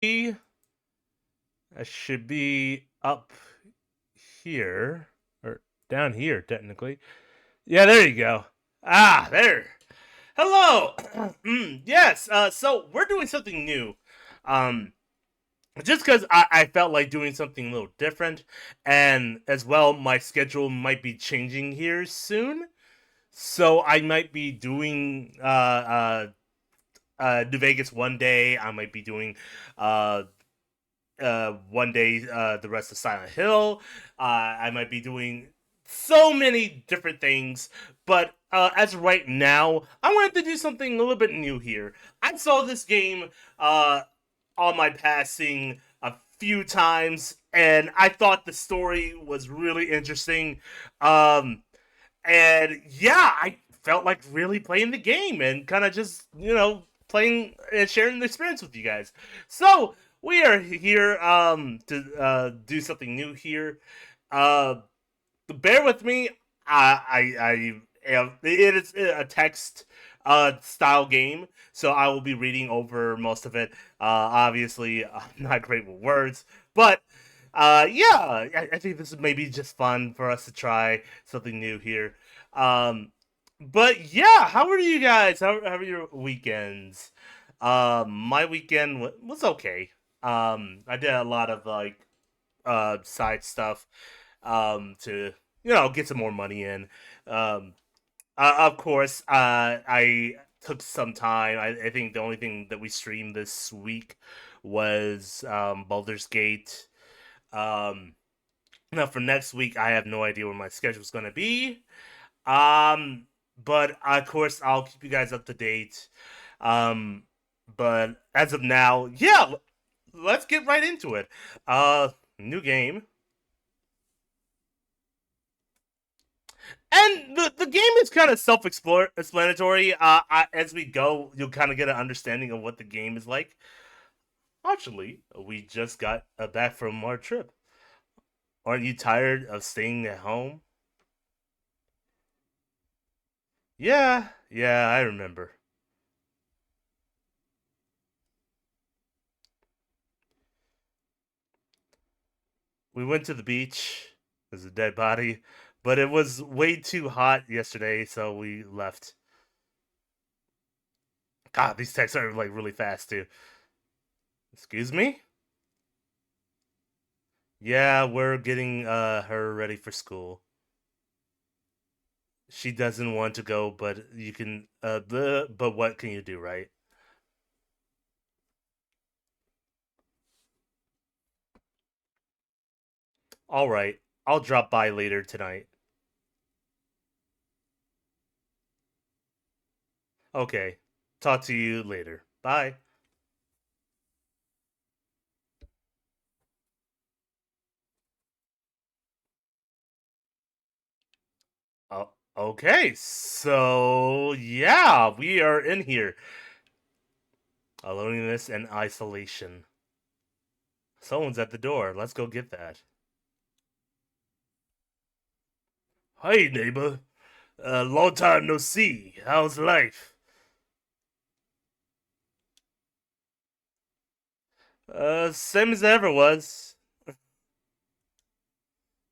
I should be up here or down here technically. Yeah, there you go. Ah, there. Hello. Yes. So we're doing something new. Um, just because I felt like doing something a little different, and as well, my schedule might be changing here soon. So I might be doing New Vegas one day. I might be doing uh one day the rest of Silent Hill. I might be doing so many different things, but as of right now, I wanted to do something a little bit new here. I saw this game on my passing a few times, and I thought the story was really interesting. Um, and yeah, I felt like really playing the game and kind of just playing and sharing the experience with you guys. So we are here to do something new here. Uh, bear with me. I am. It is a text style game, so I will be reading over most of it. Obviously, I'm not great with words, but yeah, I think this is maybe just fun for us to try something new here. Um, but yeah, how are you guys? How are your weekends? My weekend was okay. I did a lot of like side stuff to get some more money in. Um, of course, I took some time. I think the only thing that we streamed this week was Baldur's Gate. Um, Now for next week, I have no idea where my schedule is going to be. Um, but of course, I'll keep you guys up to date. Um, but as of now, yeah, let's get right into it. New game. And the game is kind of self-explanatory. As we go, you'll kind of get an understanding of what the game is like. Actually, we just got back from our trip. Aren't you tired of staying at home? Yeah, I remember. We went to the beach. There's a dead body, but it was way too hot yesterday, so we left. God, these texts are like really fast too. Excuse me? Yeah, we're getting her ready for school. She doesn't want to go, but you can but what can you do, right? All right. I'll drop by later tonight. Okay. Talk to you later. Bye. Okay. So, yeah, we are in here. Loneliness and isolation. Someone's at the door. Let's go get that. Hey, neighbor. Long time no see. How's life? Same as it ever was.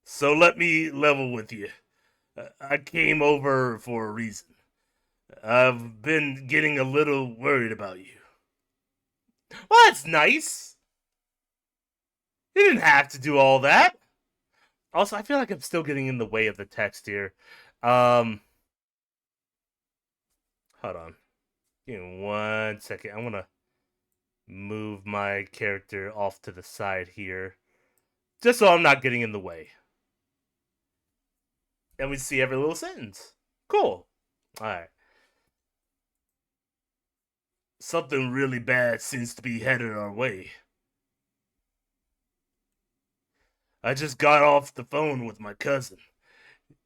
So let me level with you. I came over for a reason. I've been getting a little worried about you. Well, that's nice. You didn't have to do all that. Also, I feel like I'm still getting in the way of the text here. Um, Hold on. Give me 1 second. I want to move my character off to the side here, just so I'm not getting in the way. And we see every little sentence. Cool. All right. Something really bad seems to be headed our way. I just got off the phone with my cousin.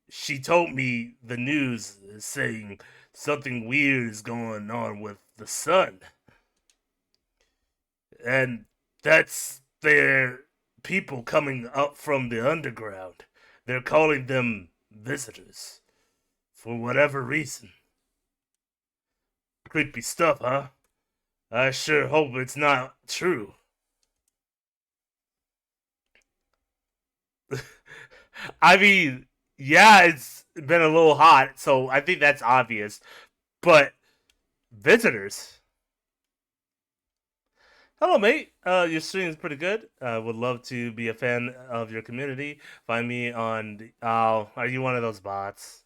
She told me the news is saying something weird is going on with the sun. And that's their people coming up from the underground. They're calling them visitors. For whatever reason. Creepy stuff, huh? I sure hope it's not true. I mean, yeah, it's been a little hot, so I think that's obvious. But visitors. Hello, mate. Your stream is pretty good. Would love to be a fan of your community. Find me on. Oh, are you one of those bots?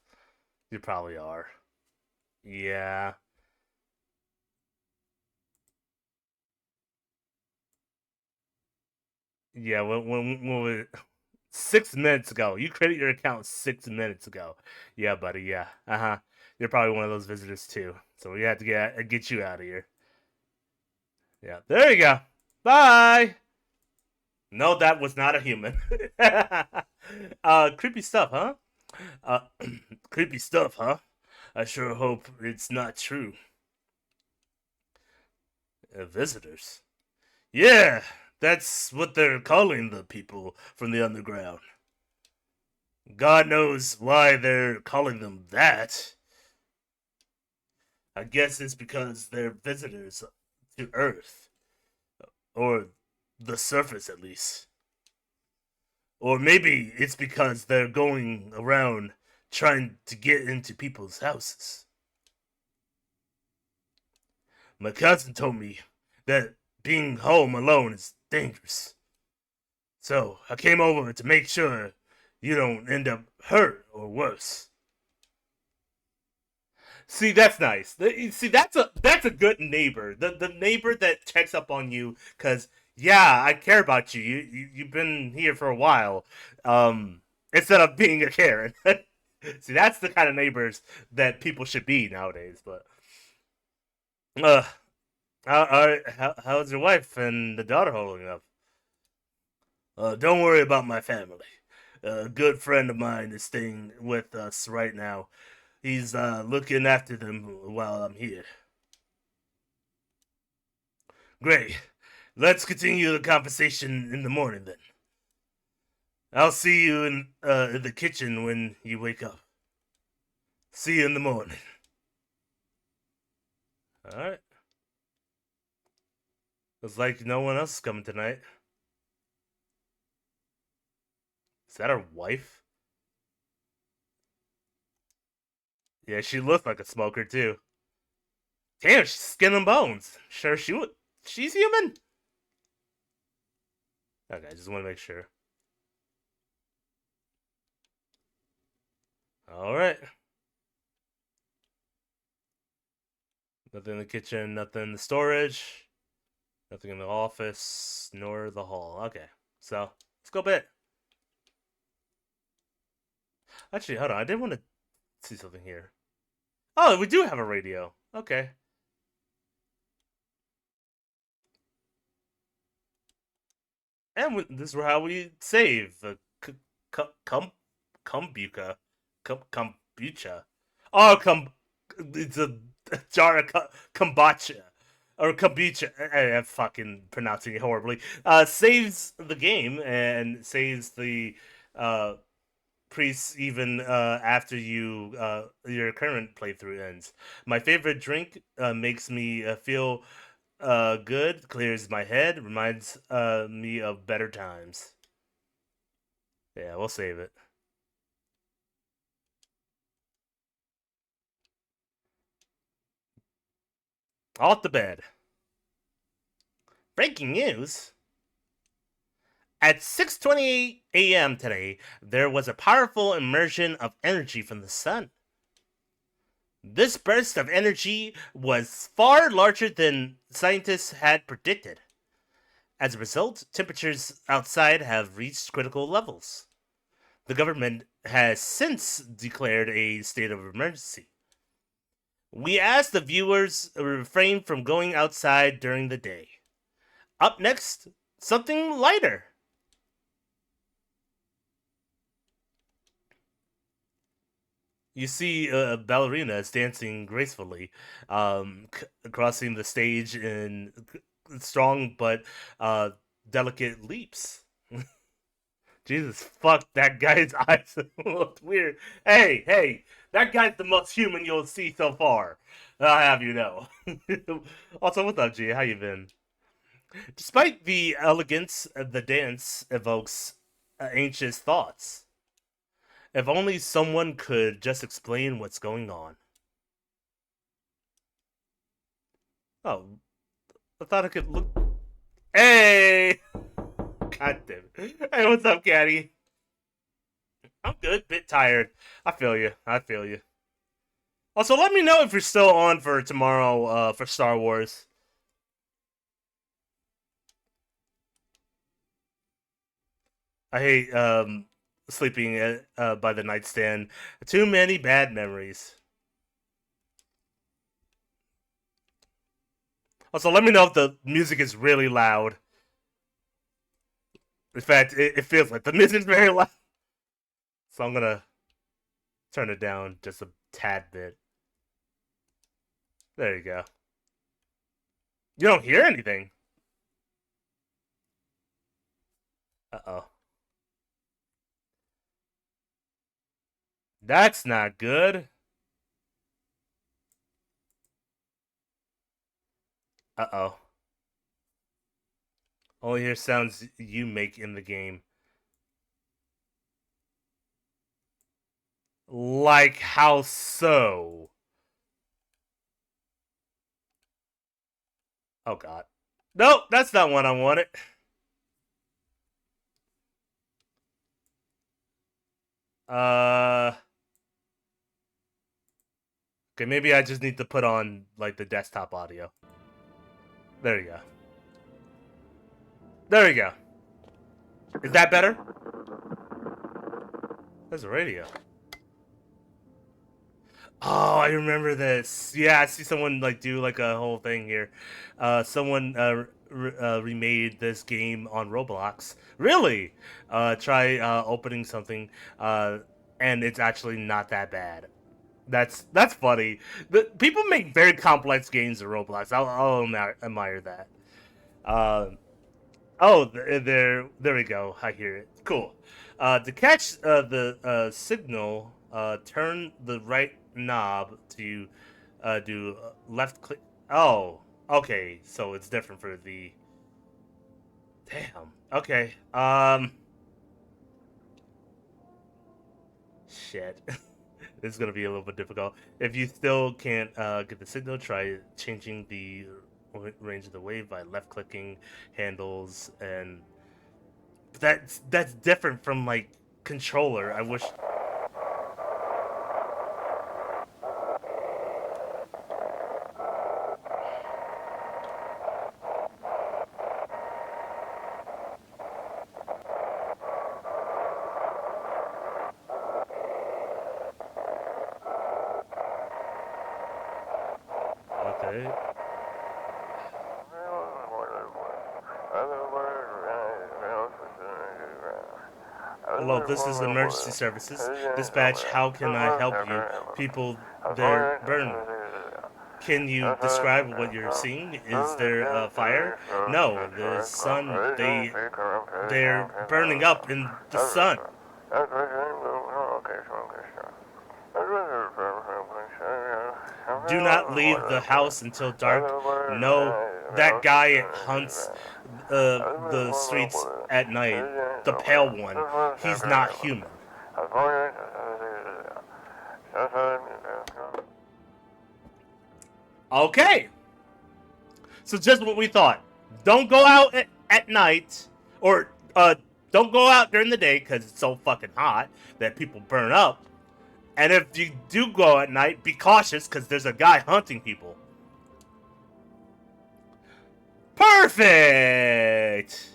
You probably are. Yeah. Yeah. When we, 6 minutes ago, you created your account 6 minutes ago. Yeah, buddy. Yeah. Uh huh. You're probably one of those visitors too. So we have to get you out of here. Yeah. There you go. Bye. No, that was not a human. Creepy stuff, huh? Uh, creepy stuff, huh? I sure hope it's not true. Visitors. Yeah, that's what they're calling the people from the underground. God knows why they're calling them that. I guess it's because they're visitors to Earth, or the surface at least. Or maybe it's because they're going around trying to get into people's houses. My cousin told me that being home alone is dangerous. So I came over to make sure you don't end up hurt or worse. See, that's nice. See, that's a good neighbor. The neighbor that checks up on you because yeah, I care about you. You've been here for a while. Instead of being a Karen. See, that's the kind of neighbors that people should be nowadays. But uh, how's your wife and the daughter holding up? Don't worry about my family. A good friend of mine is staying with us right now. He's looking after them while I'm here. Great. Let's continue the conversation in the morning then. I'll see you in the kitchen when you wake up. See you in the morning. All right. Looks like no one else is coming tonight. Is that her wife? Yeah, she looks like a smoker too. Damn, she's skin and bones. Sure, she would. She's human. Okay, I just want to make sure. All right. Nothing in the kitchen. Nothing in the storage. Nothing in the office, nor the hall. Okay, so let's go bed. Actually, hold on. I did want to see something here. Oh, we do have a radio. Okay. And this is how we save. Kombucha. Kombucha. Oh, it's a jar of kombucha. Or kombucha. I'm fucking pronouncing it horribly. Saves the game and saves the uh, priests even after your current playthrough ends. My favorite drink makes me feel good, clears my head, reminds me of better times. Yeah, we'll save it. Off the bed. Breaking news. At 6:28 a.m. today, there was a powerful immersion of energy from the sun. This burst of energy was far larger than scientists had predicted. As a result, temperatures outside have reached critical levels. The government has since declared a state of emergency. We ask the viewers to refrain from going outside during the day. Up next, something lighter. You see ballerinas dancing gracefully, crossing the stage in strong but uh, delicate leaps. Jesus, fuck, that guy's eyes looked weird. Hey, that guy's the most human you'll see so far. I'll have you know. Also, what's up, G? How you been? Despite the elegance, the dance evokes anxious thoughts. If only someone could just explain what's going on. Oh, I thought I could look. Hey! God damn it. Hey, what's up, Caddy? I'm good. Bit tired. I feel you. I feel you. Also, let me know if you're still on for tomorrow for Star Wars. I hate sleeping by the nightstand. Too many bad memories. Also, let me know if the music is really loud. In fact, it feels like the music's very loud. So I'm gonna turn it down just a tad bit. There you go. You don't hear anything. Uh-oh. That's not good. Uh-oh. Only hear sounds you make in the game. Like how so? Oh god. Nope, that's not what I wanted. Okay, maybe I just need to put on like the desktop audio. There you go. There you go. Is that better? There's a radio. Oh, I remember this. Yeah, I see someone like do like a whole thing here. Someone remade this game on Roblox. Really? Try opening something, and it's actually not that bad. That's funny. People make very complex games in Roblox. I'll admire that. Uh, oh, there we go. I hear it. Cool. To catch the signal, turn the right knob to do left click. Oh, okay. So it's different for the. Damn. Okay. Shit. This is gonna be a little bit difficult. If you still can't get the signal, try changing the range of the wave by left clicking handles, and that's different from like controller. I wish. Okay. Hello, this is emergency services. Dispatch, how can I help you? People, they're burned. Can you describe what you're seeing? Is there a fire? No, the sun. They're burning up in the sun. Do not leave the house until dark. No, that guy hunts the streets at night. The pale one. He's not human. Okay. So just what we thought. Don't go out at night, or don't go out during the day because it's so fucking hot that people burn up. And if you do go at night, be cautious because there's a guy hunting people. Perfect!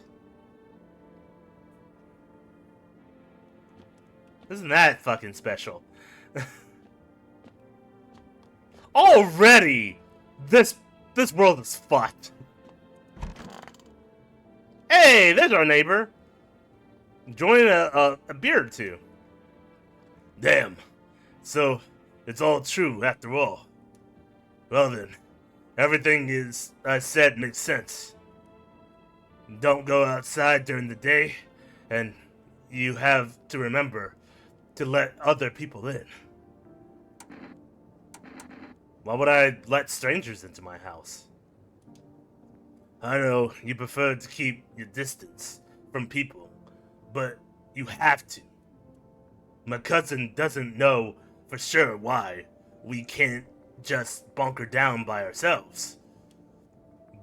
Isn't that fucking special? Already! This world is fucked. Hey, there's our neighbor. Join a beer or two. Damn. So, it's all true after all. Well then, everything I said makes sense. Don't go outside during the day, and you have to remember to let other people in. Why would I let strangers into my house? I know you prefer to keep your distance from people, but you have to. My cousin doesn't know for sure why we can't just bunker down by ourselves.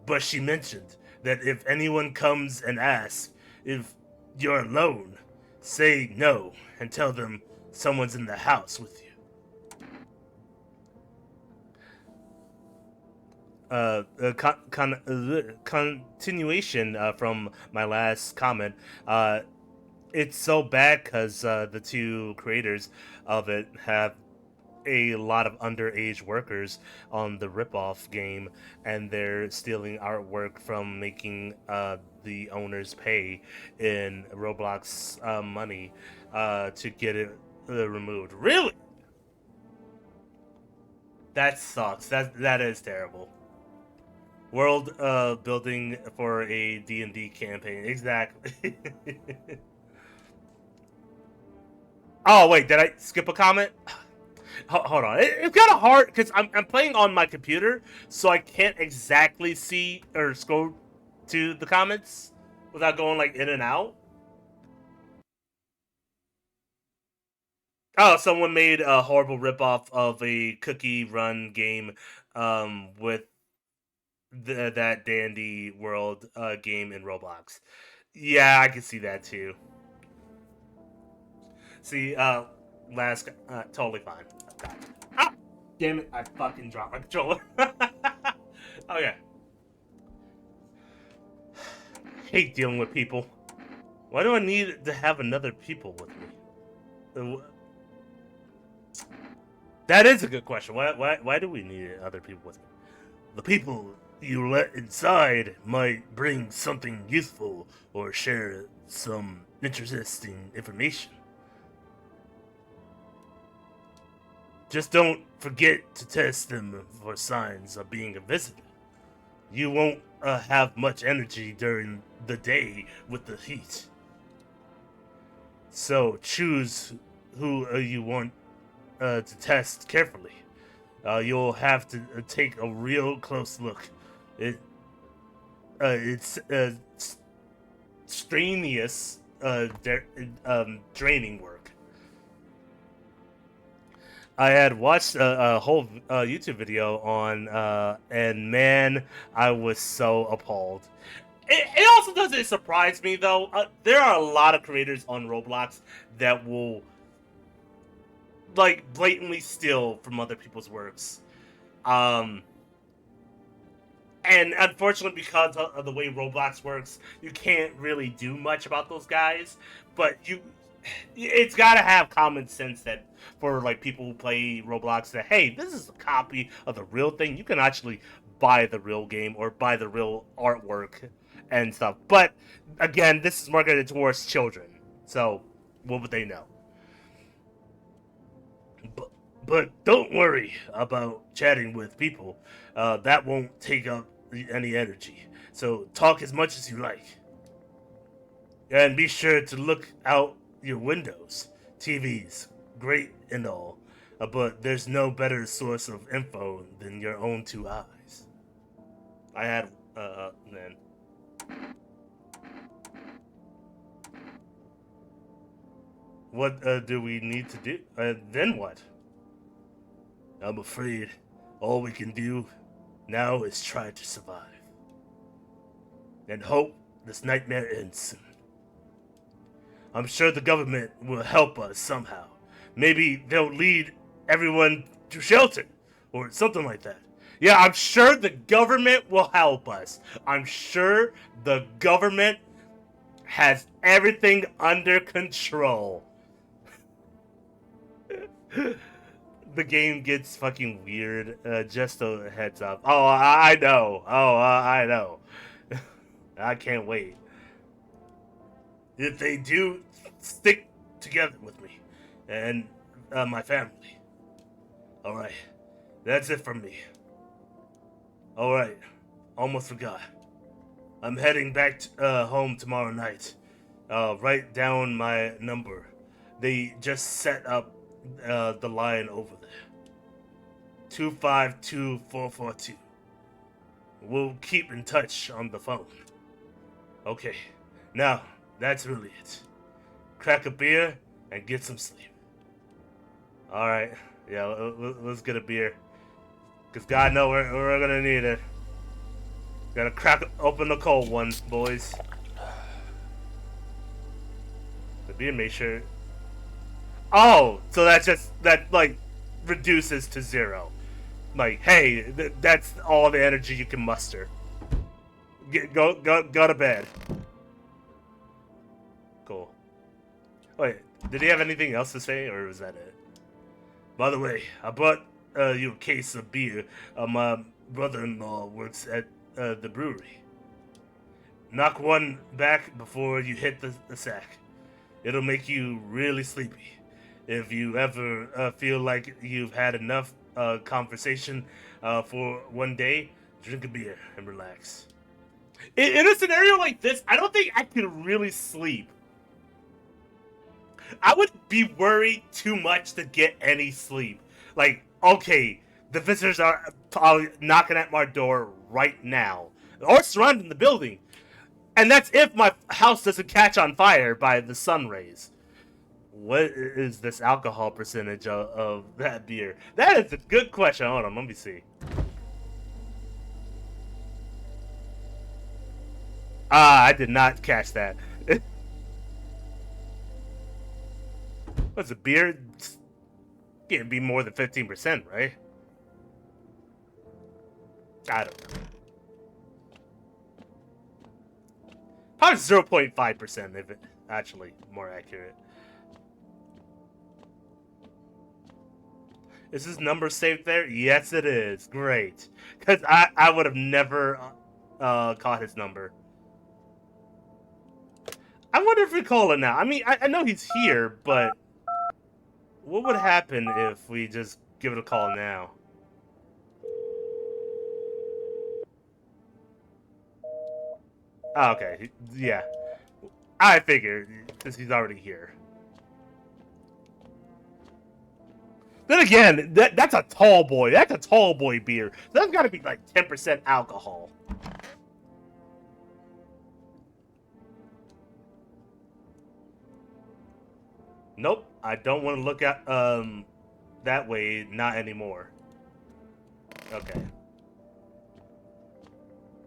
But she mentioned that if anyone comes and asks if you're alone, say no and tell them someone's in the house with you. Continuation from my last comment. It's so bad because the two creators of it have a lot of underage workers on the ripoff game, and they're stealing artwork from making the owners pay in Roblox money to get it removed. Really? That sucks. That is terrible. World building for a D&D campaign. Exactly. Oh wait, did I skip a comment? Hold on, it's kind of hard because I'm playing on my computer, so I can't exactly see or scroll to the comments without going like in and out. Oh, someone made a horrible ripoff of a cookie run game with that Dandy World game in Roblox. Yeah, I can see that too. See, last totally fine. Ah, damn it! I fucking dropped my controller. Okay, hate dealing with people. Why do I need to have another people with me? That is a good question. Why do we need other people with me? The people you let inside might bring something useful or share some interesting information. Just don't forget to test them for signs of being a visitor. You won't have much energy during the day with the heat. So choose who you want to test carefully. You'll have to take a real close look. It it's strenuous, draining work. I had watched a whole YouTube video on, and man, I was so appalled. It also doesn't surprise me though. There are a lot of creators on Roblox that will like blatantly steal from other people's works. Um, and unfortunately, because of the way Roblox works, you can't really do much about those guys. But it's got to have common sense that for like people who play Roblox, that hey, this is a copy of the real thing. You can actually buy the real game or buy the real artwork and stuff. But again, this is marketed towards children, so what would they know? But, but don't worry about chatting with people. That won't take up any energy. So talk as much as you like. And be sure to look out your windows. TVs, great and all. But there's no better source of info than your own two eyes. I had, then. What do we need to do? Then what? I'm afraid all we can do now is try to survive. And hope this nightmare ends soon. I'm sure the government will help us somehow. Maybe they'll lead everyone to shelter or something like that. Yeah, I'm sure the government will help us. I'm sure the government has everything under control. The game gets fucking weird. Just a heads up. Oh, I know. Oh, I know. I can't wait. If they do, stick together with me and my family. All right, that's it from me. All right, almost forgot. I'm heading back home tomorrow night. Write down my number. They just set up the line over there. 252442. We'll keep in touch on the phone. Okay, now that's really it. Crack a beer and get some sleep. All right. Yeah, let's get a beer. Cause God knows we're gonna need it. Gotta crack open the cold one, boys. The beer make sure. Oh, so that like reduces to 0. Like, hey, that's all the energy you can muster. Go to bed. Cool. Wait, did he have anything else to say, or was that it? By the way, I bought you a case of beer. My brother-in-law works at the brewery. Knock one back before you hit the sack. It'll make you really sleepy. If you ever feel like you've had enough conversation for one day, drink a beer and relax. In a scenario like this, I don't think I could really sleep. I would be worried too much to get any sleep. Like, okay, the visitors are probably knocking at my door right now, or surrounding the building. And that's if my house doesn't catch on fire by the sun rays. What is this alcohol percentage of that beer? That is a good question. Hold on, let me see. I did not catch that. What's a beer? Can't be more than 15%, right? I don't know. Probably 0.5% if it actually more accurate. Is his number saved there? Yes, it is. Great. Because I would have never caught his number. I wonder if we call it now. I mean, I know he's here, but what would happen if we just give it a call now? Oh, okay. Yeah. I figured, since he's already here. Then again, that's a tall boy. That's a tall boy beer. So that's got to be like 10% alcohol. Nope. I don't want to look at that way. Not anymore. Okay.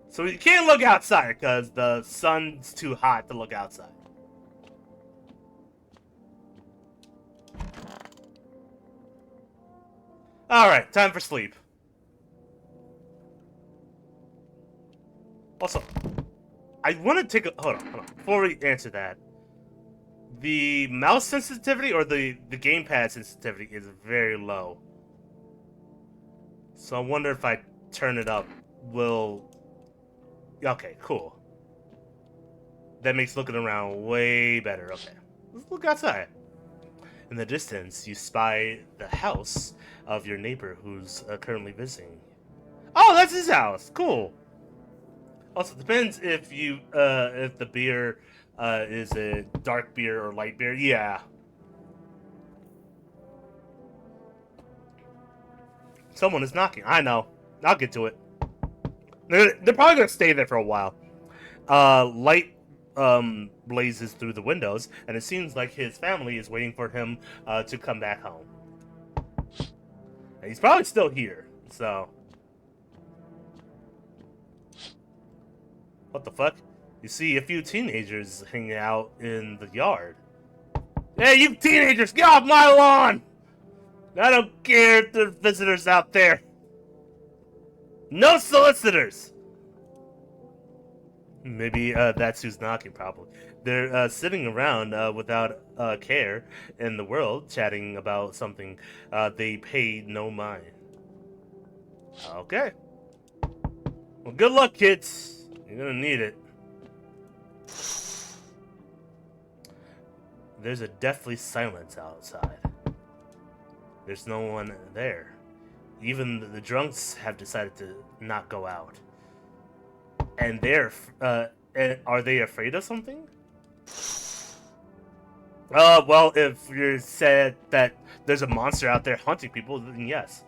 So you can't look outside because the sun's too hot to look outside. Alright, time for sleep. Also, I want to take a... Hold on. Before we answer that, the mouse sensitivity or the gamepad sensitivity is very low. So I wonder if I turn it up, will... Okay, cool. That makes looking around way better. Okay, let's look outside. In the distance, you spy the house of your neighbor who's currently visiting. Oh, that's his house. Cool. Also, depends if you if the beer is a dark beer or light beer. Yeah. Someone is knocking. I know. I'll get to it. They're probably gonna stay there for a while. Light blazes through the windows, and it seems like his family is waiting for him to come back home. And he's probably still here, so... What the fuck? You see a few teenagers hanging out in the yard. Hey, you teenagers, get off my lawn! I don't care if there's visitors out there. No solicitors! Maybe that's who's knocking, probably. They're sitting around without care in the world, chatting about something they pay no mind. Okay. Well, good luck, kids. You're gonna need it. There's a deathly silence outside. There's no one there. Even the drunks have decided to not go out. And are they afraid of something? Well, if you said that there's a monster out there hunting people, then yes.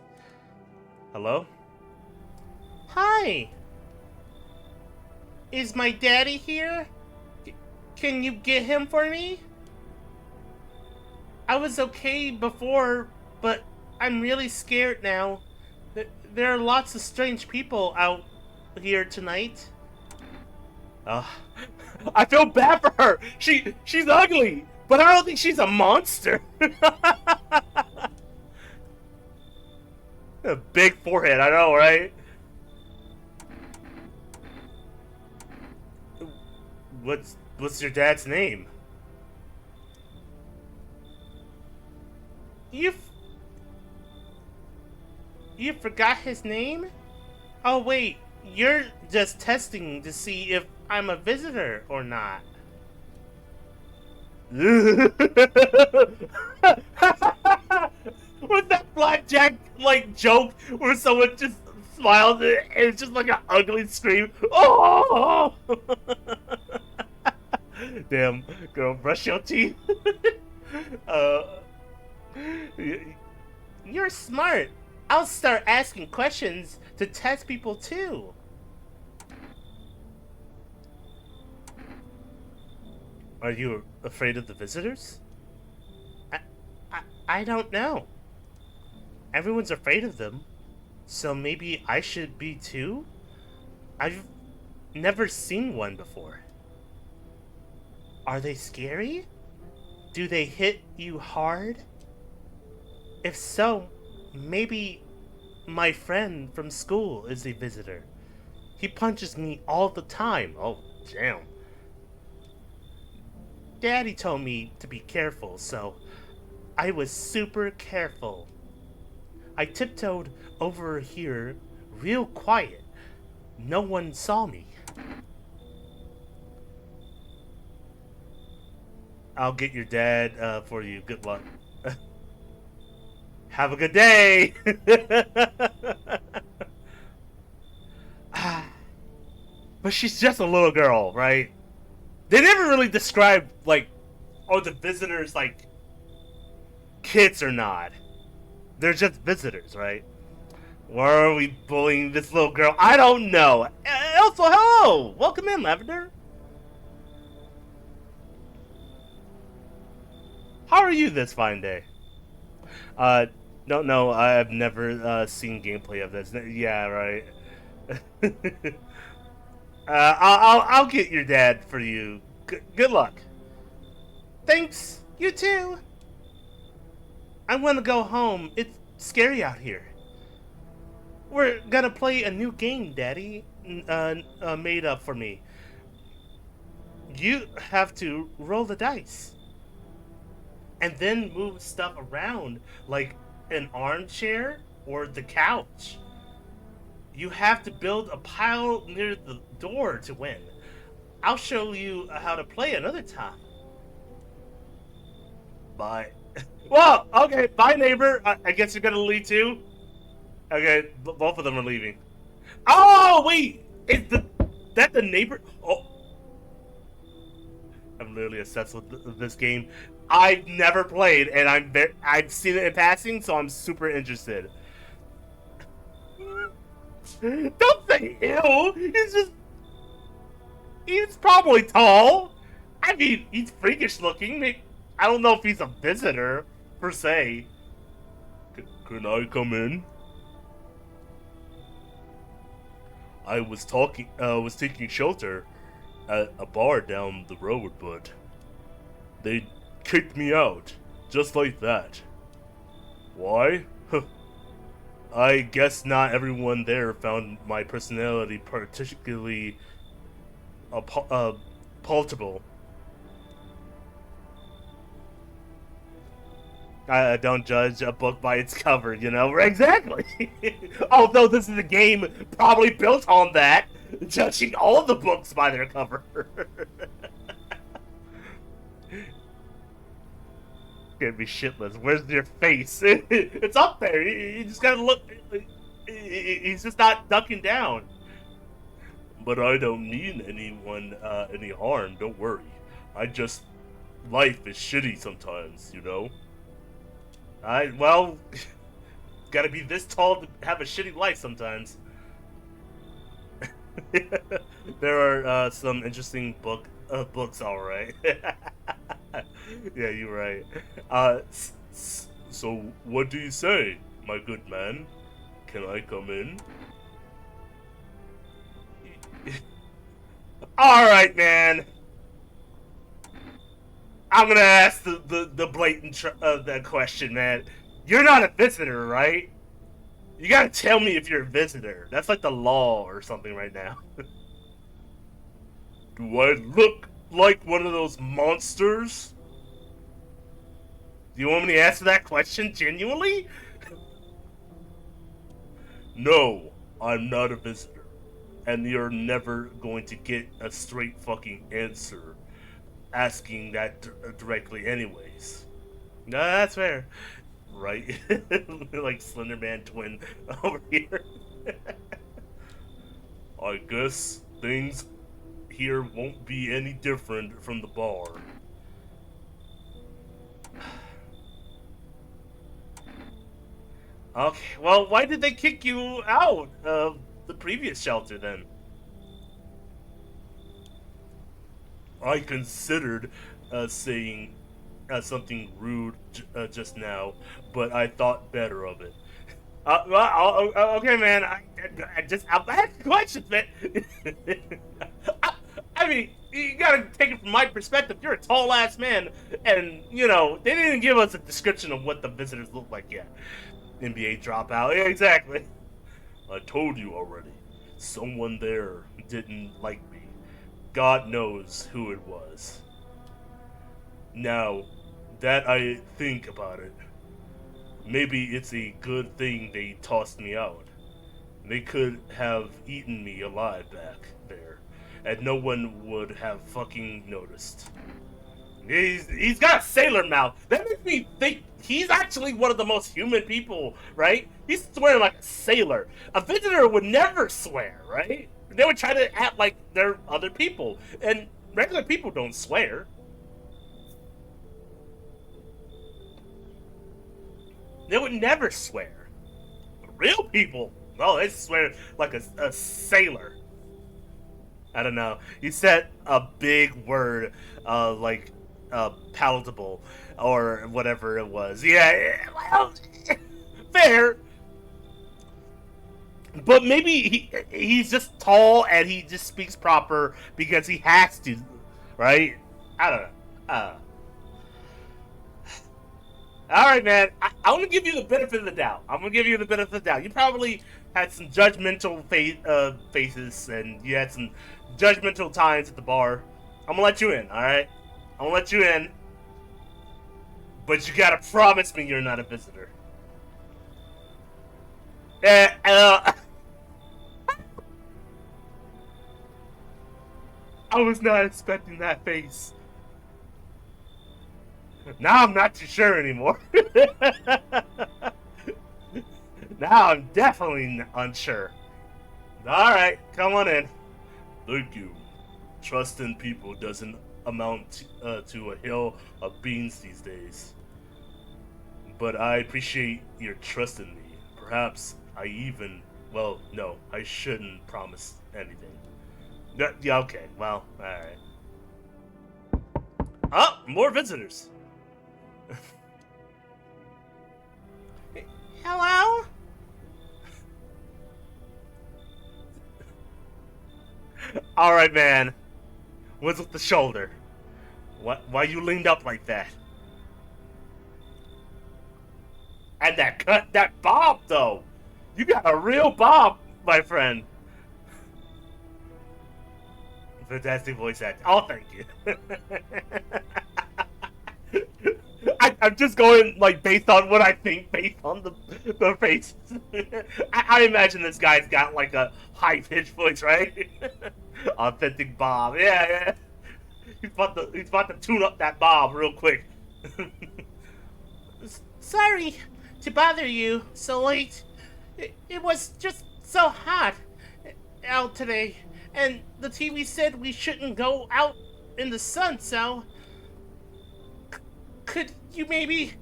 Hello? Hi. Is my daddy here? Can you get him for me? I was okay before, but I'm really scared now. There are lots of strange people out here tonight. Uh, I feel bad for her. She's ugly, but I don't think she's a monster. A big forehead, I know, right? What's your dad's name? You you forgot his name? Oh wait, you're just testing to see if I'm a visitor or not. With that blackjack like joke where someone just smiles and it's just like an ugly scream. Oh! Damn, girl, brush your teeth. uh, you're smart. I'll start asking questions to test people too. Are you afraid of the visitors? I, I, I don't know. Everyone's afraid of them, so maybe I should be too? I've never seen one before. Are they scary? Do they hit you hard? If so, maybe my friend from school is a visitor. He punches me all the time. Oh, damn. Daddy told me to be careful, so I was super careful. I tiptoed over here real quiet. No one saw me. I'll get your dad for you. Good luck. Have a good day. But she's just a little girl, right? They never really describe like, oh, the visitors like kids or not. They're just visitors, right? Why are we bullying this little girl? I don't know. Also, hello! Welcome in, Lavender. How are you this fine day? Don't know. I've never seen gameplay of this. Yeah, right. I'll get your dad for you. Good luck. Thanks. You too. I want to go home. It's scary out here. We're gonna play a new game, Daddy, made up for me. You have to roll the dice and then move stuff around like an armchair or the couch. You have to build a pile near the door to win. I'll show you how to play another time. Bye. Well, okay, bye, neighbor. I guess you're gonna leave too? Okay, both of them are leaving. Oh, wait! Is that the neighbor? Oh. I'm literally obsessed with this game. I've never played, and I've seen it in passing, so I'm super interested. Don't say ew! He's probably tall. I mean, he's freakish looking. I don't know if he's a visitor, per se. Can I come in? I was taking shelter at a bar down the road, but they kicked me out, just like that. Why? I guess not everyone there found my personality particularly palatable. I don't judge a book by its cover, you know? Exactly! Although this is a game probably built on that, judging all of the books by their cover. Gonna be shitless. Where's your face? It's up there. You just gotta look. He's just not ducking down. But I don't mean anyone any harm. Don't worry. Life is shitty sometimes, you know. Well, gotta be this tall to have a shitty life sometimes. There are some interesting books, all right. Yeah, you're right. So, what do you say, my good man? Can I come in? Alright, man. I'm gonna ask the blatant the question, man. You're not a visitor, right? You gotta tell me if you're a visitor. That's like the law or something right now. Do I look like one of those monsters? Do you want me to answer that question genuinely? No, I'm not a visitor. And you're never going to get a straight fucking answer asking that directly, anyways. No, that's fair. Right? Like Slenderman twin over here. I guess things here won't be any different from the bar. Okay, well, why did they kick you out of the previous shelter then? I considered saying something rude just now, but I thought better of it. Okay, man. I'm asking questions, man. I, I mean, you gotta take it from my perspective. You're a tall ass man, and you know they didn't give us a description of what the visitors look like yet. NBA dropout. Yeah, exactly. I told you already. Someone there didn't like me. God knows who it was. Now, that I think about it, maybe it's a good thing they tossed me out. They could have eaten me alive back there, and no one would have fucking noticed. He's got a sailor mouth. That makes me think he's actually one of the most human people, right? He's swearing like a sailor. A visitor would never swear, right? They would try to act like they're other people, and regular people don't swear. They would never swear. Real people, oh, they swear like a sailor. I don't know. You said a big word, like palatable or whatever it was. Yeah, well, fair. But maybe he's just tall and he just speaks proper because he has to, right? I don't know. All right, man. I'm gonna give you the benefit of the doubt. I'm gonna give you the benefit of the doubt. You probably had some judgmental faces, and you had some judgmental times at the bar. I'm gonna let you in. All right. I'm gonna let you in, but you gotta promise me you're not a visitor. Uh, I was not expecting that face. Now I'm not too sure anymore. Now I'm definitely unsure. Alright, come on in. Thank you. Trust in people doesn't amount to a hill of beans these days. But I appreciate your trust in me. Perhaps I even... Well, no, I shouldn't promise anything. Yeah, okay, well, alright. Oh, more visitors. Hello? Alright, man. What's with the shoulder? Why you leaned up like that? And that bob, though. You got a real bob, my friend. Fantastic voice acting. Oh, thank you. I'm just going like based on what I think, based on the face. I imagine this guy's got like a high pitched voice, right? Authentic Bob. Yeah. He's about to tune up that Bob real quick. Sorry to bother you so late. It was just so hot out today, and the TV said we shouldn't go out in the sun, so could you maybe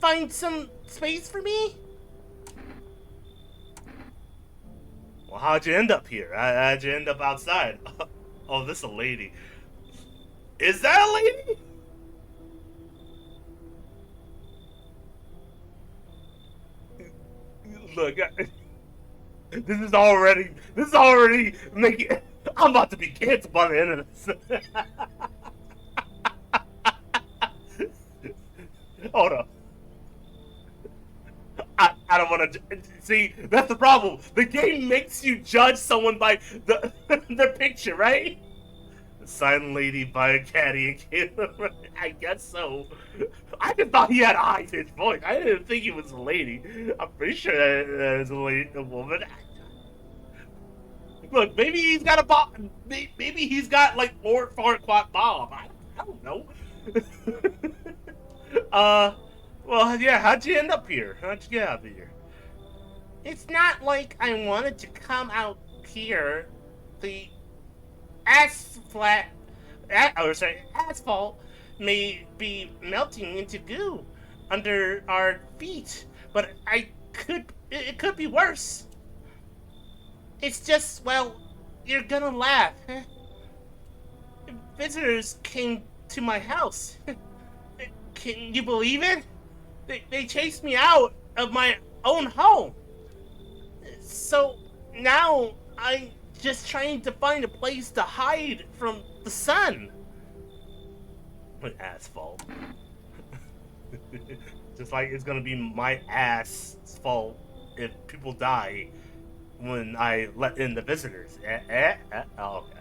find some space for me? Well, how'd you end up here? How'd you end up outside? Oh, this is a lady. Is that a lady? Look, this is already making. I'm about to be canceled by the end of this. Hold on. I don't want to see. That's the problem. The game makes you judge someone by the their picture, right? The silent lady by a caddy and Caleb. I guess so. I just thought he had eyes in his voice. I didn't think he was a lady. I'm pretty sure that is a woman. Look, maybe he's got a bomb. Maybe he's got like Lord Farquaad bomb. I don't know. uh, well, yeah. How'd you end up here? How'd you get out of here? It's not like I wanted to come out here. The asphalt, asphalt may be melting into goo under our feet, but it could be worse. It's just, well, you're gonna laugh. Visitors came to my house. Can you believe it? They chased me out of my own home. So now I'm just trying to find a place to hide from the sun. What asphalt? Just like it's gonna be my ass fault if people die when I let in the visitors. Oh, okay.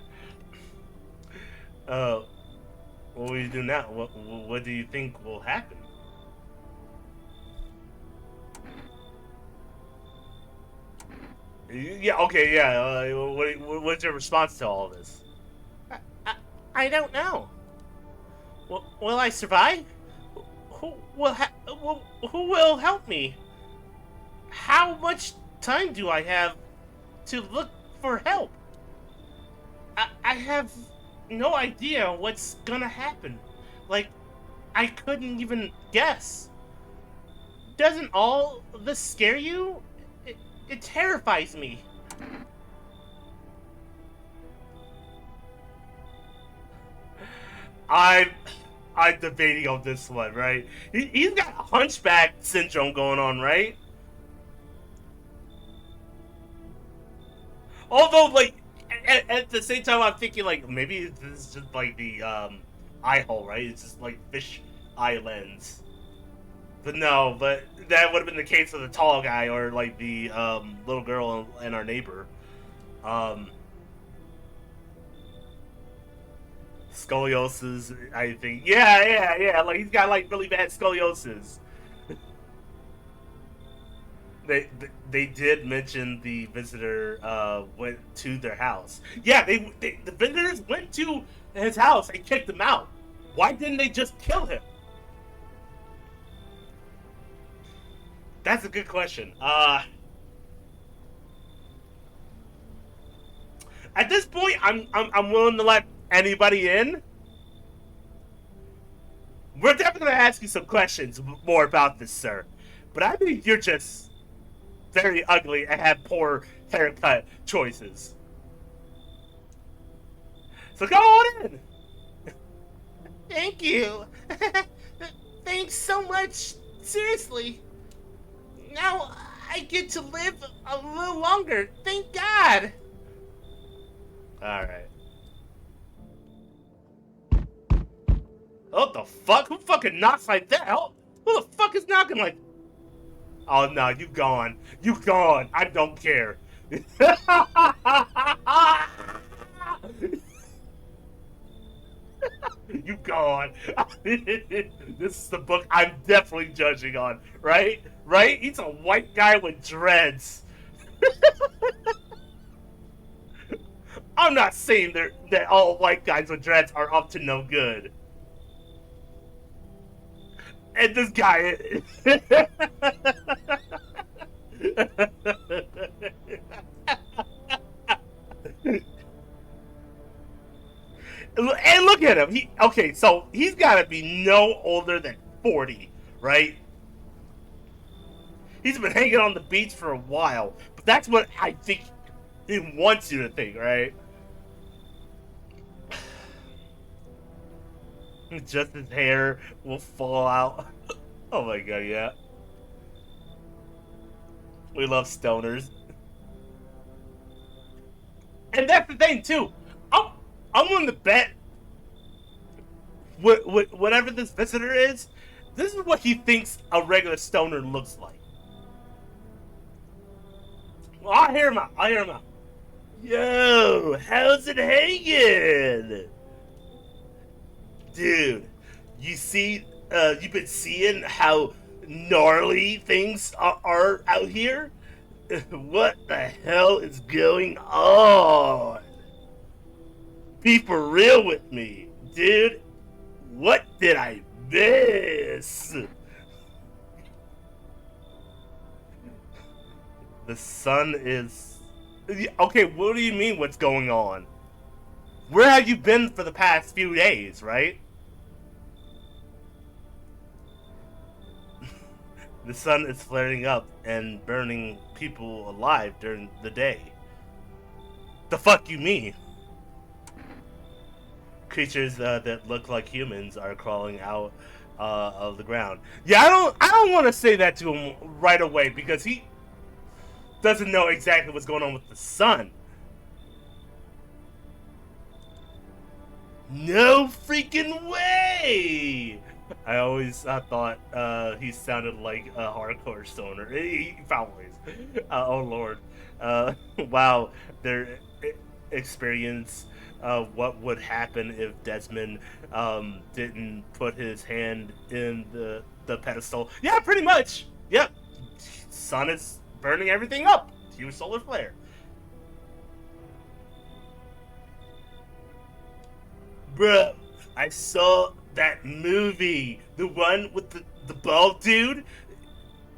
Uh, what will you do now? What do you think will happen? Yeah, okay, yeah. What's your response to all this? I, I, I don't know. Will I survive? Who will help me? How much time do I have to look for help? I have no idea what's gonna happen. Like, I couldn't even guess. Doesn't all this scare you? It terrifies me. I'm I'm debating on this one, right? He's got hunchback syndrome going on, right? Although, like, at the same time, I'm thinking, like, maybe this is just, like, the, eye hole, right? It's just, like, fish eye lens. But no, but that would have been the case with the tall guy or, like, the, little girl and our neighbor. Um, Scoliosis, I think. Yeah. Like, he's got, like, really bad scoliosis. They did mention the visitor went to their house. Yeah, the visitors went to his house and kicked him out. Why didn't they just kill him? That's a good question. At this point, I'm willing to let anybody in. We're definitely gonna ask you some questions more about this, sir. But I think you're just very ugly and have poor haircut choices. So go on in. Thank you. Thanks so much. Seriously. Now I get to live a little longer. Thank God. Alright. What the fuck? Who fucking knocks like that? Who the fuck is knocking like? Oh no, you gone. You gone. I don't care. You gone. This is the book I'm definitely judging on, right? Right? He's a white guy with dreads. I'm not saying that all white guys with dreads are up to no good. And this guy. And look at him. So he's got to be no older than 40, right? He's been hanging on the beach for a while, but that's what I think he wants you to think, right? Just his hair will fall out. Oh my god, yeah. We love stoners. And that's the thing too. I'm I'm willing to bet whatever this visitor is, this is what he thinks a regular stoner looks like. Well, I'll hear him out. I'll hear him out. Yo, how's it hanging? Dude, you see, you've been seeing how gnarly things are out here? What the hell is going on? Be for real with me, dude. What did I miss? The sun is. Okay, what do you mean what's going on? Where have you been for the past few days, right? The sun is flaring up and burning people alive during the day. The fuck you mean? Creatures that look like humans are crawling out of the ground. Yeah, I don't want to say that to him right away because he doesn't know exactly what's going on with the sun. No freaking way! I always thought he sounded like a hardcore stoner. He always. Oh lord. Wow. Their experience. What would happen if Desmond didn't put his hand in the pedestal? Yeah, pretty much. Yep. Sun is burning everything up. Huge solar flare. Bruh, I saw that movie. The one with the bald dude.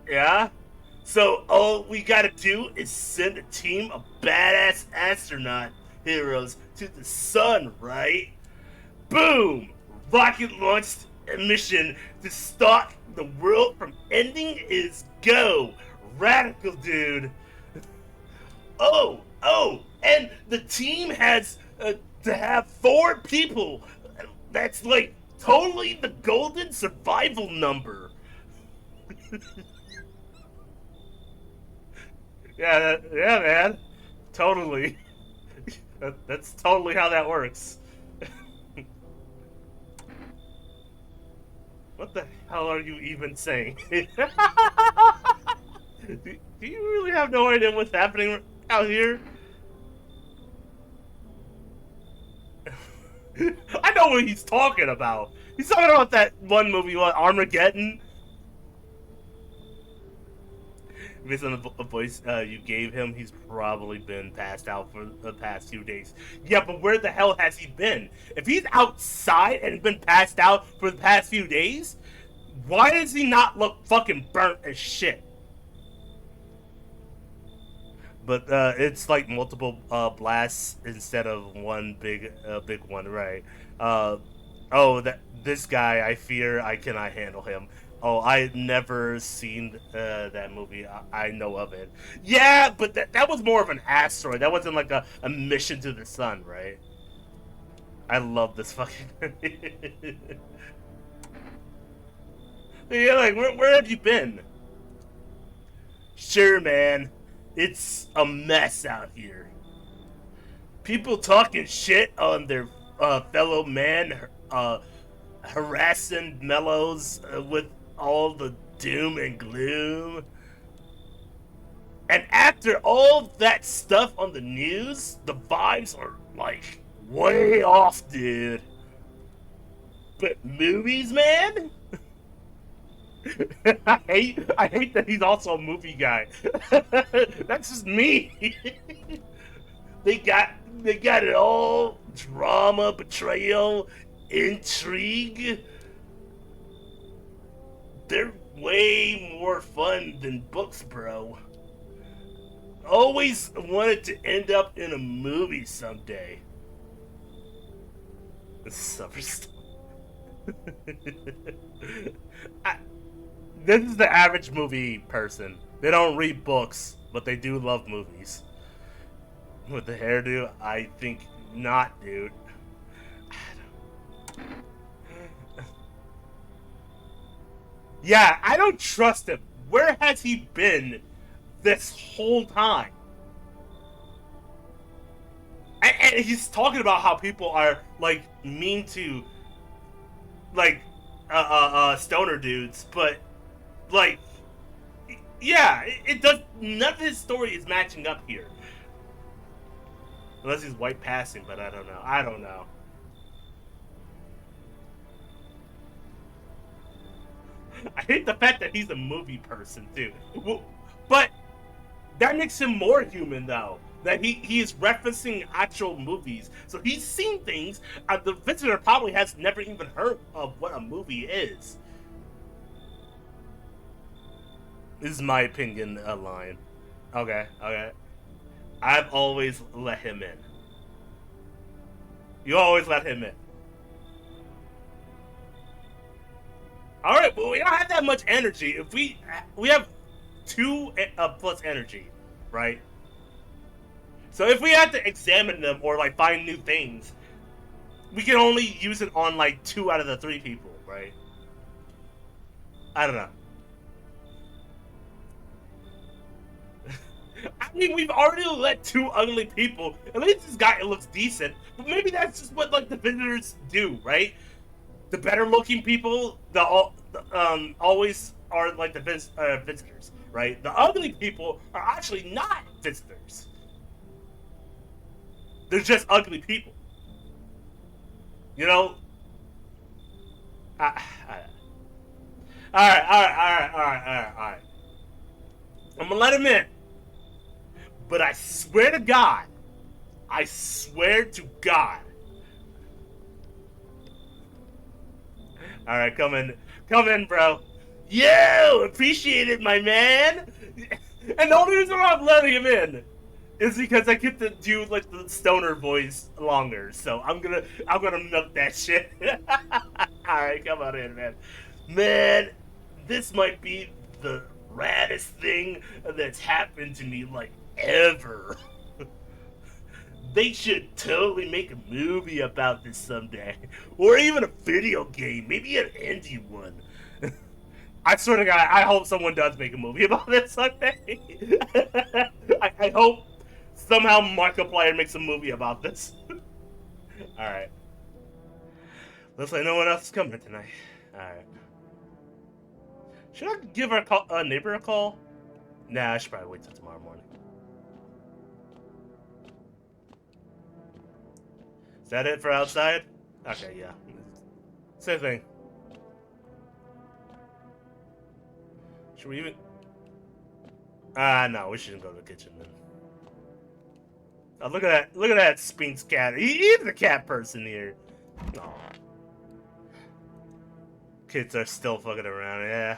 Yeah? So all we gotta do is send a team of badass astronaut heroes to the sun, right? Boom! Rocket launched a mission to stop the world from ending is go. Radical, dude. Oh, and the team has to have 4 people. That's like totally the golden survival number. Yeah, man. Totally. That's totally how that works. What the hell are you even saying? Do you really have no idea what's happening out here? I know what he's talking about. He's talking about that one movie, what, Armageddon? Based on the voice you gave him, he's probably been passed out for the past few days. Yeah, but where the hell has he been? If he's outside and been passed out for the past few days, why does he not look fucking burnt as shit? But it's like multiple blasts instead of one big one, right? Uh, oh, that this guy, I fear I cannot handle him. Oh, I've never seen that movie. I know of it. Yeah, but that was more of an asteroid. That wasn't like a mission to the sun, right? I love this fucking movie. Yeah, like where have you been? Sure, man. It's a mess out here. People talking shit on their fellow man, harassing mellows with all the doom and gloom. And after all that stuff on the news, the vibes are like way off, dude. But movies, man? I hate that he's also a movie guy. That's just me. they got they got it all: drama, betrayal, intrigue. They're way more fun than books, bro. Always wanted to end up in a movie someday. Summer stuff. I, this is the average movie person. They don't read books, but they do love movies. With the hairdo, I think not, dude. Yeah, I don't trust him. Where has he been this whole time. And he's talking about how people are like mean to like stoner dudes, but like yeah, it does. None of his story is matching up here, unless he's white passing. But I don't know. I don't know. I hate the fact that he's a movie person too. But that makes him more human though. That he is referencing actual movies, so he's seen things. The visitor probably has never even heard of what a movie is. This is my opinion, line. Okay, okay. I've always let him in. You always let him in. All right, well we don't have that much energy. If we have two plus energy, right? So if we have to examine them or like find new things, we can only use it on like 2 out of the 3 people, right? I don't know. I mean, we've already let 2 ugly people. At least this guy looks decent, but maybe that's just what like the visitors do, right? The better looking people, always are like the visitors, right? The ugly people are actually not visitors. They're just ugly people. You know. All right, all right, all right, all right, all right, all right. I'm gonna let him in, but I swear to God, I swear to God. All right, come in, bro. Yo, appreciate it, my man. And the only reason why I'm letting him in is because I get to do like the stoner voice longer. So I'm gonna milk that shit. All right, come on in, man. Man, this might be the raddest thing that's happened to me like ever. They should totally make a movie about this someday, or even a video game, maybe an indie one. I swear to God, I hope someone does make a movie about this someday. I hope somehow Markiplier makes a movie about this. All right. Looks like no one else is coming tonight. All right. Should I give our neighbor a call? Nah, I should probably wait till tomorrow morning. Is that it for outside? Okay, yeah. Same thing. Should we even... no, we shouldn't go to the kitchen then. Oh, look at that Spinks cat. He's the cat person here. Aw. Kids are still fucking around, yeah.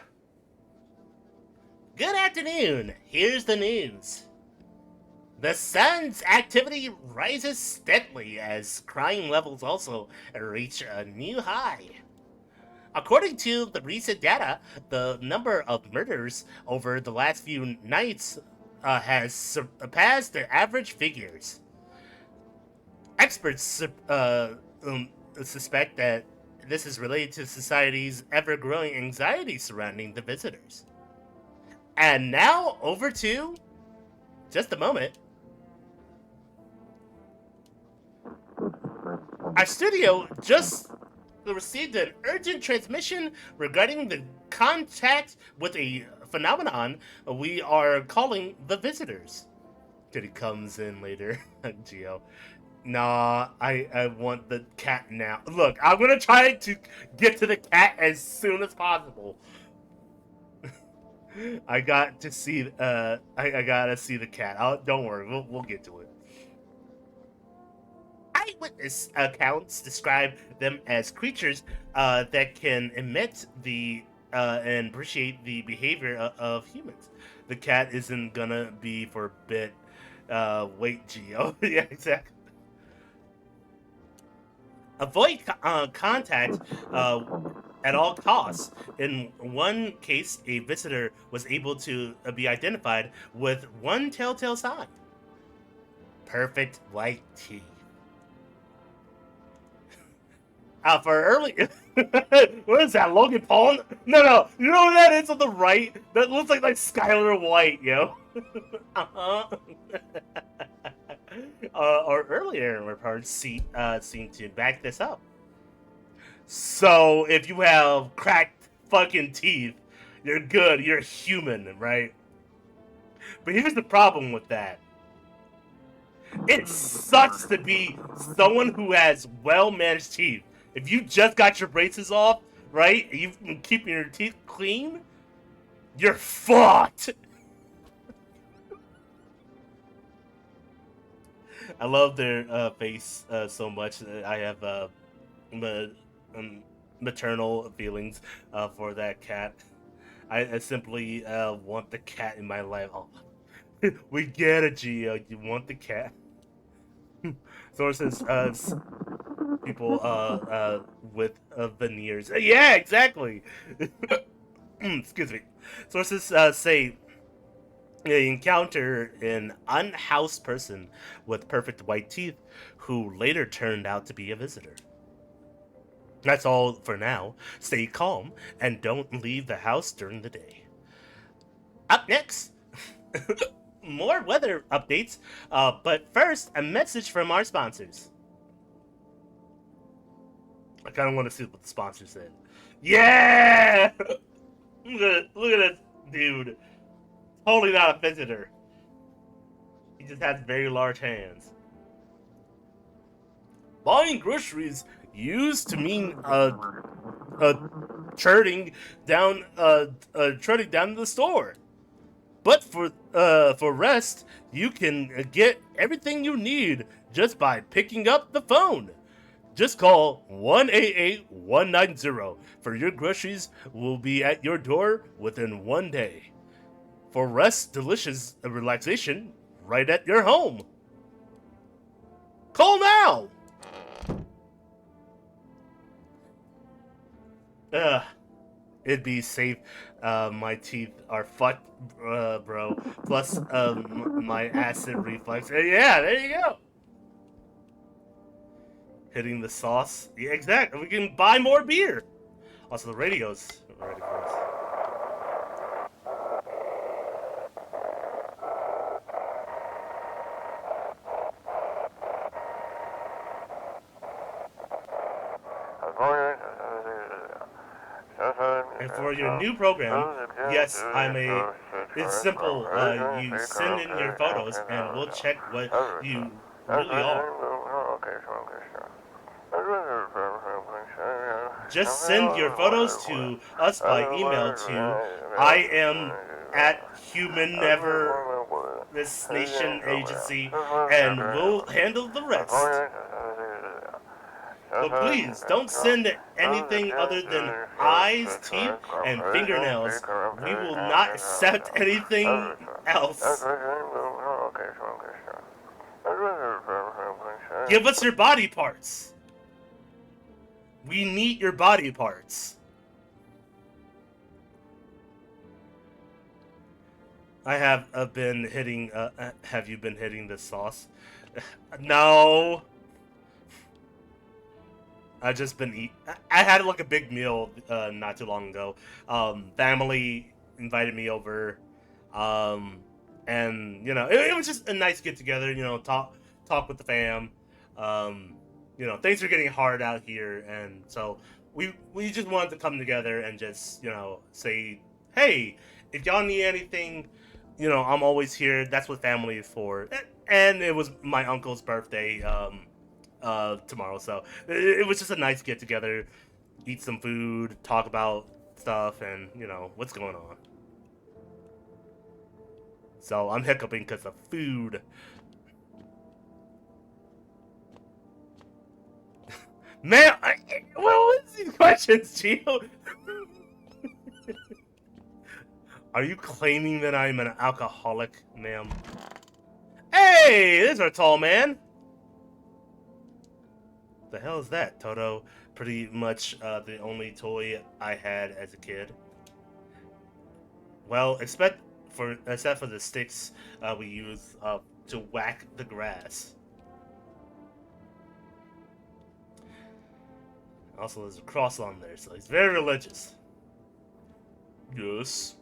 Good afternoon. Here's the news. The sun's activity rises steadily as crime levels also reach a new high. According to the recent data, the number of murders over the last few nights has surpassed the average figures. Experts suspect that this is related to society's ever-growing anxiety surrounding the visitors. And now, over to... just a moment. Our studio just received an urgent transmission regarding the contact with a phenomenon we are calling the visitors. Till he comes in later, Geo. Nah, I want the cat now. Look, I'm gonna try to get to the cat as soon as possible. I got to see. I gotta see the cat. Don't worry, we'll get to it. Eyewitness accounts describe them as creatures that can emit the and appreciate the behavior of humans. The cat isn't gonna be for a bit. Wait, Geo. Yeah, exactly. Avoid contact at all costs. In one case, a visitor was able to be identified with one telltale sign: perfect white teeth. For early, what is that, Logan Paul? No, you know what that is on the right? That looks like Skylar White, yo. uh-huh. Or earlier reports seem to back this up. So if you have cracked fucking teeth, you're good. You're human, right? But here's the problem with that. It sucks to be someone who has well managed teeth. If you just got your braces off, right? You've been keeping your teeth clean, you're fucked. I love their face so much. I have ma- um, maternal feelings for that cat. I simply want the cat in my life. Oh, we get it, Gio. You want the cat. Sources, people with veneers. Yeah, exactly. Excuse me. Sources say they encounter an unhoused person with perfect white teeth who later turned out to be a visitor. That's all for now. Stay calm and don't leave the house during the day. Up next, more weather updates. But first, a message from our sponsors. I kind of want to see what the sponsor said. Yeah! Look at this dude. Totally not a visitor. He just has very large hands. Buying groceries used to mean uh, treading down to the store. But for rest, you can get everything you need just by picking up the phone. Just call 188-190 for your groceries will be at your door within 1 day. For rest, delicious relaxation right at your home. Call now! Ugh, it'd be safe. My teeth are fucked, bro. Plus, my acid reflux. Yeah, there you go. Hitting the sauce. Yeah, exactly. We can buy more beer. Also, the radio's ready for us. And for your new program, yes, I'm a. It's simple. You send in your photos, and we'll check what you really are. Just send your photos to us by email to I am at Human Never this nation agency, and we'll handle the rest. But please don't send anything other than eyes, teeth, and fingernails. We will not accept anything else. Give us your body parts. We need your body parts. I have been hitting. Have you been hitting the sauce? No. I just been eat. I had like a big meal not too long ago. Family invited me over, um, and it was just a nice get together. Talk with the fam. Um, things are getting hard out here, and so we just wanted to come together and just say, hey, if y'all need anything, I'm always here. That's what family is for. And it was my uncle's birthday. Tomorrow. So it was just a nice get together, eat some food, talk about stuff, and what's going on. So I'm hiccuping because of food. Man, what was these questions, Gio? Are you claiming that I'm an alcoholic, ma'am? Hey, there's our tall man. The hell is that, Toto? Pretty much the only toy I had as a kid. Well, except for the sticks we use to whack the grass. Also, there's a cross on there, so he's very religious. Yes.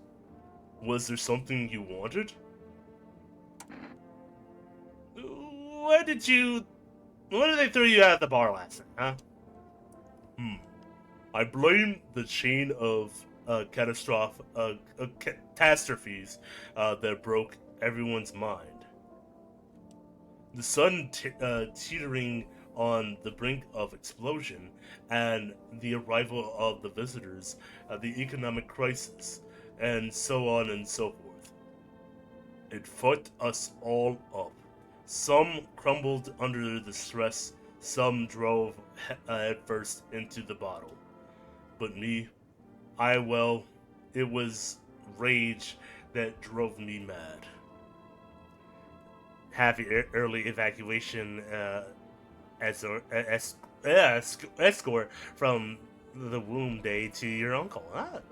Was there something you wanted? What did you... What did they throw you out of the bar last night, huh? I blame the chain of catastrophes that broke everyone's mind. The sun teetering on the brink of explosion, and the arrival of the visitors, the economic crisis, and so on and so forth. It fucked us all up. Some crumbled under the stress, some drove headfirst into the bottle. But me, well, it was rage that drove me mad. Having early evacuation as escort from the womb day to your uncle.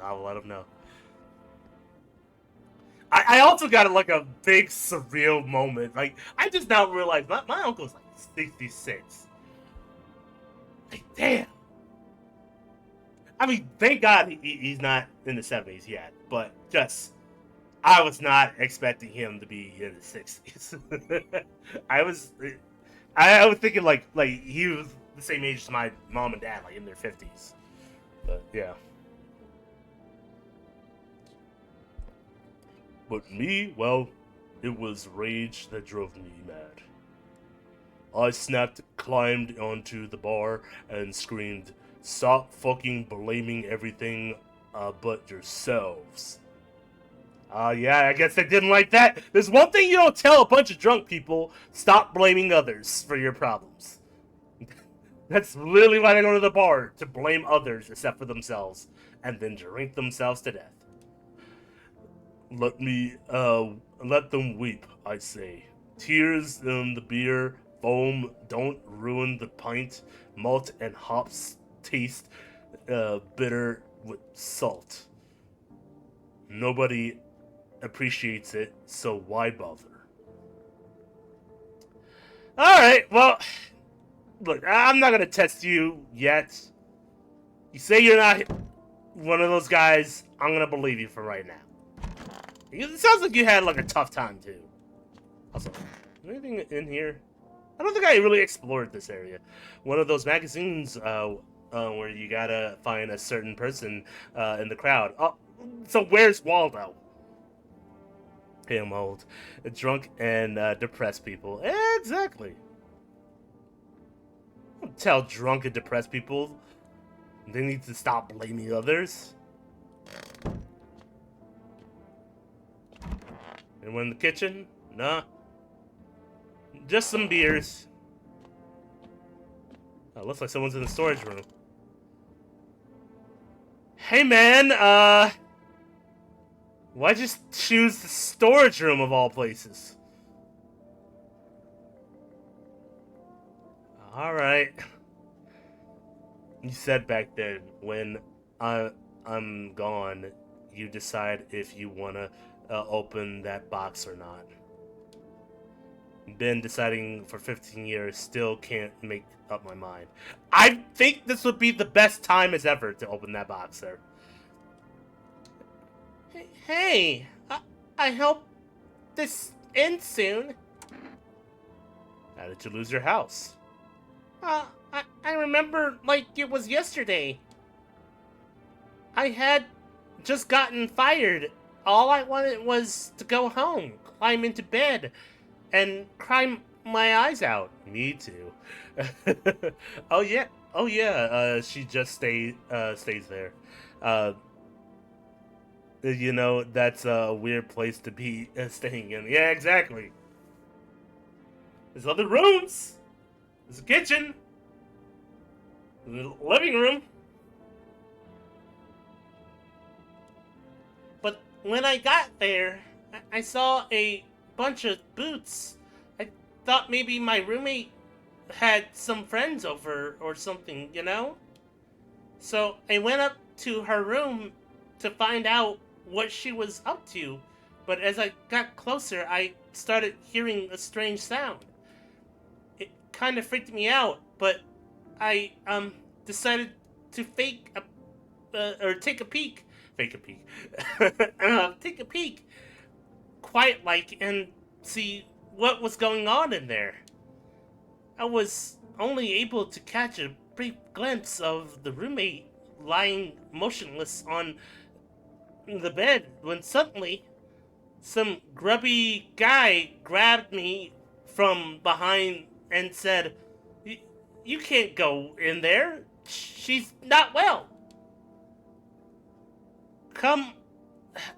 I'll let him know. I also got like a big surreal moment. Like I just now realized my uncle's like 66. Like damn. I mean, thank God he's not in the 70s yet. But just I was not expecting him to be in his 60s. I was I was thinking like he was the same age as my mom and dad, like in their 50s. But yeah. But me, well, it was rage that drove me mad. I snapped, climbed onto the bar, and screamed, "Stop fucking blaming everything but yourselves." Yeah, I guess they didn't like that. There's one thing you don't tell a bunch of drunk people: stop blaming others for your problems. That's literally why they go to the bar, to blame others except for themselves, and then drink themselves to death. Let them weep, I say. Tears in the beer, foam don't ruin the pint. Malt and hops taste bitter with salt. Nobody appreciates it, so why bother? Alright, well, look, I'm not gonna test you yet. You say you're not one of those guys, I'm gonna believe you for right now. It sounds like you had like a tough time too. Also, anything in here? I don't think I really explored this area. One of those magazines where you gotta find a certain person in the crowd. Oh, so where's Waldo? Hey, I'm old, drunk, and depressed people. Exactly. Don't tell drunk and depressed people they need to stop blaming others. Anyone in the kitchen? Nah. Just some beers. Oh, looks like someone's in the storage room. Hey man, why'd you choose the storage room of all places? Alright. You said back then, when I'm gone, you decide if you wanna open that box or not. Been deciding for 15 years, still can't make up my mind. I think this would be the best time as ever to open that box, sir. Hey, I hope this ends soon. How did you lose your house? I remember like it was yesterday. I had just gotten fired. All I wanted was to go home, climb into bed, and cry my eyes out. Me too. Oh yeah. She just stays there. You know, that's a weird place to be staying in. Yeah, exactly. There's other rooms. There's a kitchen. There's a living room. But when I got there, I saw a bunch of boots. I thought maybe my roommate had some friends over or something, you know? So I went up to her room to find out what she was up to. But as I got closer, I started hearing a strange sound. It kind of freaked me out, but I decided to take a peek. Take a peek. Take a peek, quiet like, and see what was going on in there. I was only able to catch a brief glimpse of the roommate lying motionless on the bed when suddenly some grubby guy grabbed me from behind and said, You can't go in there. She's not well. Come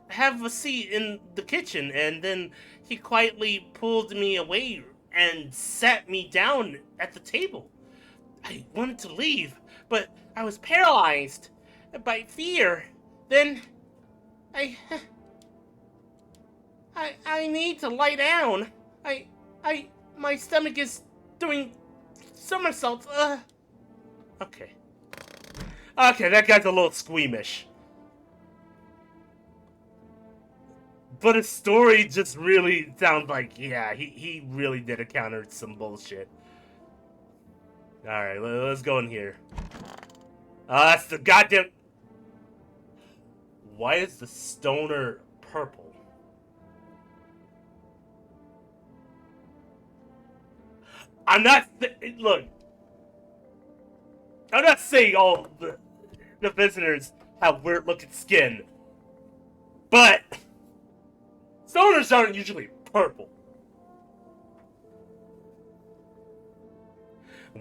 have a seat in the kitchen. And then he quietly pulled me away and sat me down at the table. I wanted to leave, but I was paralyzed by fear. Then I I need to lie down. My stomach is doing somersaults. Okay. Okay, that guy's a little squeamish. But his story just really sounds like, yeah, he really did encounter some bullshit. Alright, let's go in here. That's the goddamn... Why is the stoner purple? I'm not... Look. I'm not saying all the visitors have weird-looking skin. But... Stoners aren't usually purple.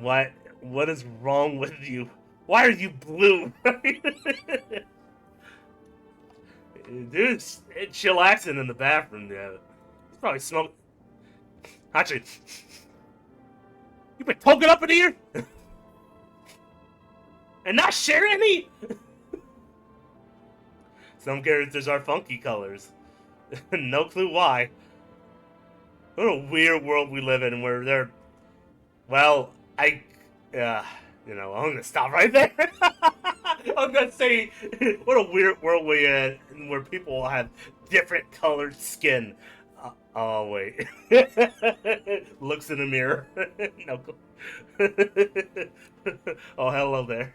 What is wrong with you? Why are you blue? Dude's chillaxing in the bathroom. Yeah, he's probably smoking. Actually, you been poking up in here and not sharing any. Some characters are funky colors. No clue why. What a weird world we live in where they're... Well, I'm gonna stop right there. I'm gonna say, what a weird world we're in where people have different colored skin. Oh, wait. Looks in the mirror. No clue. Oh, hello there.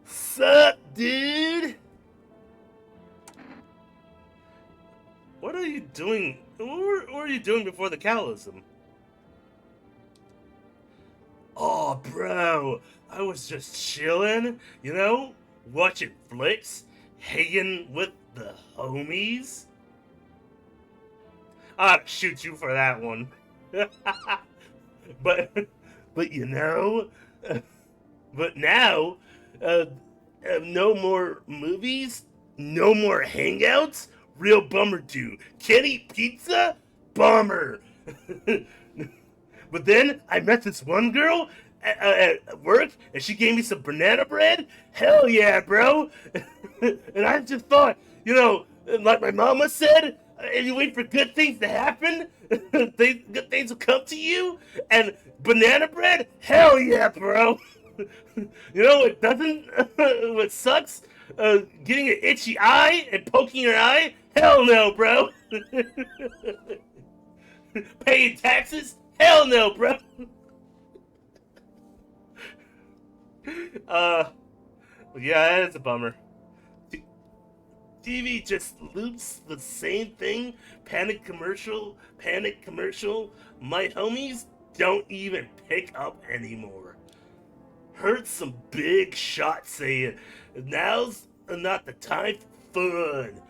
Sup, dude? What are you doing? What were you doing before the cannibalism? Oh, bro, I was just chilling, watching flicks, hanging with the homies. I'd shoot you for that one. but now, no more movies, no more hangouts. Real bummer, dude. Can't eat pizza? Bummer. But then I met this one girl at work, and she gave me some banana bread. Hell yeah, bro. And I just thought, like my mama said, and you wait for good things to happen, good things will come to you. And banana bread? Hell yeah, bro. What doesn't, what sucks? Getting an itchy eye and poking your eye? Hell no, bro. Paying taxes? Hell no, bro. Yeah, that's a bummer. TV just loops the same thing. Panic commercial. My homies don't even pick up anymore. Heard some big shots saying, now's not the time for fun.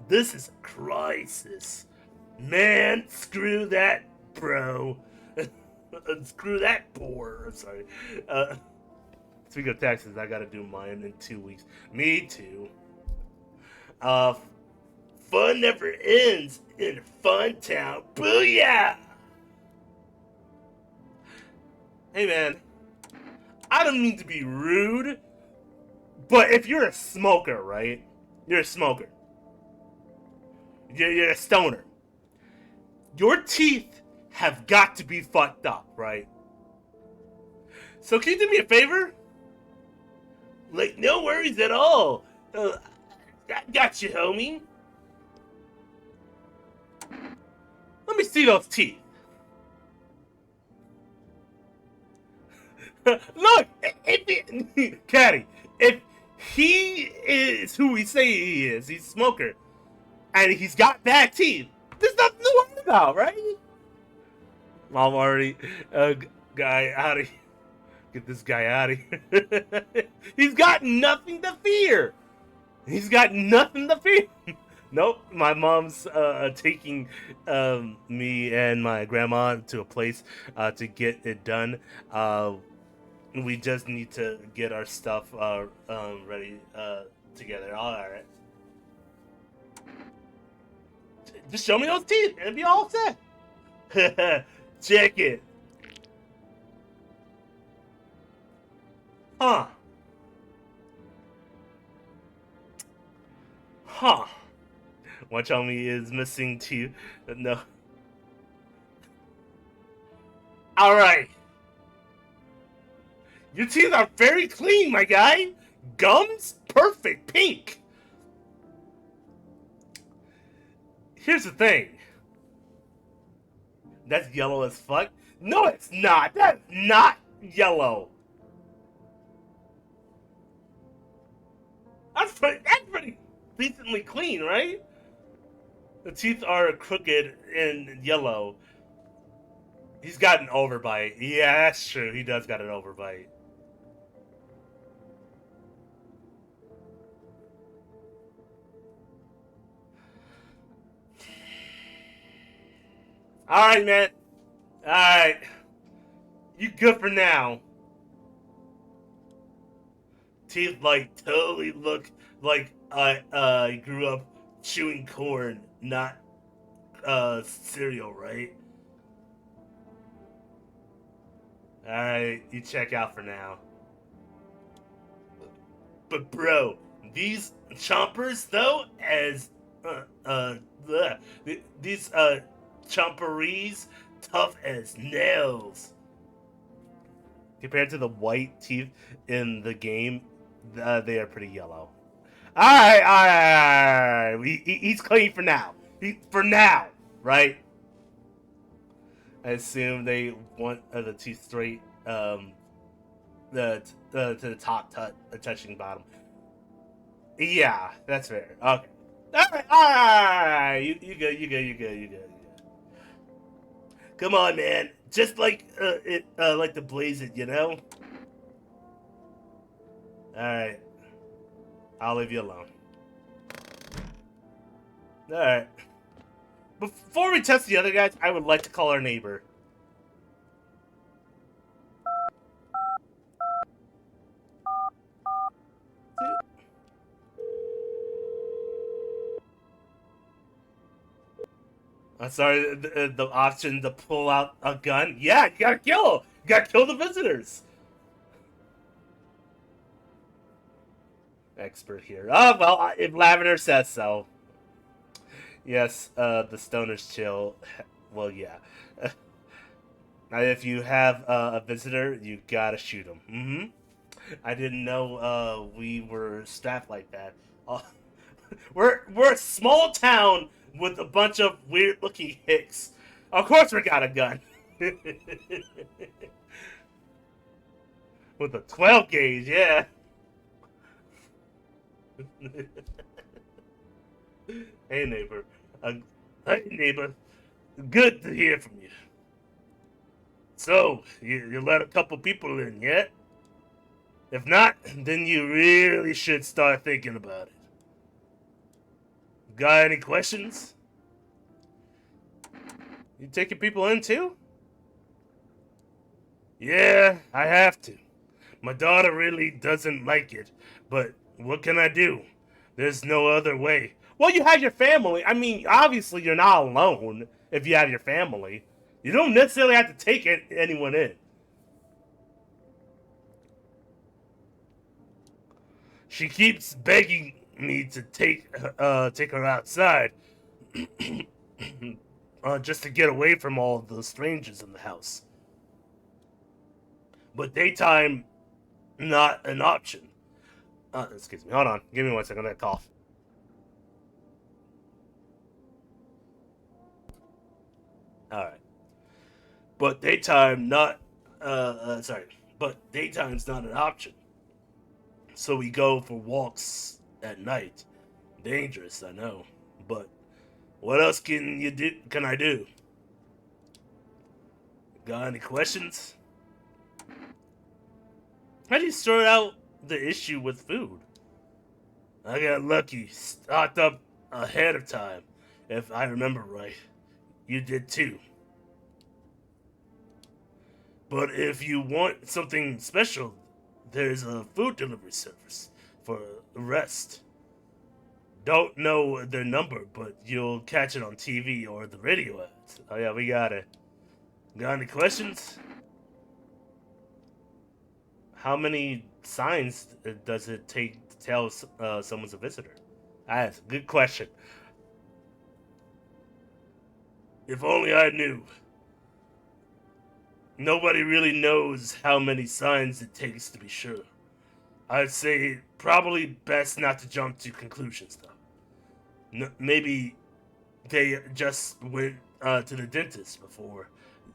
This is a crisis. Man, screw that, bro. Screw that poor. I'm sorry. Speaking of taxes, I gotta do mine in 2 weeks. Me too. Fun never ends in Fun Town. Booyah! Hey man, I don't mean to be rude, but if you're a smoker, right? You're a smoker. You're a stoner. Your teeth have got to be fucked up, right? So can you do me a favor? Like, no worries at all. I got you, homie. Let me see those teeth. Look, Caddy, if he is who we say he is, he's a smoker, and he's got bad teeth, there's nothing wrong about, right? Mom already, guy out of here. Get this guy out of here. He's got nothing to fear. He's got nothing to fear. Nope, my mom's taking me and my grandma to a place to get it done. We just need to get our stuff ready together. All right. Just show me those teeth and be all set. Check it. Huh. Huh. One chummy is missing teeth. No. All right. Your teeth are very clean, my guy. Gums, perfect, pink. Here's the thing. That's yellow as fuck. No, it's not. That's not yellow. That's pretty decently clean, right? The teeth are crooked and yellow. He's got an overbite. Yeah, that's true. He does got an overbite. All right, man. All right. You good for now. Teeth like totally look like I grew up chewing corn, not cereal, right? All right, you check out for now. But bro, these chompers though, as bleh, these chomperies, tough as nails. Compared to the white teeth in the game, they are pretty yellow. All right. He's clean for now. For now, right? I assume they want the teeth straight, to the top, touching bottom. Yeah, that's fair. Okay. All right. You good. You good. Come on, man. Just like like to blaze it, you know. All right. I'll leave you alone. All right. Before we test the other guys, I would like to call our neighbor. I'm sorry, the option to pull out a gun. Yeah, you gotta kill. You gotta kill the visitors. Expert here. Oh well, if Lavender says so. Yes, the stoners chill. Well, yeah. If you have a visitor, you gotta shoot him. I didn't know we were staffed like that. We're a small town with a bunch of weird looking hicks. Of course, we got a gun. With a 12 gauge, yeah. Hey neighbor. Hey neighbor. Good to hear from you. So, you let a couple people in yet? If not, then you really should start thinking about it. Got any questions? You taking people in too? Yeah, I have to. My daughter really doesn't like it, but what can I do? There's no other way. Well, you have your family. I mean, obviously you're not alone if you have your family. You don't necessarily have to take anyone in. She keeps begging me to take her outside, just to get away from all of the strangers in the house. But daytime, not an option. Excuse me. Hold on. Give me 1 second. That cough. All right. But daytime, not. Sorry. But daytime's not an option. So we go for walks at night. Dangerous, I know, but What else can you do? Can I do? Got any questions? How do you sort out the issue with food? I got lucky, stocked up ahead of time, if I remember right. You did too. But if you want something special, there's a food delivery service for the rest. Don't know their number, but you'll catch it on TV or the radio ads. Oh yeah, we got it. Got any questions? How many signs does it take to tell someone's a visitor? That's a good question. If only I knew. Nobody really knows how many signs it takes to be sure. I'd say probably best not to jump to conclusions, though. Maybe they just went to the dentist before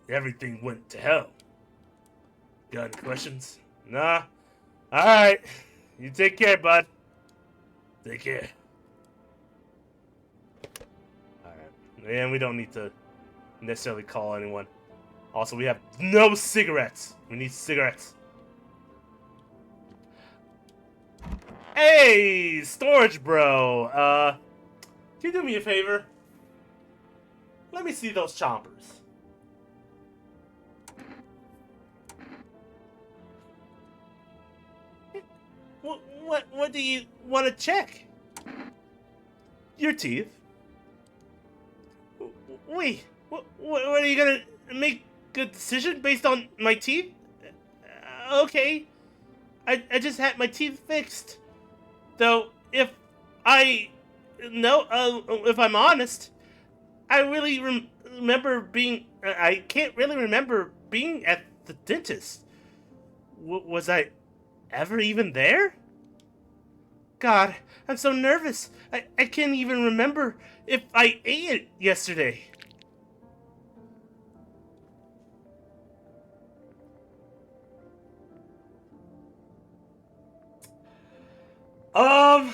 everything went to hell. Got any questions? Nah. Alright. You take care, bud. Take care. Alright. And we don't need to necessarily call anyone. Also, we have no cigarettes. We need cigarettes. Hey, storage bro. Can you do me a favor? Let me see those chompers. What do you want to check? Your teeth. Wait, what are you gonna make a decision based on my teeth? Okay, I just had my teeth fixed. Though if I if I'm honest, I really remember being. I can't really remember being at the dentist. Was I ever even there? God, I'm so nervous. I can't even remember if I ate it yesterday. Um.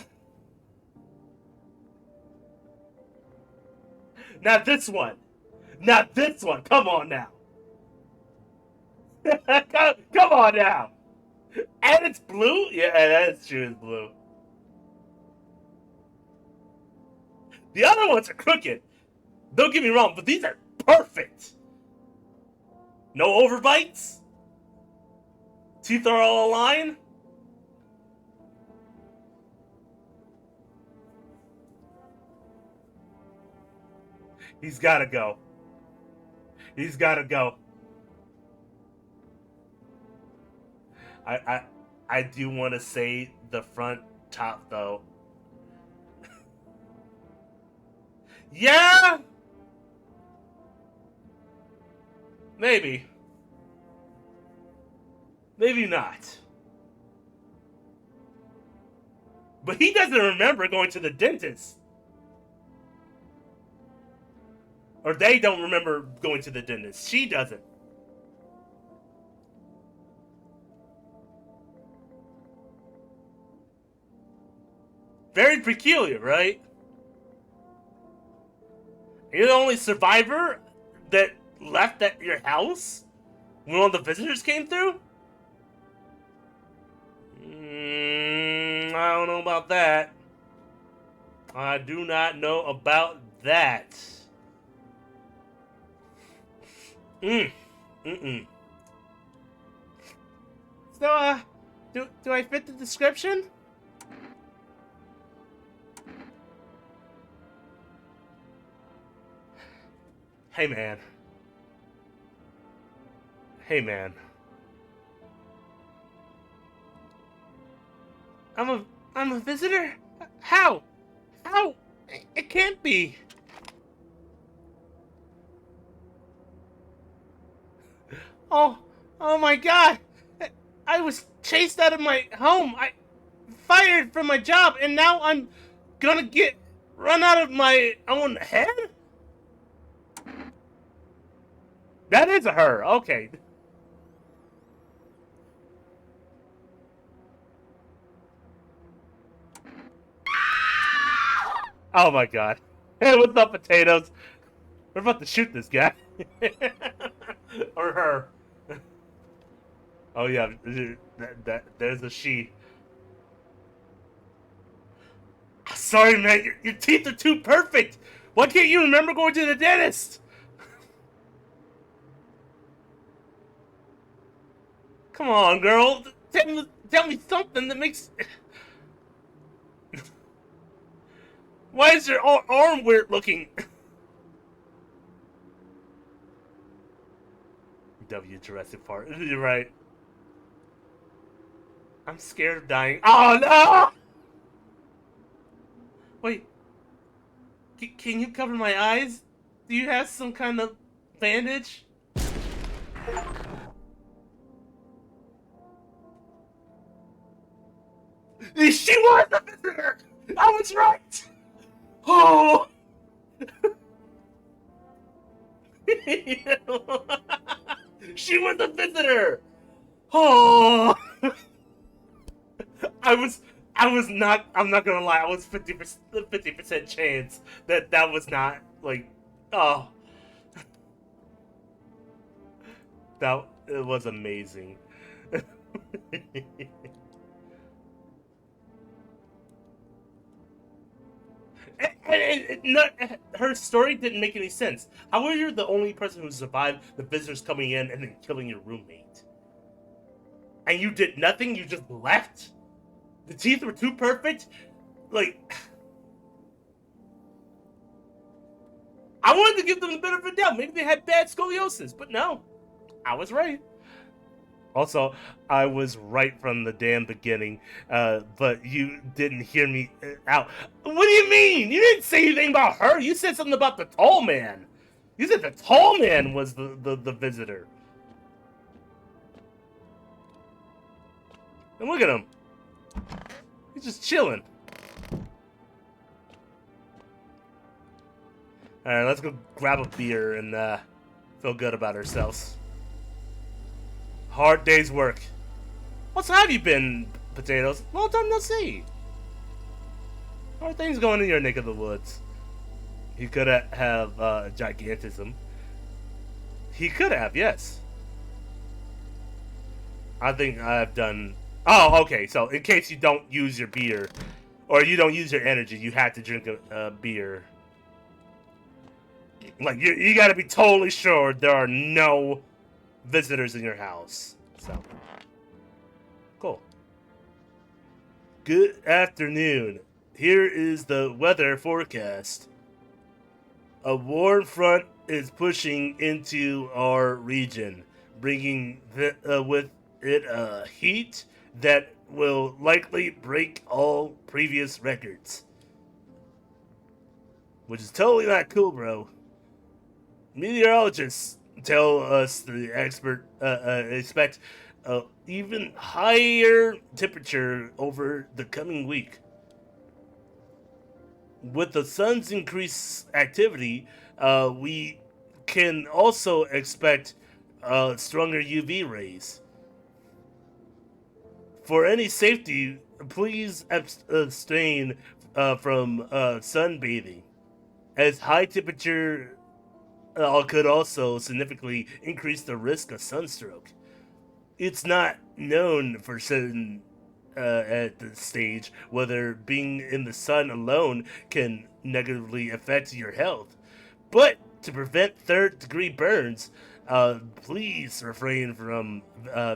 Now this one. Now this one. Come on now. Come on now. And it's blue? Yeah, that's true, it's blue. The other ones are crooked. Don't get me wrong, but these are perfect. No overbites. Teeth are all aligned. He's gotta go. He's gotta go. I I do want to say the front top though. Yeah, maybe, maybe not. But he doesn't remember going to the dentist, or they don't remember going to the dentist. She doesn't. Very peculiar, right? You're the only survivor that left at your house when all the visitors came through? I don't know about that. I do not know about that. Mm-mm. So, do I fit the description? Hey, man. Hey, man. I'm a visitor? How? How? It can't be. Oh, oh my God! I was chased out of my home. I fired from my job, and now I'm gonna get run out of my own head. That is a her. Okay. Oh my God. Hey, what's up, potatoes? We're about to shoot this guy. Or her. Oh yeah, there's a she. Sorry, man, your teeth are too perfect. Why can't you remember going to the dentist? Come on, girl. Tell me something that makes. Why is your arm weird looking? W Jurassic Park. You're right. I'm scared of dying. Oh no! Wait, can you cover my eyes? Do you have some kind of bandage? She was the visitor! I was right! Oh! She was the visitor! Oh! I was not, I'm not gonna lie, I was 50% chance that was not, like, oh, that, it was amazing. No, her story didn't make any sense. How are you the only person who survived the visitors coming in and then killing your roommate? And you did nothing? You just left? The teeth were too perfect? Like, I wanted to give them the benefit of the doubt. Maybe they had bad scoliosis, but no, I was right. Also, I was right from the damn beginning, but you didn't hear me out. What do you mean? You didn't say anything about her. You said something about the tall man. You said the tall man was the visitor. And look at him. He's just chilling. All right, let's go grab a beer and feel good about ourselves. Hard day's work. What's have you been, potatoes? Long time no see. How are things going in your neck of the woods? He could have gigantism. He could have, yes. I think I've done. Oh, okay. So in case you don't use your beer, or you don't use your energy, you have to drink a beer. Like you got to be totally sure there are no visitors in your house. So cool. Good afternoon. Here is the weather forecast. A warm front is pushing into our region, bringing with it a heat that will likely break all previous records. Which is totally not cool, bro. Meteorologists tell us the expert expect even higher temperature over the coming week. With the sun's increased activity, we can also expect stronger UV rays. For any safety, please abstain from sunbathing, as high temperature could also significantly increase the risk of sunstroke. It's not known for certain at this stage whether being in the sun alone can negatively affect your health. But to prevent third-degree burns, please refrain from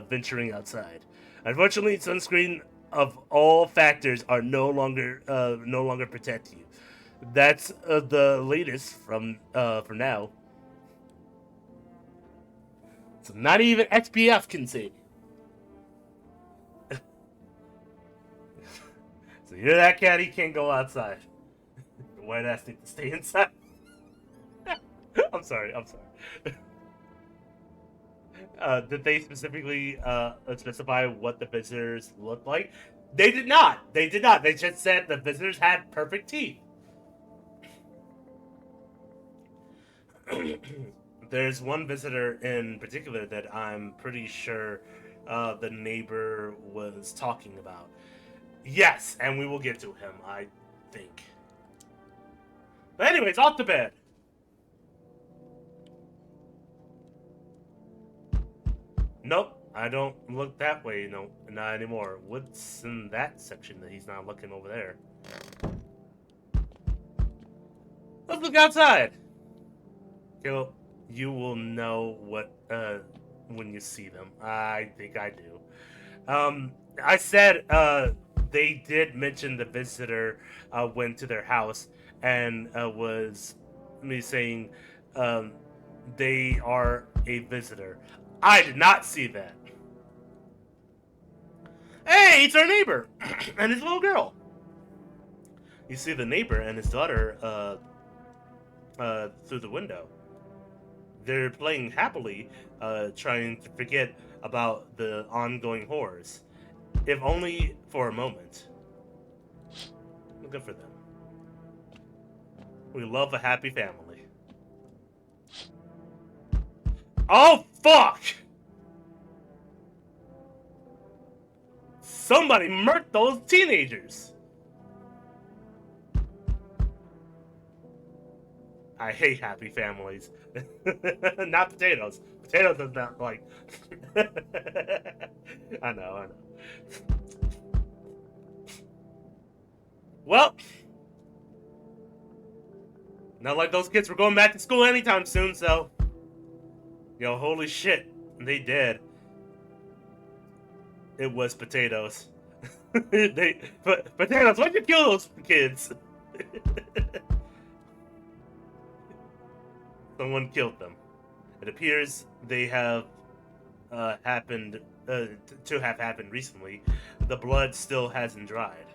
venturing outside. Unfortunately, sunscreen of all factors are no longer protect you. That's the latest from for now. So not even SPF can save you. So you hear that, cat? He can't go outside. The white ass needs to stay inside. I'm sorry. I'm sorry. Did they specifically specify what the visitors looked like? They did not. They did not. They just said the visitors had perfect teeth. There's one visitor in particular that I'm pretty sure the neighbor was talking about. Yes, and we will get to him, I think. But anyways, off to bed. Nope, I don't look that way. No, not anymore. What's in that section that he's not looking over there? Let's look outside. Caleb, you will know what when you see them. I think I do. I said they did mention the visitor went to their house and was me saying um, they are a visitor. I did not see that. Hey, it's our neighbor and his little girl. You see the neighbor and his daughter through the window. They're playing happily, trying to forget about the ongoing horrors, if only for a moment. Good for them. We love a happy family. Oh, fuck! Somebody murked those teenagers! I hate happy families. Not potatoes. Potatoes does not like. I know. Well, not like those kids were going back to school anytime soon, so. Yo, holy shit. They did. It was potatoes. Potatoes, why'd you kill those kids? Someone killed them. It appears they have happened to have happened recently. The blood still hasn't dried.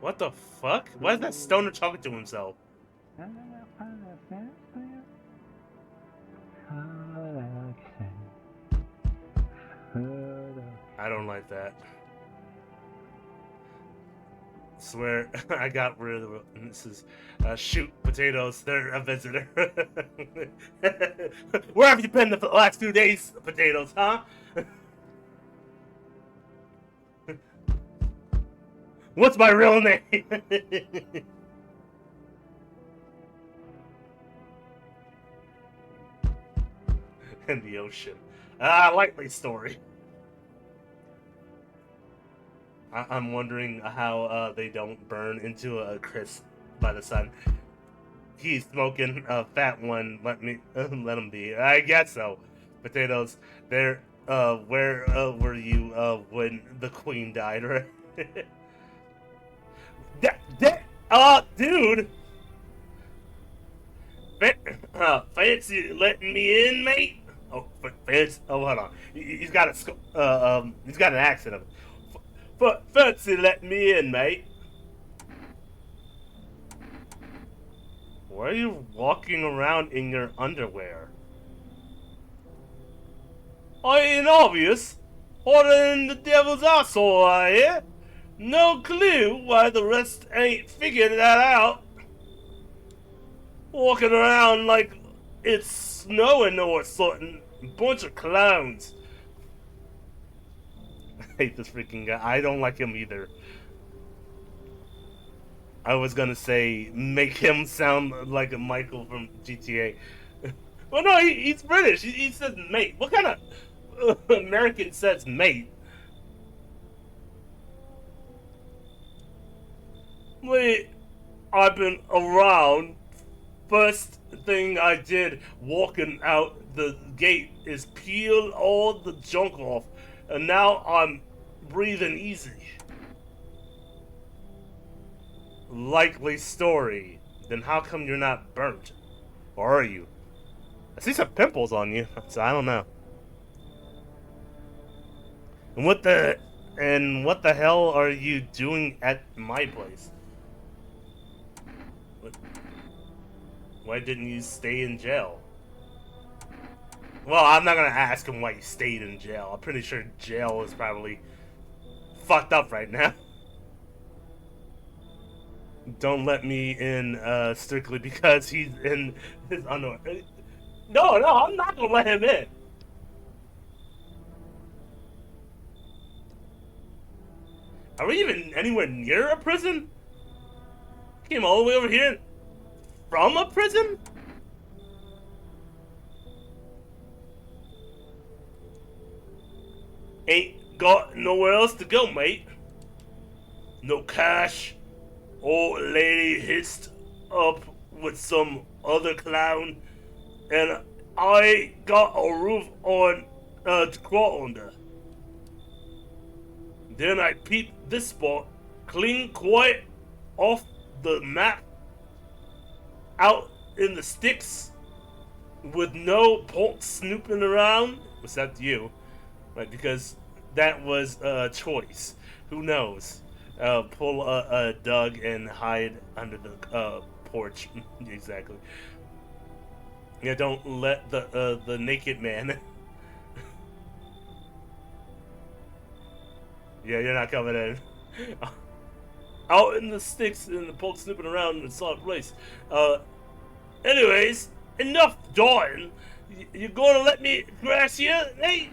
What the fuck? Why is that stoner talking to himself? I don't like that. Swear, I got rid of it. This is shoot potatoes. They're a visitor. Where have you been the last 2 days, potatoes? Huh? What's my real name? In the ocean. Likely story. I'm wondering how they don't burn into a crisp by the sun. He's smoking a fat one. Let him be. I guess so. Potatoes. Where were you when the queen died? Right? Dude. Fancy letting me in, mate? Oh, fancy. Oh, hold on. He's got he's got an accent of it. Fancy letting me in, mate? Why are you walking around in your underwear? I ain't obvious. Harder than the devil's asshole, I hear. No clue why the rest ain't figured that out. Walking around like it's snowing or something. Bunch of clowns. I hate this freaking guy. I don't like him either. I was gonna say make him sound like a Michael from GTA. Well, no, he's British. He says mate. What kind of American says mate? Wait, I've been around. First thing I did walking out the gate is peel all the junk off, and now I'm breathing easy. Likely story. Then how come you're not burnt? Or are you? I see some pimples on you, so I don't know. And what the hell are you doing at my place? Why didn't you stay in jail? Well, I'm not gonna ask him why you stayed in jail. I'm pretty sure jail is probably fucked up right now. Don't let me in strictly because he's in his underwear. No, no, I'm not gonna let him in. Are we even anywhere near a prison? Came all the way over here from a prison? Ain't got nowhere else to go, mate. No cash. Old lady hitched up with some other clown, and I got a roof on to crawl under. Then I peeped this spot, clean quiet off the map, out in the sticks, with no punk snooping around, except you, right? Because that was a choice. Who knows? Pull a Doug and hide under the porch. Exactly. Yeah, don't let the naked man. Yeah, you're not coming in. Out in the sticks and the punk snooping around in a solid place. Uh, anyways, enough dawing. You gonna let me grass you? Hey,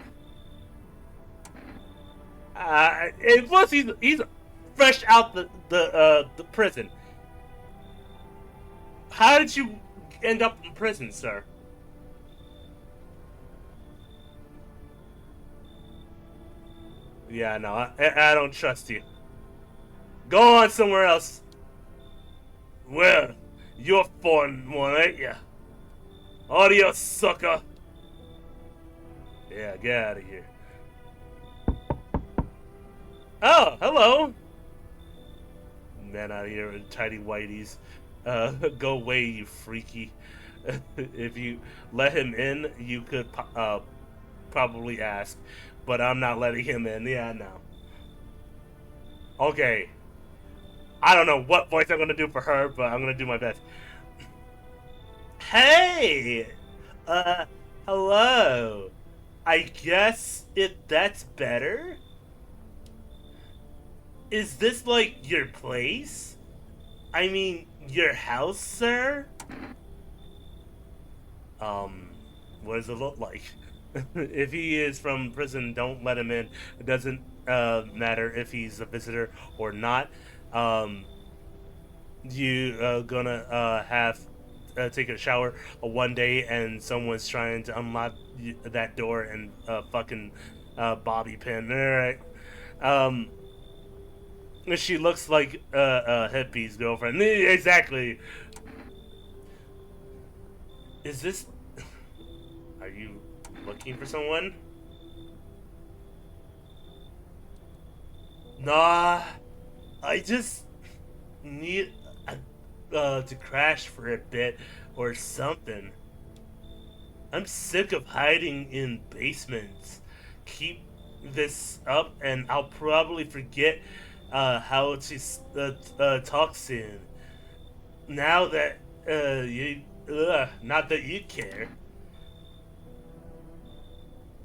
and plus he's fresh out the prison. How did you end up in prison, sir? Yeah, no, I don't trust you. Go on somewhere else. Well, you're fun one, ain't ya? Adios, sucker. Yeah, get out of here. Oh, hello. Man out of here in tidy whities. Go away, you freaky. If you let him in, you could probably ask, but I'm not letting him in. Yeah, no. Okay. I don't know what voice I'm gonna do for her, but I'm gonna do my best. Hey! Uh, hello. I guess if that's better? Is this like your place? I mean, your house, sir? Um, what does it look like? If he is from prison, don't let him in. It doesn't matter if he's a visitor or not. Um, you gonna have take a shower one day and someone's trying to unlock that door and fucking bobby pin. All right. Um, she looks like hippie's girlfriend. Exactly. Is this? Are you looking for someone? Nah, I just need to crash for a bit or something. I'm sick of hiding in basements. Keep this up, and I'll probably forget how to talk soon. Now that not that you care.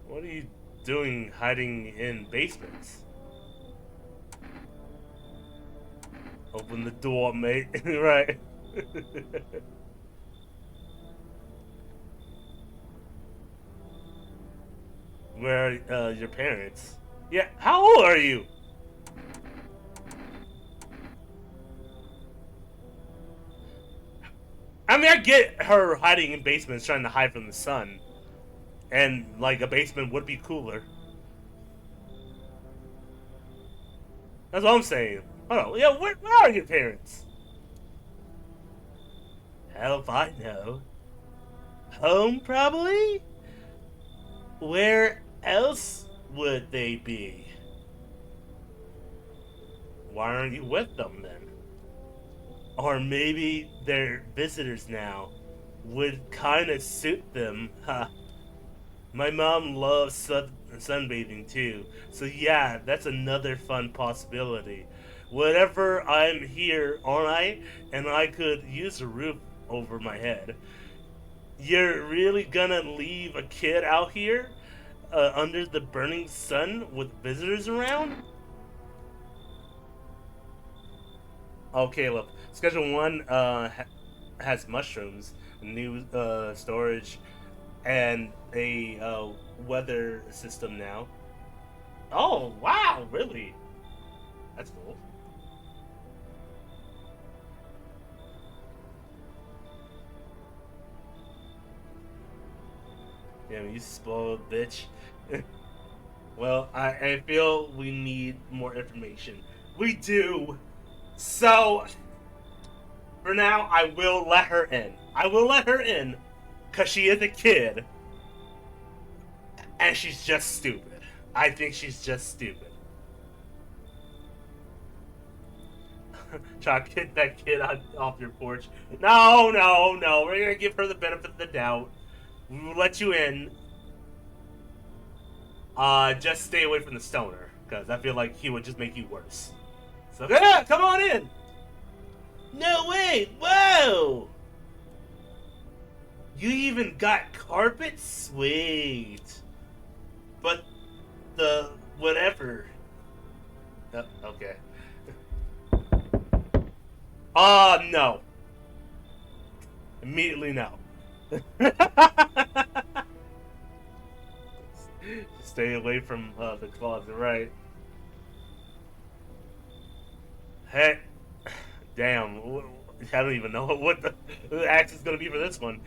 What are you doing hiding in basements? Open the door, mate. Right. Where are your parents? Yeah, how old are you? I mean, I get her hiding in basements trying to hide from the sun. And, like, a basement would be cooler. That's what I'm saying. Hold on. Yeah, where are your parents? Hell if I know. Home, probably? Where else would they be? Why aren't you with them then? Or maybe they're visitors now. Would kind of suit them. Ha. My mom loves sunbathing too. So yeah, that's another fun possibility. Whatever, I'm here, aren't I? And I could use a roof over my head. You're really gonna leave a kid out here under the burning sun with visitors around? Oh, Caleb. Schedule 1 has mushrooms, new storage, and a weather system now. Oh, wow, really? That's cool. Yeah, you spoiled bitch. Well, I feel we need more information. We do. So, for now, I will let her in. I will let her in because she is a kid and she's just stupid. I think she's just stupid. Try to get that kid off your porch. No, no, no. We're going to give her the benefit of the doubt. We will let you in. Just stay away from the stoner because I feel like he would just make you worse. So, yeah, come on in. No way! Whoa! You even got carpet? Sweet. But the whatever. Okay. No. Immediately no. Stay away from the closet, right? Hey, damn. I don't even know what the axe is gonna be for this one.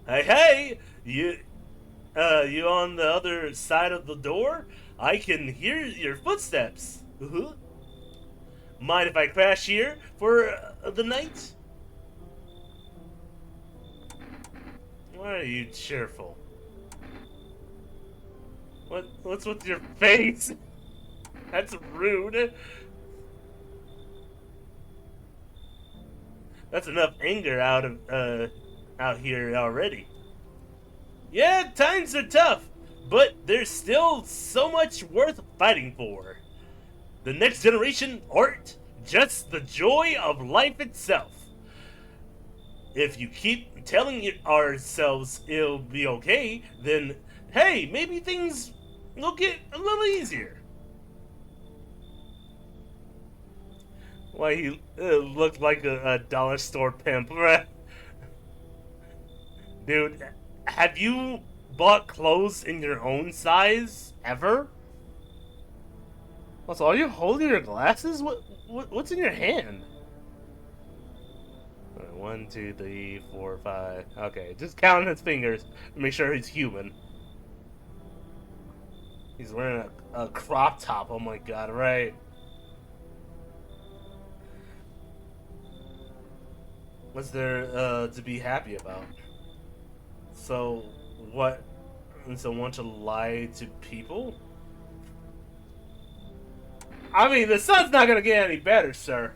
Hey, hey! You on the other side of the door? I can hear your footsteps. Mind if I crash here for the night? Why are you cheerful? What's with your face? That's rude. That's enough anger out here already. Yeah, times are tough, but there's still so much worth fighting for. The next generation art, just the joy of life itself. If you keep telling ourselves it'll be okay, then hey, maybe things will get a little easier. Why he looked like a dollar store pimp, right? Dude, have you bought clothes in your own size ever? Also, are you holding your glasses? What's in your hand? One, two, three, four, five. Okay, just counting his fingers. Make sure he's human. He's wearing a crop top. Oh my god! Right. What's there to be happy about? So what? And so want to lie to people? I mean, the sun's not gonna get any better, sir.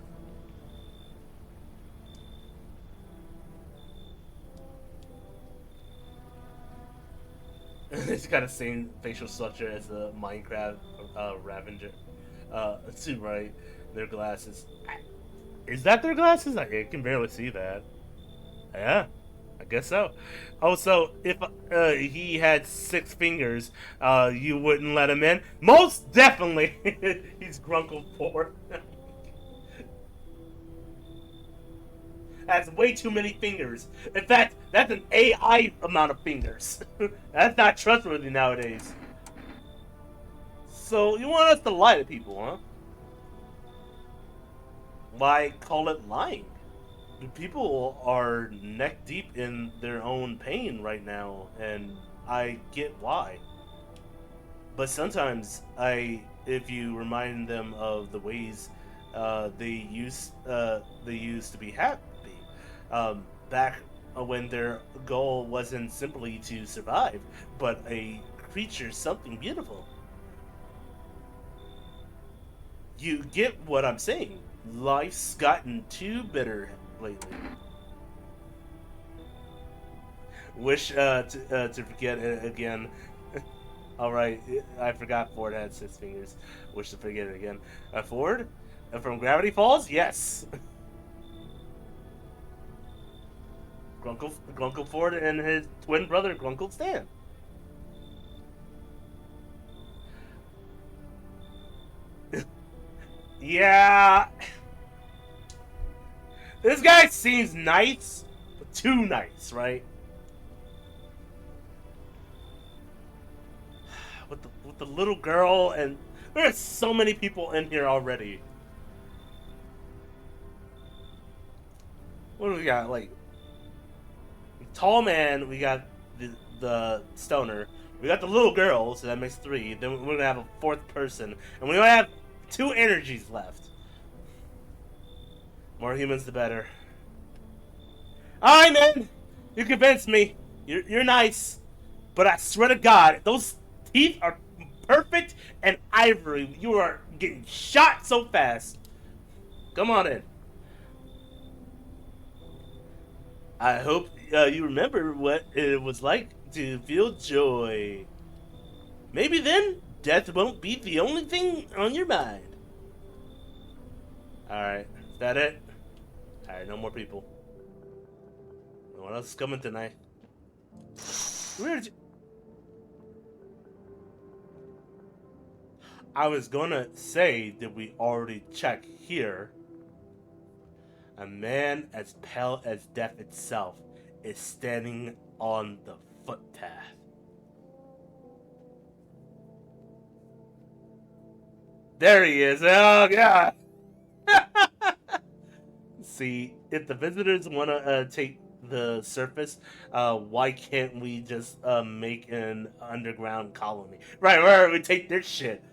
It's got the same facial structure as the Minecraft Ravager. Too right. Their glasses. Is that their glasses? I can barely see that. Yeah, I guess so. Also, if he had 6 fingers, you wouldn't let him in? Most definitely! He's Grunkle 4. That's way too many fingers. In fact, that's an AI amount of fingers. That's not trustworthy nowadays. So, you want us to lie to people, huh? Why call it lying? People are neck deep in their own pain right now, and I get why. But sometimes if you remind them of the ways they used to be happy, back when their goal wasn't simply to survive, but a creature, something beautiful. You get what I'm saying? Life's gotten too bitter lately. Wish to forget it again. All right, I forgot Ford had 6 fingers. Wish to forget it again. Ford, from Gravity Falls, yes. Grunkle Ford and his twin brother Grunkle Stan. Yeah, this guy seems nice, but too nice, right? With the little girl, and there's so many people in here already. What do we got? Like tall man, we got the stoner, we got the little girl, so that makes 3. Then we're gonna have a 4th person, and we only have 2 energies left. More humans, the better. All right, man, you convinced me. You're nice, but I swear to God, those teeth are perfect and ivory. You are getting shot so fast. Come on in. I hope you remember what it was like to feel joy. Maybe then death won't be the only thing on your mind. Alright, is that it? Alright, no more people. What else is coming tonight? Where did you... I was gonna say, did we already check here? A man as pale as death itself is standing on the footpath. There he is. Oh, God. See, if the visitors want to take the surface, why can't we just make an underground colony? Right, we take their shit.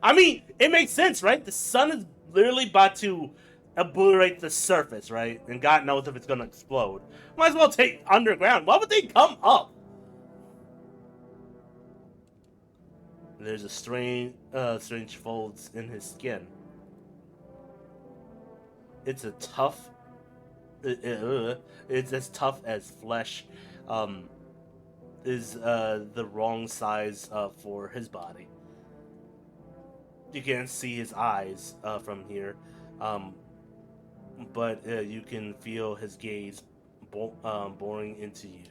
I mean, it makes sense, right? The sun is literally about to obliterate the surface, right? And God knows if it's gonna explode. Might as well take underground. Why would they come up? There's a strange folds in his skin. It's a tough. It's as tough as flesh. Is the wrong size for his body. You can't see his eyes from here, but you can feel his gaze boring into you.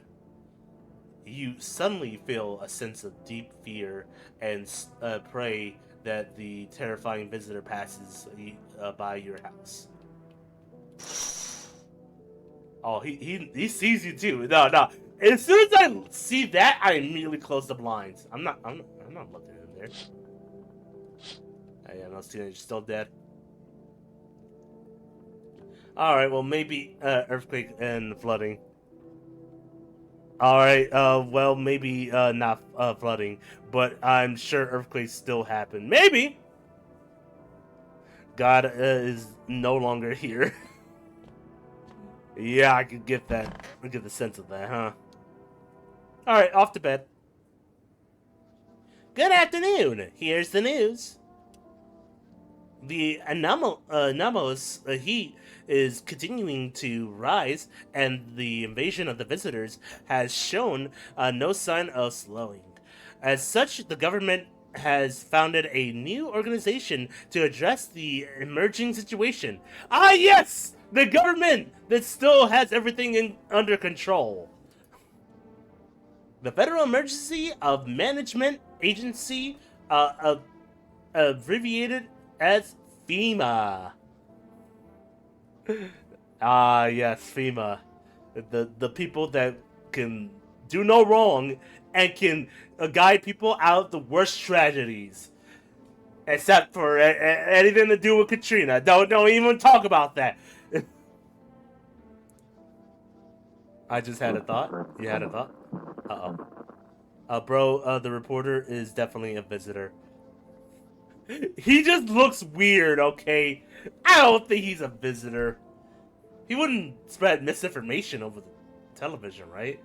You suddenly feel a sense of deep fear and pray that the terrifying visitor passes by your house. Oh, he sees you too. No. As soon as I see that, I immediately close the blinds. I'm not looking in there. Yeah, no, teenager's still dead. Alright, well, maybe earthquake and flooding. Alright, well, maybe not flooding, but I'm sure earthquakes still happen. Maybe! God is no longer here. Yeah, I could get that. I get the sense of that, huh? Alright, off to bed. Good afternoon! Here's the news. The anomalous heat is continuing to rise, and the invasion of the visitors has shown no sign of slowing. As such, the government has founded a new organization to address the emerging situation. Ah, yes! The government that still has everything under control. The Federal Emergency of Management Agency, abbreviated as FEMA. Ah, yes, FEMA. The people that can do no wrong and can guide people out of the worst tragedies. Except for anything to do with Katrina. Don't even talk about that. I just had a thought. You had a thought? Uh-oh. Bro, the reporter is definitely a visitor. He just looks weird, okay? I don't think he's a visitor. He wouldn't spread misinformation over the television, right?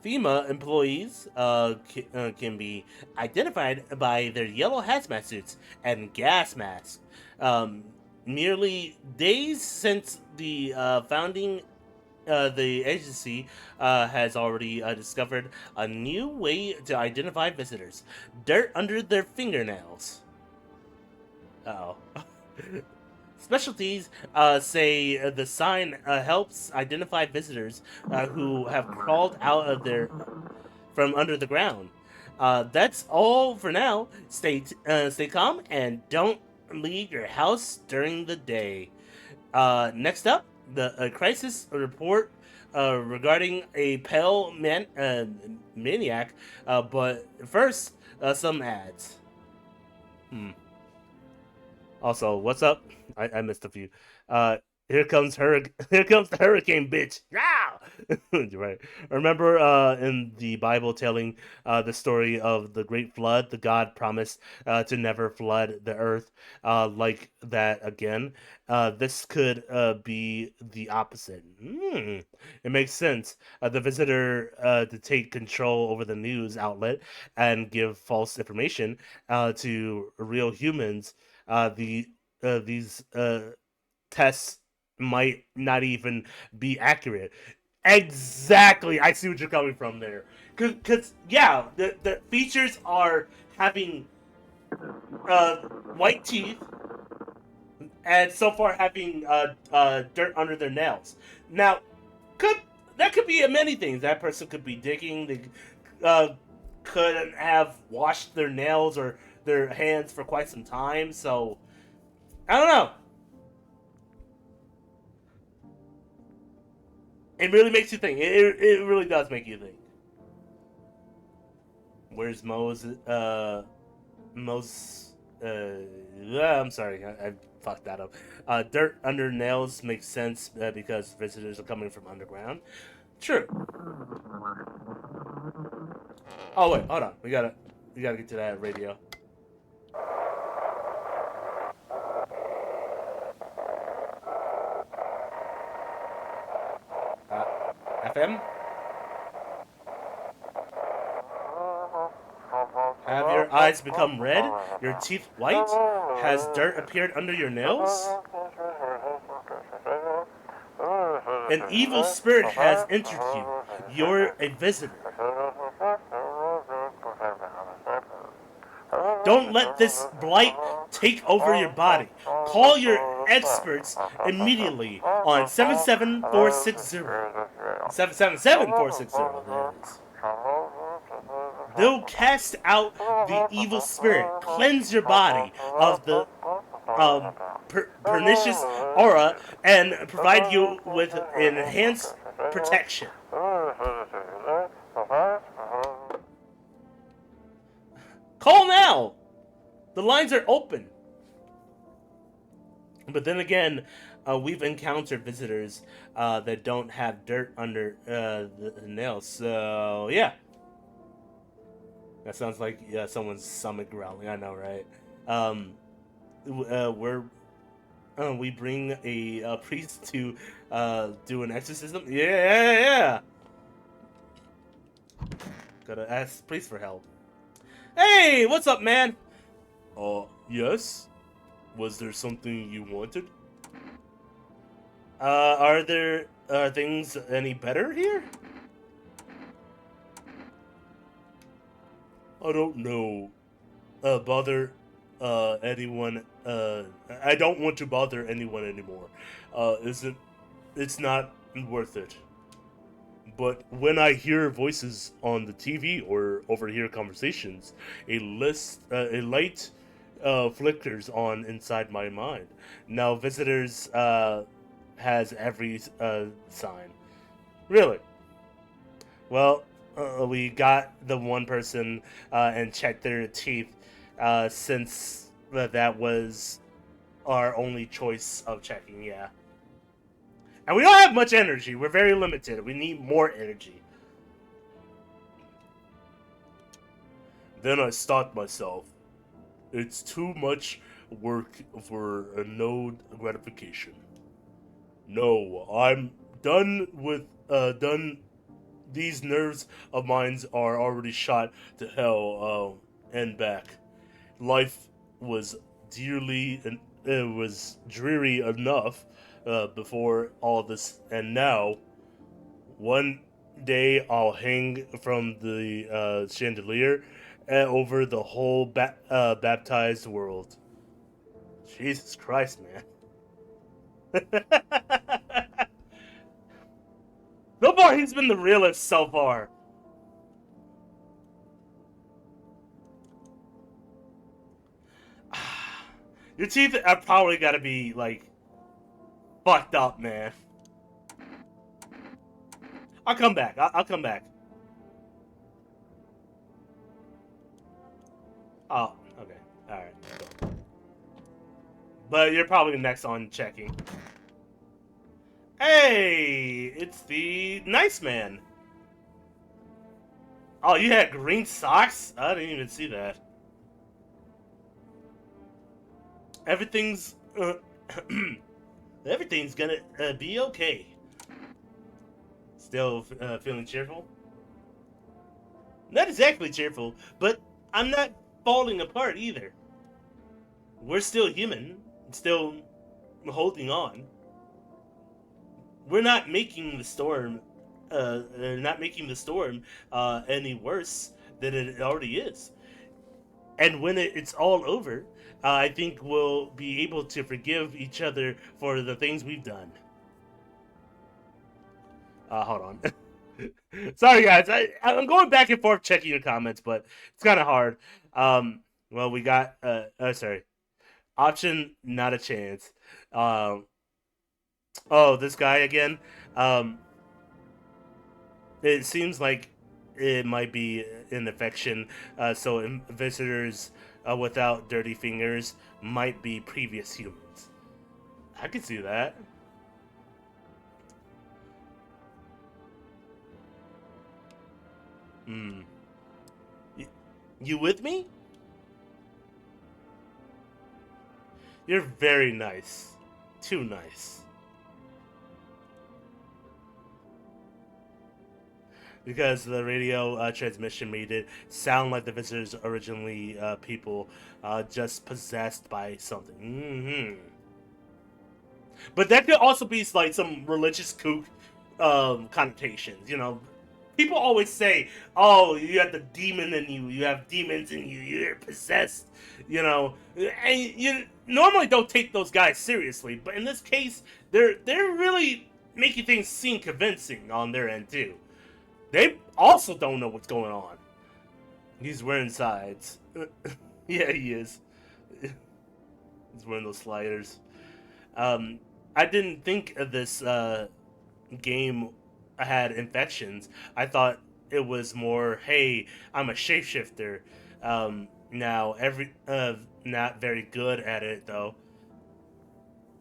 FEMA employees can be identified by their yellow hazmat suits and gas masks. Merely days since the founding, the agency has already discovered a new way to identify visitors. Dirt under their fingernails. Uh-oh. Specialties say the sign helps identify visitors who have crawled out of from under the ground. That's all for now. Stay calm and don't leave your house during the day. Next up, the crisis report regarding a maniac. But first, some ads. Hmm. Also, what's up? I missed a few. Uh, here comes the hurricane, bitch. Yeah, right. Remember, in the Bible, telling the story of the great flood, the God promised to never flood the earth like that again. This could be the opposite. It makes sense. The visitor to take control over the news outlet and give false information to real humans. These tests might not even be accurate. Exactly, I see what you're coming from there. Cause yeah, the features are having uh white teeth and so far having dirt under their nails. Now, could that could be many things. That person could be digging. They couldn't have washed their nails or their hands for quite some time. So I don't know. It really makes you think. It really does make you think. Where's Mo's? I'm sorry, I fucked that up. Dirt under nails makes sense because visitors are coming from underground. True. Oh wait, hold on. We gotta get to that radio. Uh, FM. Have your eyes become red? Your teeth white? Has dirt appeared under your nails? An evil spirit has entered you. You're a visitor. Don't let this blight take over your body. Call your experts immediately on 77460. 777460, that is. They'll cast out the evil spirit, cleanse your body of the pernicious aura, and provide you with enhanced protection. Call now! The lines are open. But then again, we've encountered visitors that don't have dirt under the nails. So, yeah. That sounds like someone's stomach growling. I know, right? Um, we bring a priest to do an exorcism. Yeah. Gotta ask priest for help. Hey, what's up, man? Yes. Was there something you wanted? Are there things any better here? I don't know. Bother anyone. I don't want to bother anyone anymore. Isn't it's not worth it. But when I hear voices on the TV or overhear conversations, a light flickers on inside my mind. Now visitors has every sign. Really? Well, we got the one person and checked their teeth since that was our only choice of checking. Yeah. And we don't have much energy. We're very limited. We need more energy. Then I stopped myself. It's too much work for no gratification. No, I'm done with done. These nerves of mine are already shot to hell and back. Life was dearly and it was dreary enough before all this, and now one day I'll hang from the chandelier over the whole baptized world. Jesus Christ, man. So far, he's been the realest so far. Your teeth are probably gotta be, like, fucked up, man. I'll come back. I'll come back. Oh, okay. Alright. Cool. But you're probably next on checking. Hey! It's the Nice Man. Oh, you had green socks? I didn't even see that. Everything's... everything's gonna be okay. Still feeling cheerful? Not exactly cheerful, but I'm not falling apart either. We're still human, still holding on. We're not making the storm, any worse than it already is. And when it's all over, I think we'll be able to forgive each other for the things we've done. Hold on. Sorry, guys. I'm going back and forth checking your comments, but it's kind of hard. Well, we got. Sorry. Option, not a chance. Um, oh, this guy again. Um, it seems like it might be an infection. So visitors without dirty fingers might be previous humans. I could see that. Hmm. You with me? You're very nice. Too nice. Because the radio transmission made it sound like the visitors originally people just possessed by something. But that could also be like some religious kook connotations. You know, people always say, "Oh, you have the demon in you. You have demons in you. You're possessed." You know, and you normally don't take those guys seriously, but in this case, they're really making things seem convincing on their end too. They also don't know what's going on. He's wearing sides. Yeah, he is. He's wearing those sliders. Um, I didn't think of this game had infections. I thought it was more, hey, I'm a shapeshifter. Now not very good at it though.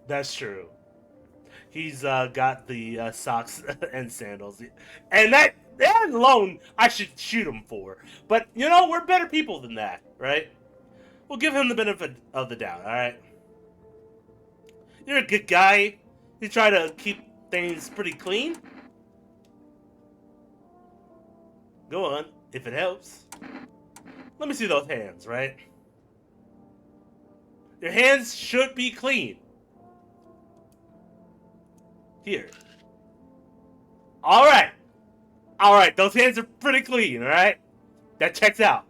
That's true. He's got the socks and sandals, and that alone I should shoot him for. But you know, we're better people than that, right? We'll give him the benefit of the doubt. All right, you're a good guy. You try to keep things pretty clean. Go on, if it helps. Let me see those hands, right? Your hands should be clean. Here. All right. All right. Those hands are pretty clean, all right? That checks out.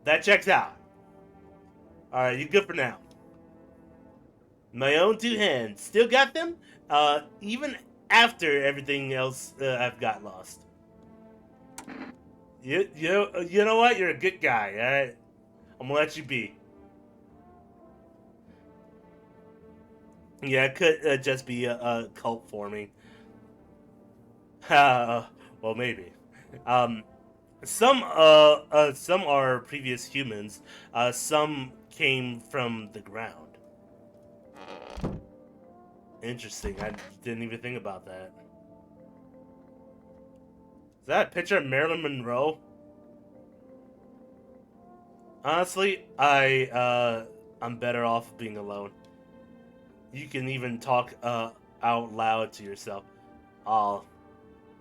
That checks out. All right, you good for now. My own two hands. Still got them? Even after everything else I've got lost. You know what? You're a good guy, all right? I'm gonna let you be. Yeah, it could just be a cult forming. Well, maybe. Um, some are previous humans. Some came from the ground. Interesting. I didn't even think about that. Is that a picture of Marilyn Monroe? Honestly, I'm better off being alone. You can even talk out loud to yourself. Oh,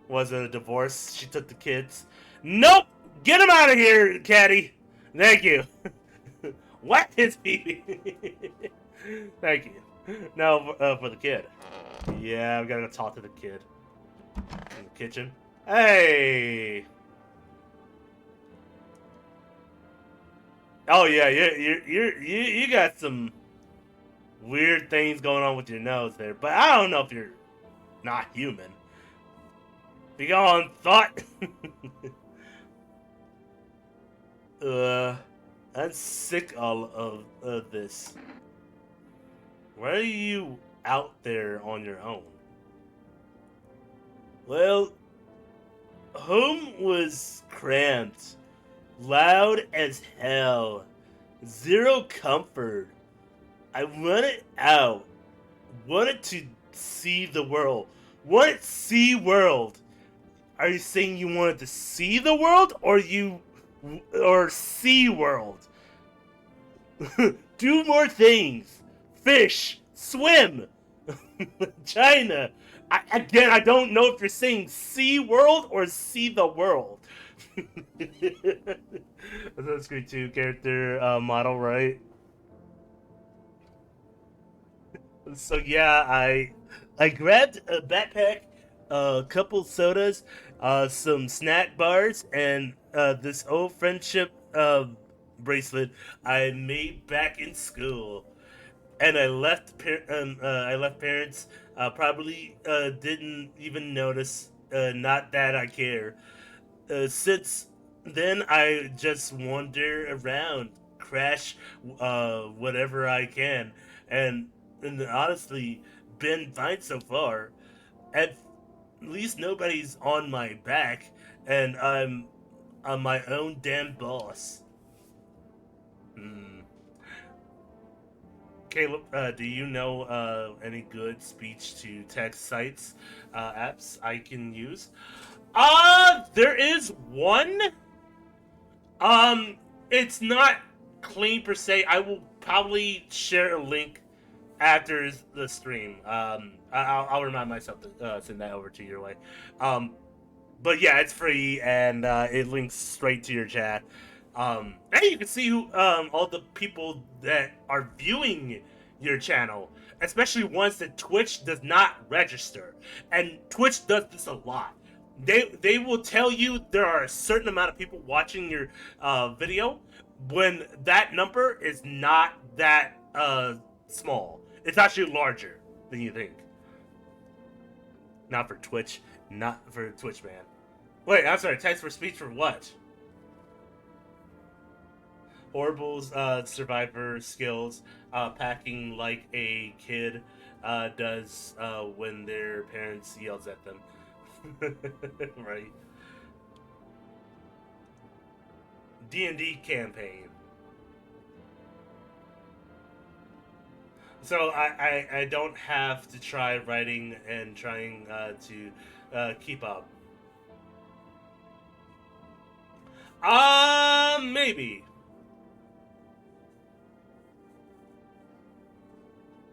was it a divorce? She took the kids. Nope. Get him out of here, Caddy. Thank you. What is he? Thank you. Now for the kid. Yeah, we gotta go talk to the kid in the kitchen. Hey. Oh yeah, you got some weird things going on with your nose there, but I don't know if you're not human. Be on thought. uh, I'm sick of this. Why are you out there on your own? Well, home was cramped, loud as hell, zero comfort. I wanted out, wanted to see the world. Wanted see world. Are you saying you wanted to see the world, or see world? Do more things. Fish, swim, China. Again, I don't know if you're saying see world or see the world. That's great too. Character model, right? So yeah, I grabbed a backpack, a couple sodas, some snack bars, and this old friendship bracelet I made back in school. And I left parents probably didn't even notice. Not that I care. Since then, I just wander around, crash whatever I can, and and honestly, been fine so far. At least nobody's on my back, and I'm my own damn boss. Hmm. Caleb, do you know any good speech to text sites, apps I can use? There is one. Um, it's not clean per se. I will probably share a link after the stream. I'll remind myself to send that over to your way. Um, but yeah, it's free and it links straight to your chat. And you can see all the people that are viewing your channel, especially ones that Twitch does not register. And Twitch does this a lot. They will tell you there are a certain amount of people watching your video when that number is not that small. It's actually larger than you think. Not for Twitch. Not for Twitch, man. Wait, I'm sorry. Text for speech for what? Horrible's survivor skills, packing like a kid does when their parents yells at them. Right. D&D campaign. So I don't have to try writing and trying to keep up. Maybe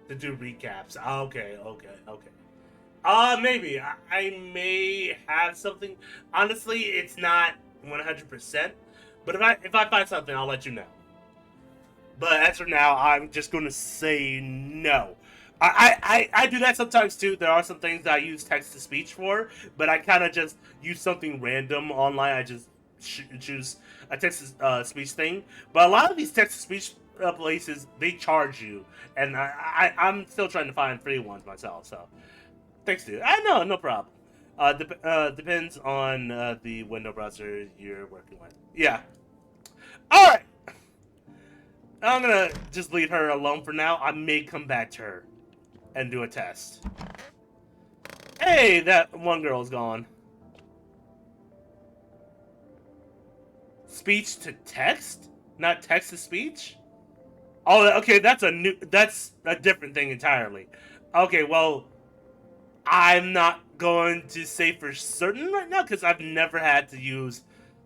to do recaps. Okay, okay, okay. Maybe I may have something. Honestly, it's not 100%. But if I find something, I'll let you know. But as for now, I'm just going to say no. I do that sometimes too. There are some things that I use text to speech for, but I kind of just use something random online. I just choose a text to speech thing. But a lot of these text to speech places, they charge you, and I'm still trying to find free ones myself. So thanks, dude. I know, no problem. Depends on the window browser you're working with. Yeah. All right. I'm gonna just leave her alone for now. I may come back to her and do a test. Hey, that one girl's gone. Speech to text, not text to speech. Oh, okay. That's a different thing entirely. Okay, well, I'm not going to say for certain right now because I've never had to use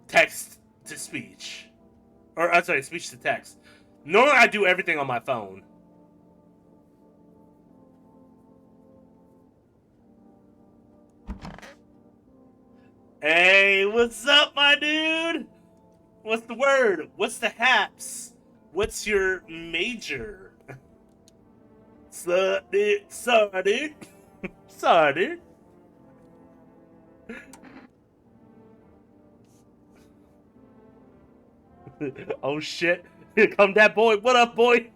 text to speech, or I'm sorry, speech to text. Normally, I do everything on my phone. Hey, what's up, my dude? What's the word? What's the haps? What's your major? Sup, dude? Sorry, dude. Sorry, dude. Oh shit! Here come that boy. What up, boy?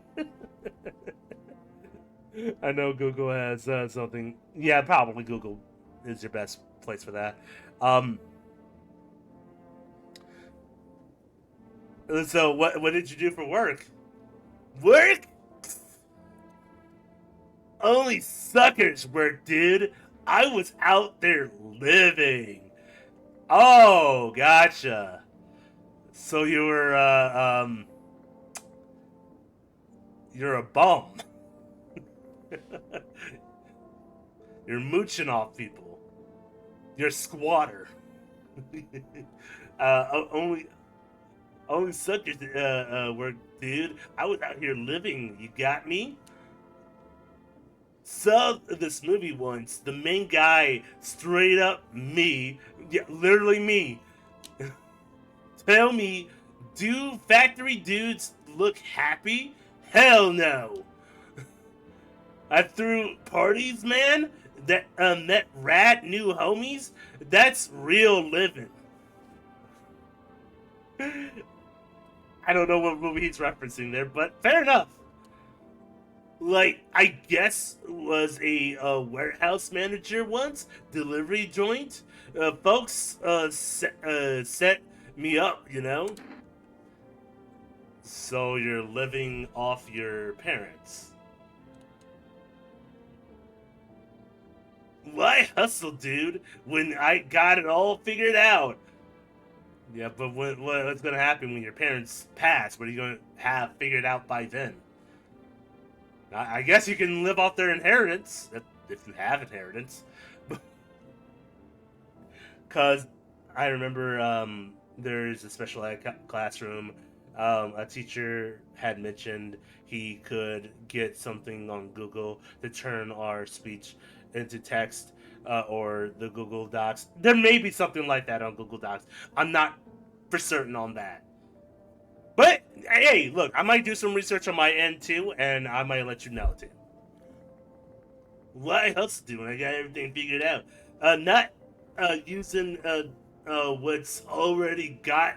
I know Google has something. Yeah, probably Google is your best place for that. Um, so what did you do for work? Work? Only suckers were, dude. I was out there living. Oh, gotcha. So you're a bum. You're mooching off people. You're a squatter. Only suckers were, dude. I was out here living. You got me? Saw this movie once. The main guy, straight up me, yeah, literally me, tell me, do factory dudes look happy? Hell no. I threw parties, man. That met rad new homies. That's real living. I don't know what movie he's referencing there, but fair enough. Like, I guess was a warehouse manager once, delivery joint. Folks set me up, you know. So you're living off your parents. Why hustle, dude? When I got it all figured out. Yeah, but what's gonna happen when your parents pass? What are you gonna have figured out by then? I guess you can live off their inheritance if you have inheritance. Because I remember there's a special ed classroom. A teacher had mentioned he could get something on Google to turn our speech into text or the Google Docs. There may be something like that on Google Docs. I'm not for certain on that. But hey, look, I might do some research on my end too, and I might let you know too. What else doing? I got everything figured out. Not using what's already got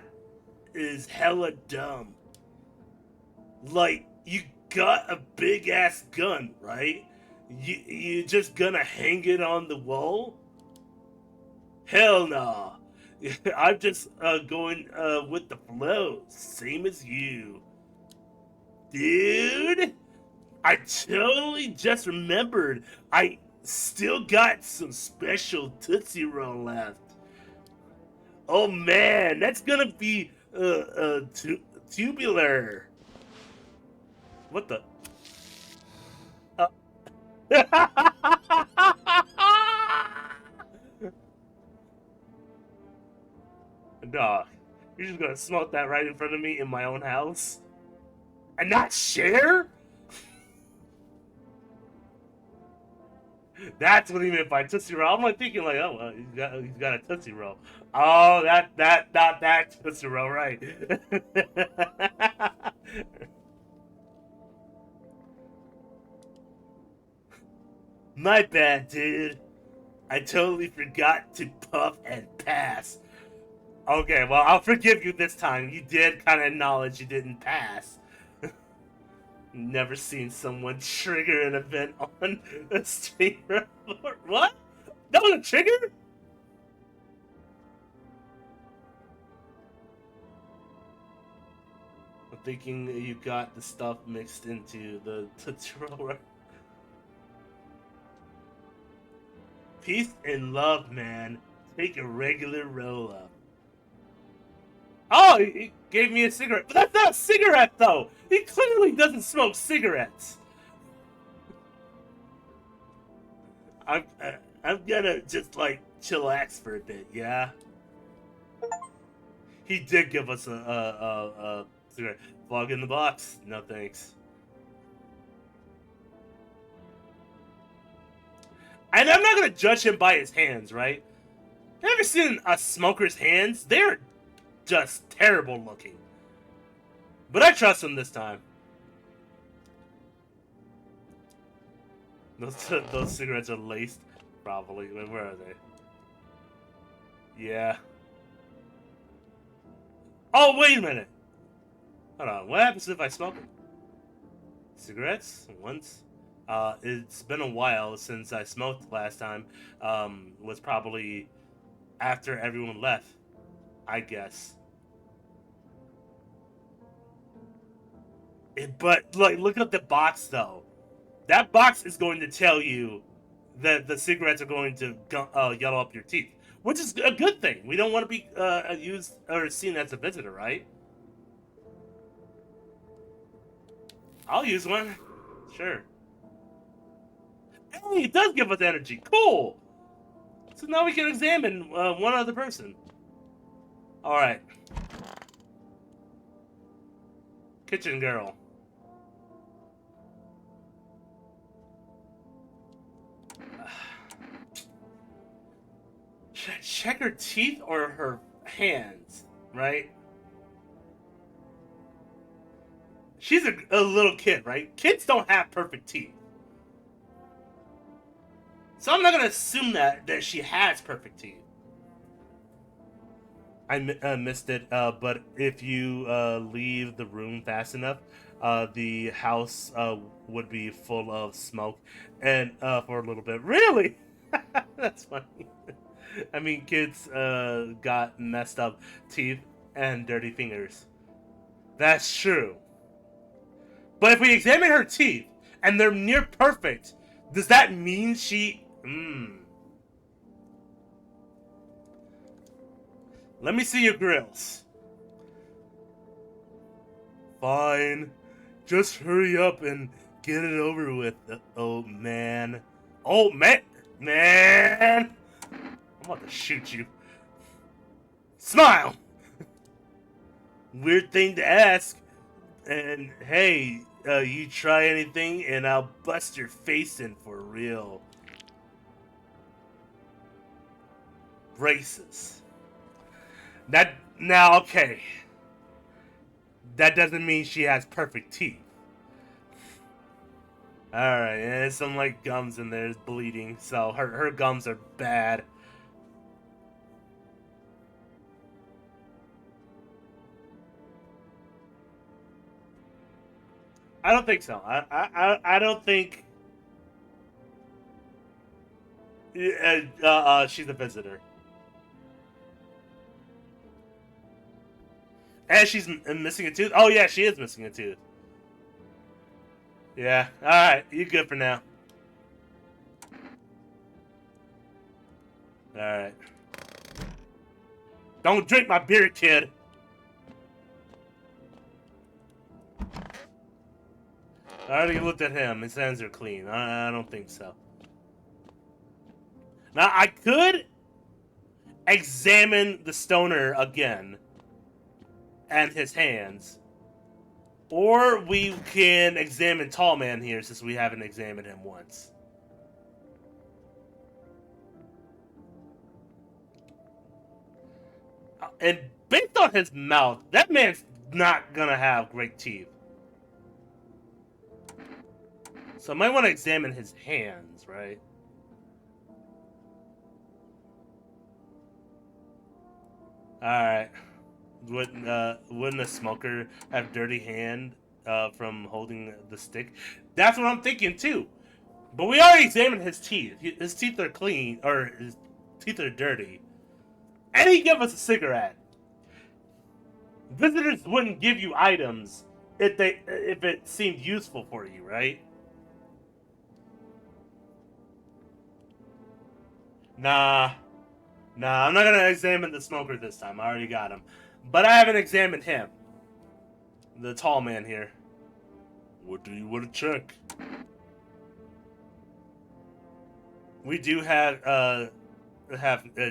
is hella dumb. Like, you got a big ass gun, right? You just gonna hang it on the wall? Hell nah. I'm just going with the flow, same as you, dude. I totally just remembered. I still got some special Tootsie Roll left. Oh man, that's gonna be tubular. What the? Uh, Dog, you're just gonna smoke that right in front of me in my own house and not share? That's what he meant by Tootsie Roll. I'm like thinking like, oh, well, he's got a Tootsie Roll. Oh, that not that Tootsie Roll, right? My bad, dude. I totally forgot to puff and pass. Okay, well, I'll forgive you this time. You did kind of acknowledge you didn't pass. Never seen someone trigger an event on a streamer before. What? That was a trigger? I'm thinking you got the stuff mixed into the Tootsie Roll. Peace and love, man. Take a regular roll up. Oh, he gave me a cigarette. But that's not a cigarette, though. He clearly doesn't smoke cigarettes. I'm, uh, I'm gonna just like chillax for a bit, yeah. He did give us a cigarette. Fog in the box. No thanks. And I'm not gonna judge him by his hands, right? Have you ever seen a smoker's hands? They're just terrible looking. But I trust him this time. Those cigarettes are laced, probably. Where are they? Yeah. Oh, wait a minute. Hold on. What happens if I smoke them? Cigarettes? Once? It's been a while since I smoked last time. Was probably after everyone left, I guess. But like, look at the box though. that box is going to tell you that the cigarettes are going to yellow up your teeth, which is a good thing. We don't want to be used or seen as a visitor, right? I'll use one. Sure. Hey, it does give us energy. Cool. So now we can examine one other person. All right. Kitchen girl. Check her teeth or her hands, right? She's a little kid, right? Kids don't have perfect teeth. So I'm not going to assume that she has perfect teeth. I missed it, but if you leave the room fast enough, the house would be full of smoke, and for a little bit. Really? That's funny. I mean, kids got messed up teeth and dirty fingers. That's true. But if we examine her teeth and they're near perfect, does that mean she... Let me see your grills. Fine. Just hurry up and get it over with. Oh, man. Oh, man. Man. I'm about to shoot you. Smile. Weird thing to ask. And hey, you try anything and I'll bust your face in for real. Braces. Now, okay. That doesn't mean she has perfect teeth. Alright, and there's some like gums in there, it's bleeding, so her gums are bad. I don't think so. I don't think she's a visitor. And she's missing a tooth? Oh yeah, she is missing a tooth. Yeah, alright, you good for now. Alright. Don't drink my beer, kid! I already looked at him. His hands are clean. I don't think so. Now, I could examine the stoner again and his hands. Or we can examine Tall Man here since we haven't examined him once. And based on his mouth, that man's not gonna have great teeth. So I might want to examine his hands, right? Alright. Wouldn't a smoker have dirty hand from holding the stick? That's what I'm thinking too. But we already examined his teeth. His teeth are clean, or his teeth are dirty. And he gave us a cigarette. Visitors wouldn't give you items if it seemed useful for you, right? Nah, I'm not gonna examine the smoker this time. I already got him, but I haven't examined him. The tall man here. What do you want to check? We do have a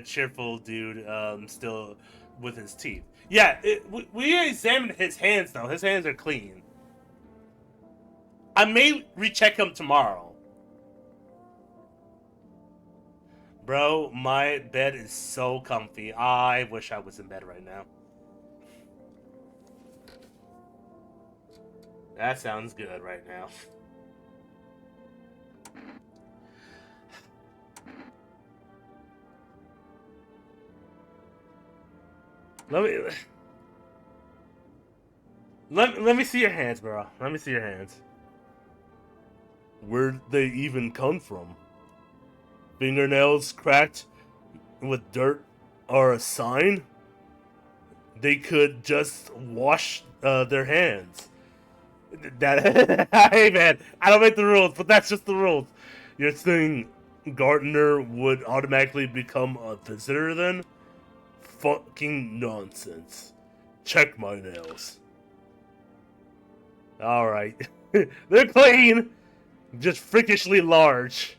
cheerful dude still with his teeth. Yeah, we examined his hands though. His hands are clean. I may recheck him tomorrow. Bro, my bed is so comfy. I wish I was in bed right now. That sounds good right now. Let me see your hands, bro. Let me see your hands. Where'd they even come from? Fingernails cracked with dirt are a sign? They could just wash their hands. That hey man, I don't make the rules, but that's just the rules. You're saying Gardner would automatically become a visitor then? Fucking nonsense. Check my nails. Alright. They're clean! Just freakishly large.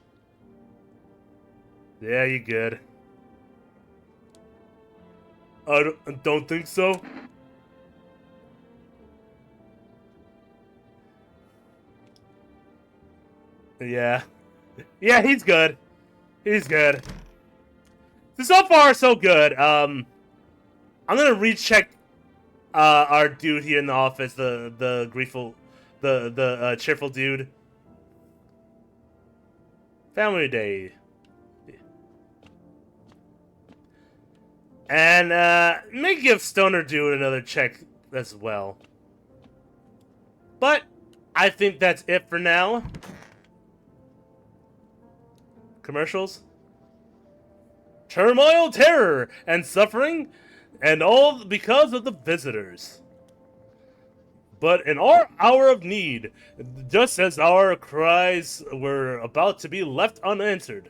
Yeah, you good. I don't think so. Yeah. Yeah, he's good. He's good. So far, so good. I'm gonna recheck our dude here in the office, the grateful, the cheerful dude. Family Day. And may give Stoner Dude another check as well. But I think that's it for now. Commercials. Turmoil, terror, and suffering, and all because of the visitors. But in our hour of need, just as our cries were about to be left unanswered,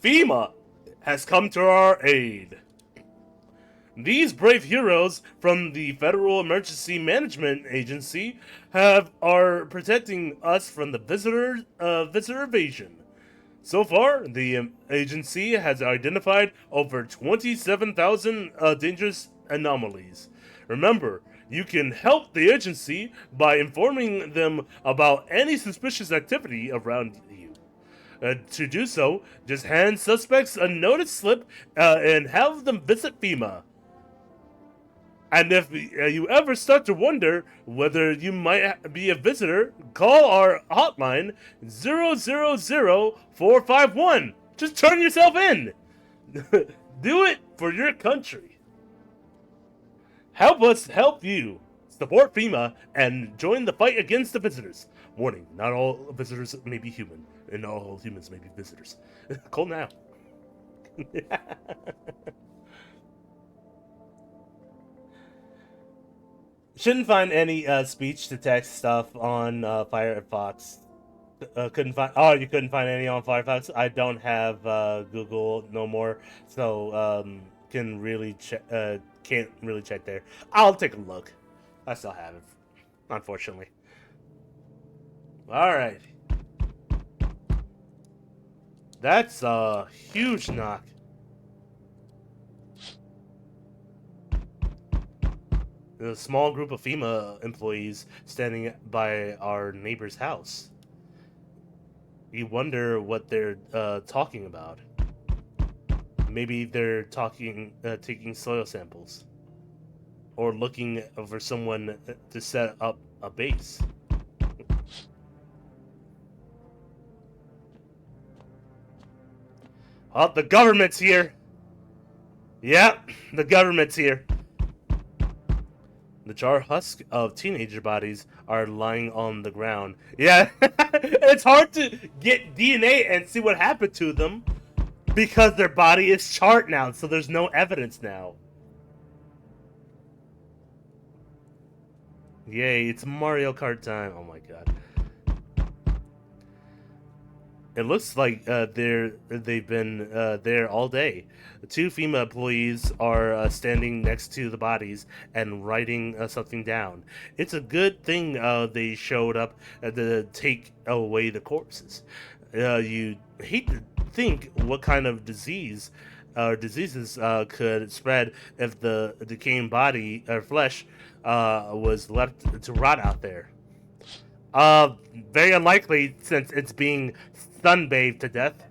FEMA has come to our aid. These brave heroes from the Federal Emergency Management Agency are protecting us from the visitor invasion. So far, the agency has identified over 27,000 dangerous anomalies. Remember, you can help the agency by informing them about any suspicious activity around you. To do so, just hand suspects a notice slip and have them visit FEMA. And if you ever start to wonder whether you might be a visitor, call our hotline 000-451. Just turn yourself in. Do it for your country. Help us help you. Support FEMA and join the fight against the visitors. Warning, not all visitors may be human, and not all humans may be visitors. Call now. Shouldn't find any speech to text stuff on Firefox. Couldn't find. Oh, you couldn't find any on Firefox. I don't have Google no more, so can really can't really check there. I'll take a look. I still have it, unfortunately. All right, that's a huge knock. A small group of FEMA employees standing by our neighbor's house. You wonder what they're talking about. Maybe they're taking soil samples, or looking for someone to set up a base. Oh, the government's here. Yep, the government's here. The jar husk of teenager bodies are lying on the ground. Yeah, it's hard to get DNA and see what happened to them because their body is charred now, so there's no evidence now. Yay, it's Mario Kart time. Oh my god. It looks like they've been there all day. Two FEMA employees are standing next to the bodies and writing something down. It's a good thing they showed up to take away the corpses. You hate to think what kind of diseases could spread if the decaying body or flesh was left to rot out there. Very unlikely since it's being sunbathed to death.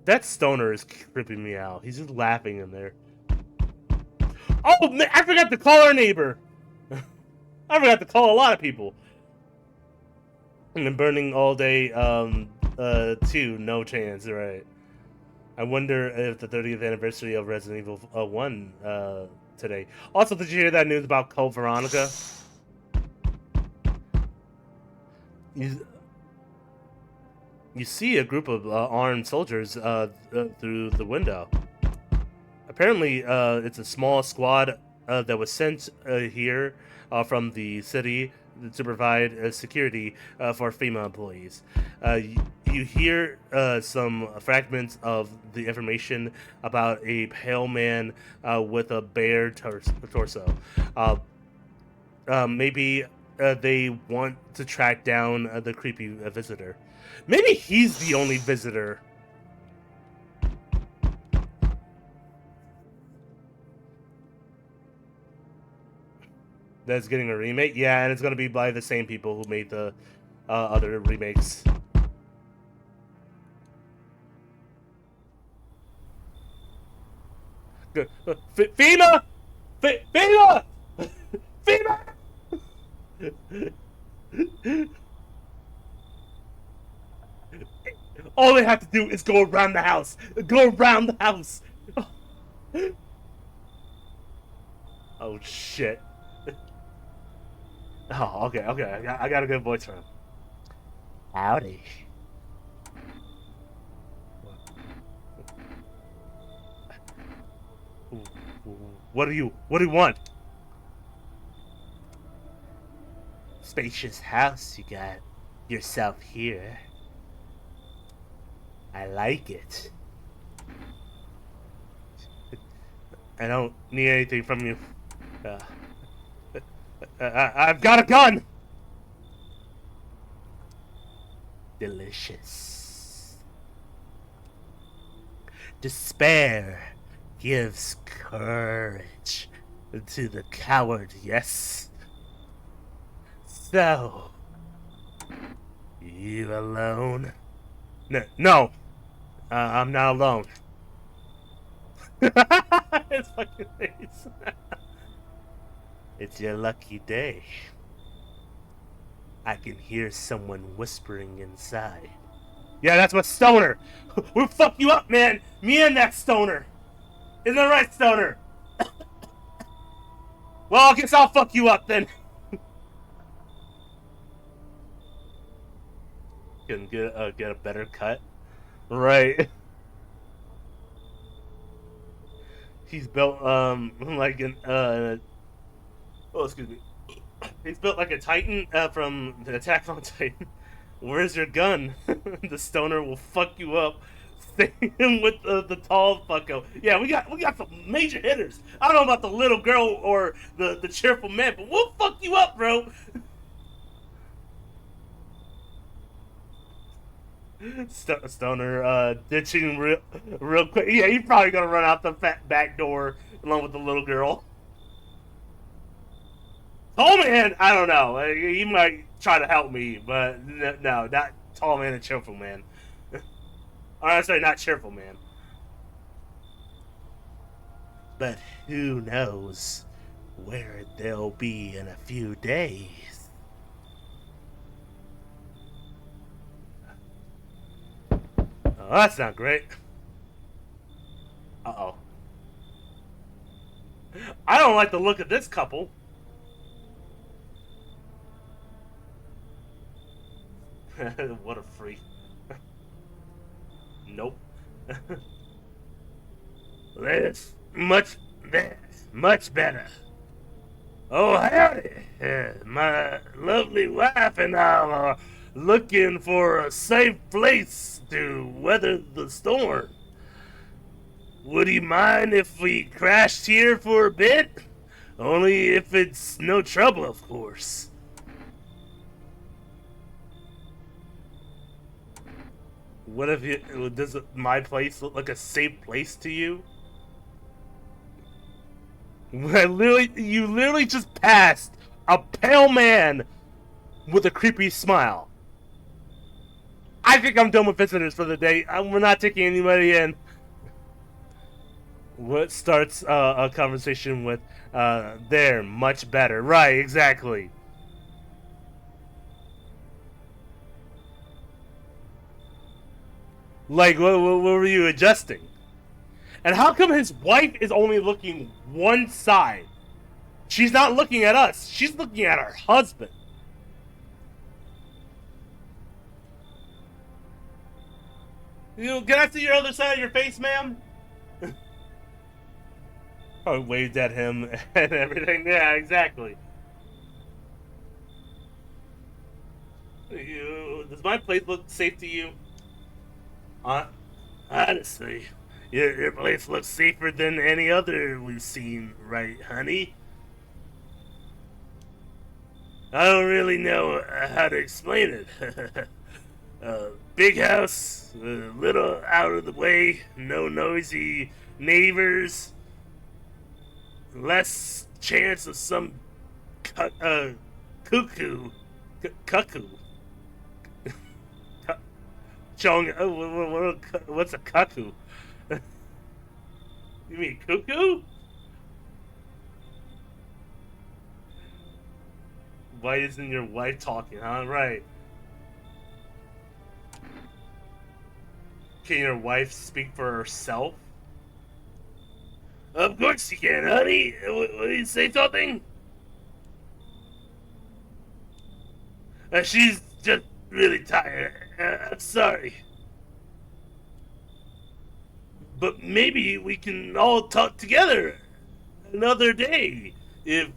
That stoner is creeping me out. He's just laughing in there. Oh, man, I forgot to call our neighbor. I forgot to call a lot of people. And then burning all day, too, no chance, right? I wonder if the 30th anniversary of Resident Evil 1 today. Also, did you hear that news about Code Veronica? You see a group of armed soldiers through the window. Apparently, it's a small squad that was sent here from the city to provide security for female employees. You hear some fragments of the information about a pale man with a bare torso. Uh, maybe they want to track down the creepy visitor. Maybe he's the only visitor. That's getting a remake? Yeah, and it's going to be by the same people who made the other remakes. FEMA! FEMA! FEMA! All they have to do is go around the house. Go around the house. Oh, shit. Oh, okay, okay. I got a good voice for him. Howdy. What do you want? Spacious house you got yourself here. I like it. I don't need anything from you. I've got a gun! Delicious. Despair gives courage to the coward, yes? So, you alone? No. I'm not alone. His fucking face. It's your lucky day. I can hear someone whispering inside. Yeah, that's my stoner. We'll fuck you up, man. Me and that stoner. Isn't that right, stoner? Well, I guess I'll fuck you up then. Can get a better cut, right? He's built like an oh, excuse me. He's built like a Titan from the Attack on Titan. Where's your gun? The stoner will fuck you up. Stay with the tall fucko. Yeah, we got some major hitters. I don't know about the little girl or the cheerful man, but we'll fuck you up, bro. Stoner ditching real quick. Yeah, he's probably gonna run out the back door along with the little girl. Tall man, I don't know. He might try to help me, but no, not tall man and cheerful man. Or I'm sorry, not cheerful man. But who knows where they'll be in a few days. Oh, that's not great. Uh-oh. I don't like the look of this couple. What a freak. Nope. That's much better. Oh, howdy. My lovely wife and I are looking for a safe place to weather the storm. Would you mind if we crashed here for a bit? Only if it's no trouble, of course. What if does my place look like a safe place to you? You literally just passed a pale man with a creepy smile. I think I'm done with visitors for the day. We're not taking anybody in. What starts a conversation with, there, much better. Right, exactly. Like, what were you adjusting? And how come his wife is only looking one side? She's not looking at us. She's looking at her husband. You know, can I see your other side of your face, ma'am? Probably waved at him and everything. Yeah, exactly. Does my place look safe to you? Uh, Honestly, your place looks safer than any other we've seen, right, honey? I don't really know how to explain it. Big house, a little out of the way, no noisy neighbors, less chance of some cuckoo, cuckoo, chong. What's a cuckoo? You mean cuckoo? Why isn't your wife talking? Huh? Right. Can your wife speak for herself? Of course you can, honey. What do you say something? She's just really tired. I'm sorry. But maybe we can all talk together another day. If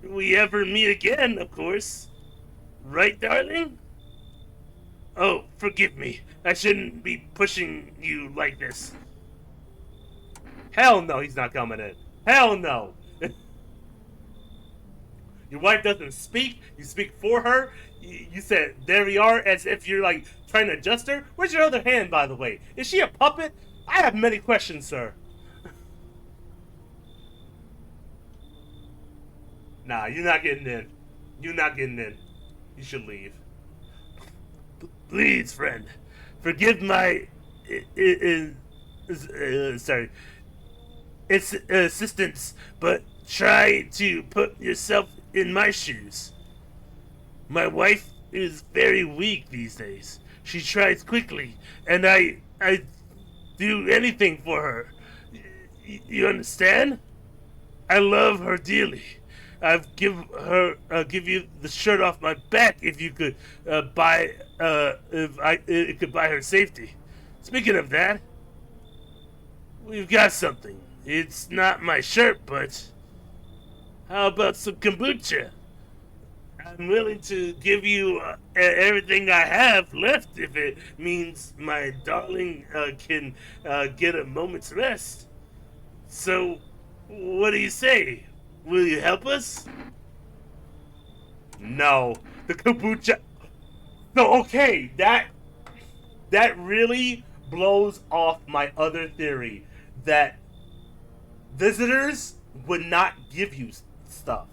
we ever meet again, of course. Right, darling? Oh, forgive me. I shouldn't be pushing you like this. Hell no, he's not coming in. Hell no. Your wife doesn't speak. You speak for her. You said, there we are, as if you're like trying to adjust her. Where's your other hand, by the way? Is she a puppet? I have many questions, sir. Nah, you're not getting in. You're not getting in. You should leave. Please, friend, forgive my. Sorry. It's assistance, but try to put yourself in my shoes. My wife is very weak these days. She tries quickly, and I do anything for her. You understand? I love her dearly. Give you the shirt off my back if you could buy if I it could buy her safety. Speaking of that, we've got something. It's not my shirt, but how about some kombucha? I'm willing to give you everything I have left if it means my darling can get a moment's rest. So, what do you say? Will you help us? No, the kombucha. No, okay, that really blows off my other theory that visitors would not give you stuff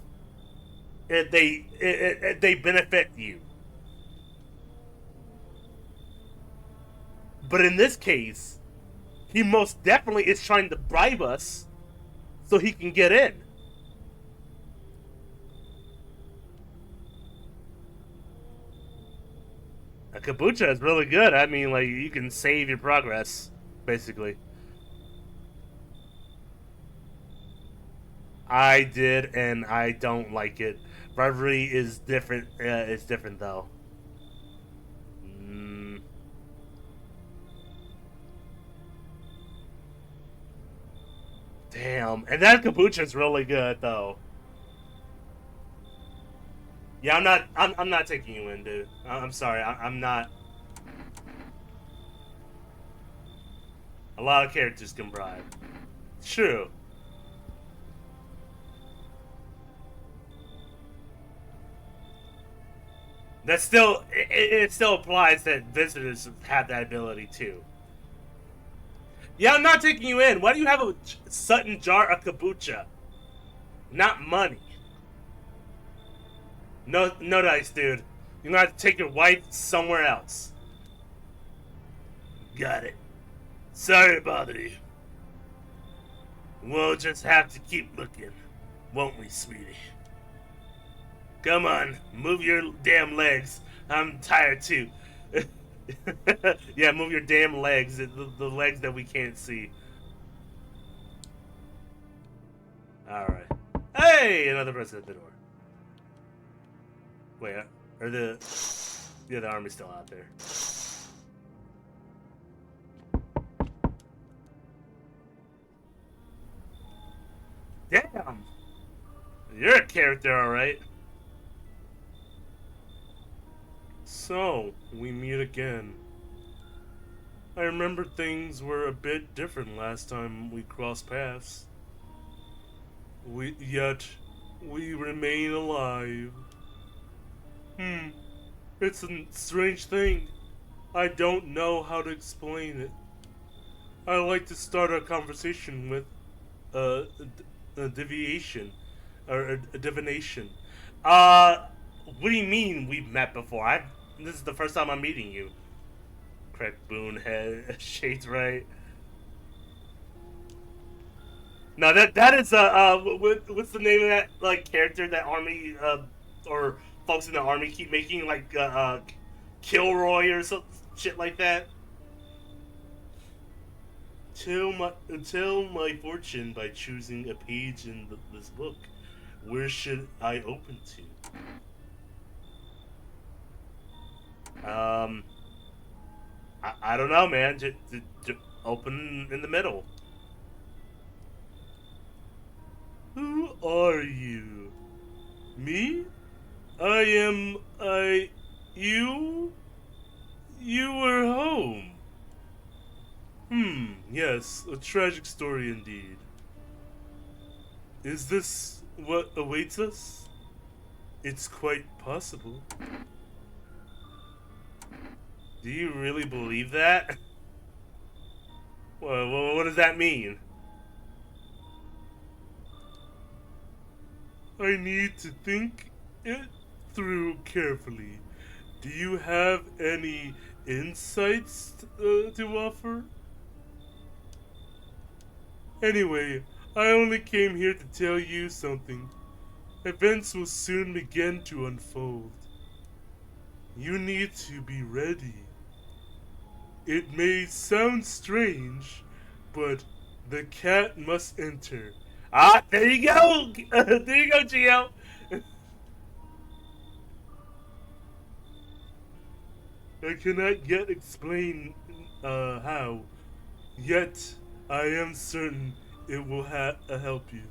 if they benefit you. But in this case, he most definitely is trying to bribe us so he can get in. A kombucha is really good. I mean, like, you can save your progress, basically. I did, and I don't like it. Bribery is different. It's different, though. Mm, damn. And that kombucha is really good, though. Yeah, I'm not. I'm not taking you in, dude. I'm sorry. I'm not. A lot of characters can bribe. True. That still it still applies that visitors have that ability too. Yeah, I'm not taking you in. Why do you have a Sutton jar of kombucha? Not money. No, no dice, dude. You're gonna have to take your wife somewhere else. Got it. Sorry to bother you. We'll just have to keep looking, won't we, sweetie? Come on, move your damn legs. I'm tired too. Yeah, move your damn legs. The legs that we can't see. Alright. Hey! Another person at the door. Wait, are the. Yeah, the army's still out there. You're a character, alright. So, we meet again. I remember things were a bit different last time we crossed paths. Yet, we remain alive. Hmm, it's a strange thing. I don't know how to explain it. I like to start a conversation with a, a deviation or a divination. What do you mean we've met before? This is the first time I'm meeting you. Craig Boonhead, Shades right. No, that is what's the name of that like character that army or folks in the army keep making like Kilroy or some shit like that. Tell my fortune by choosing a page in this book. Where should I open to? I don't know, man. Just open in the middle. Who are you? Me? I am. You? You were home. Yes, a tragic story indeed. Is this what awaits us? It's quite possible. Do you really believe that? Well, what does that mean? I need to think it through carefully. Do you have any insights to offer? Anyway, I only came here to tell you something. Events will soon begin to unfold. You need to be ready. It may sound strange, but the cat must enter. Ah, there you go! There you go, Gio! I cannot yet explain how, yet I am certain it will help you.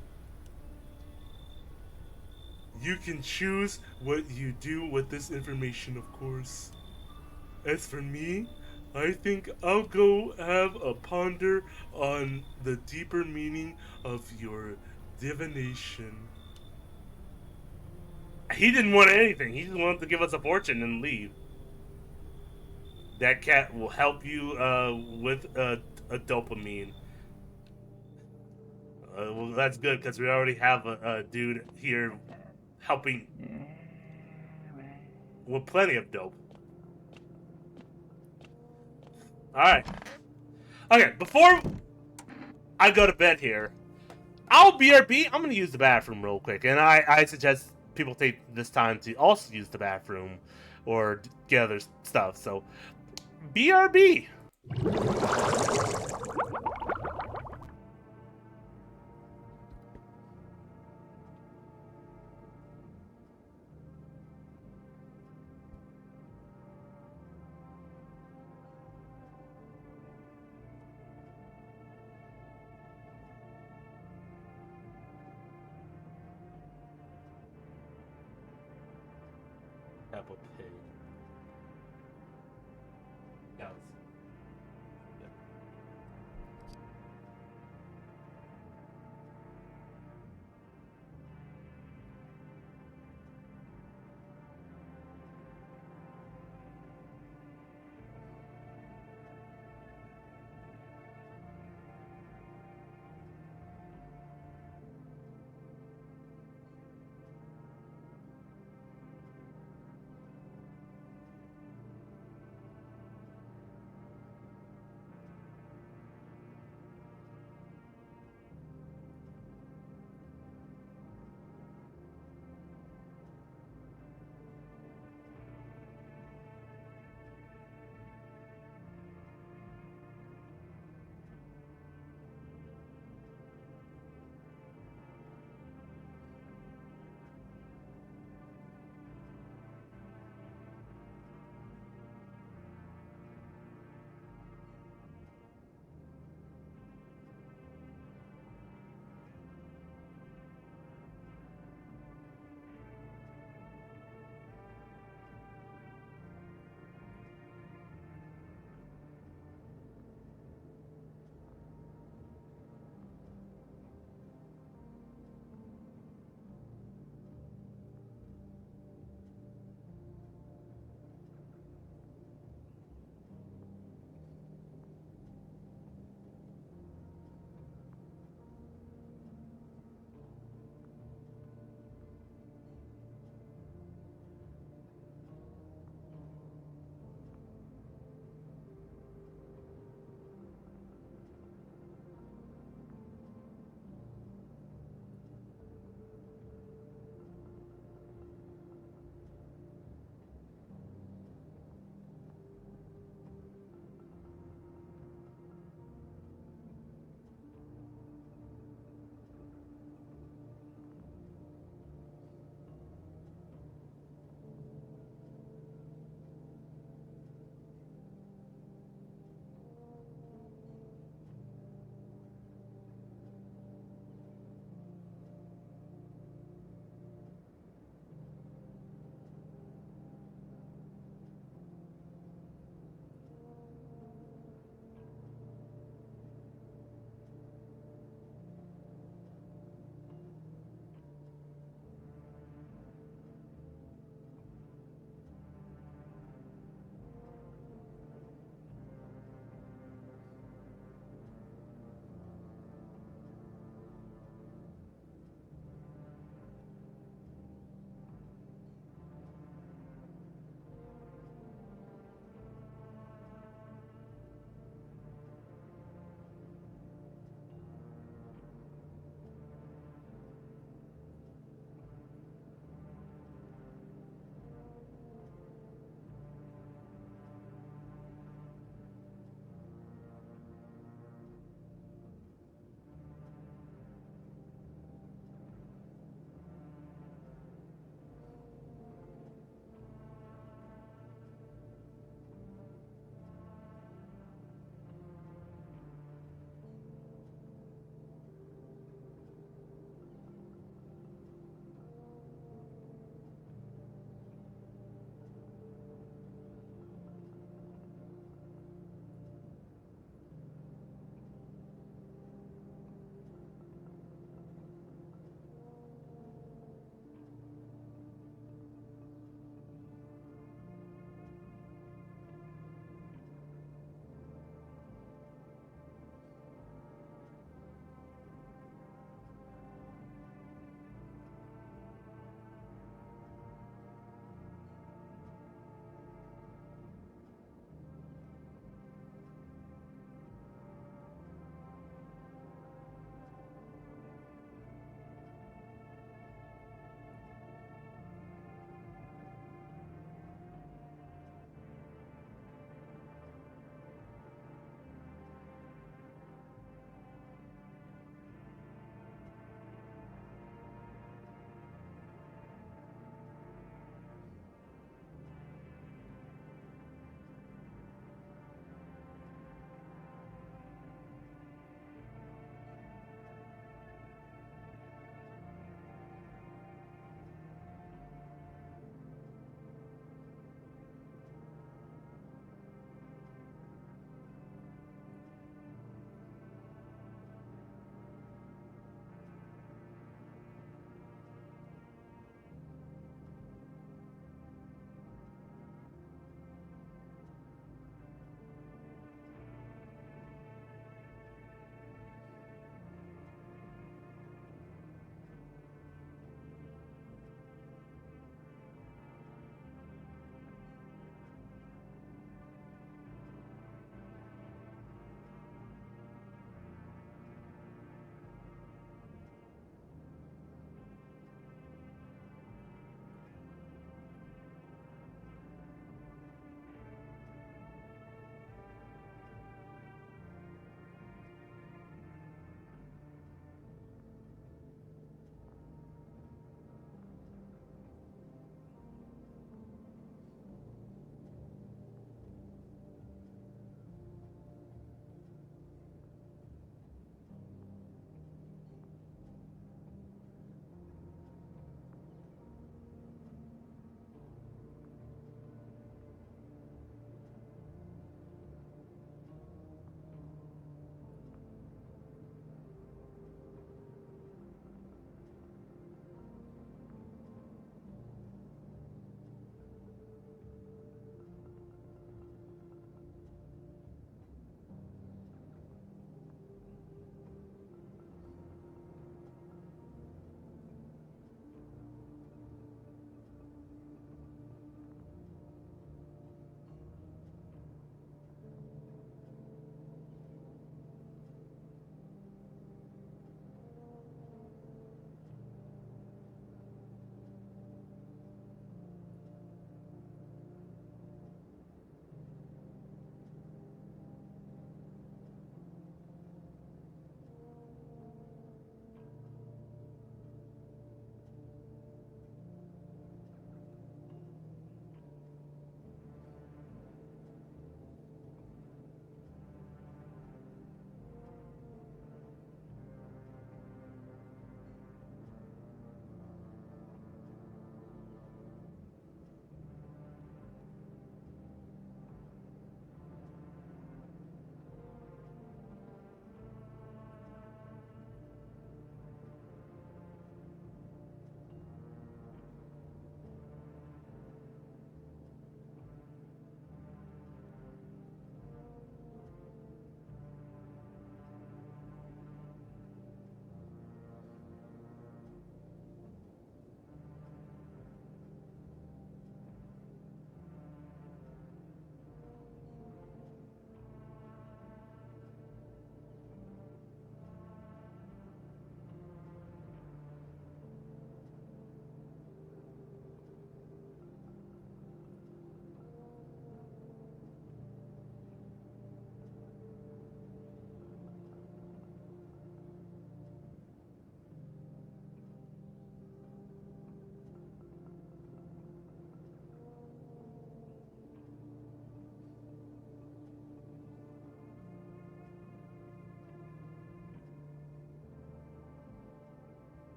You can choose what you do with this information, of course. As for me, I think I'll go have a ponder on the deeper meaning of your divination. He didn't want anything. He just wanted to give us a fortune and leave. That cat will help you with a dopamine. Well, that's good because we already have a dude here helping with plenty of dope. All right. Okay, before I go to bed here, I'll BRB. I'm gonna use the bathroom real quick, and I suggest people take this time to also use the bathroom or get other stuff. So BRB. Apple Pay. Yes.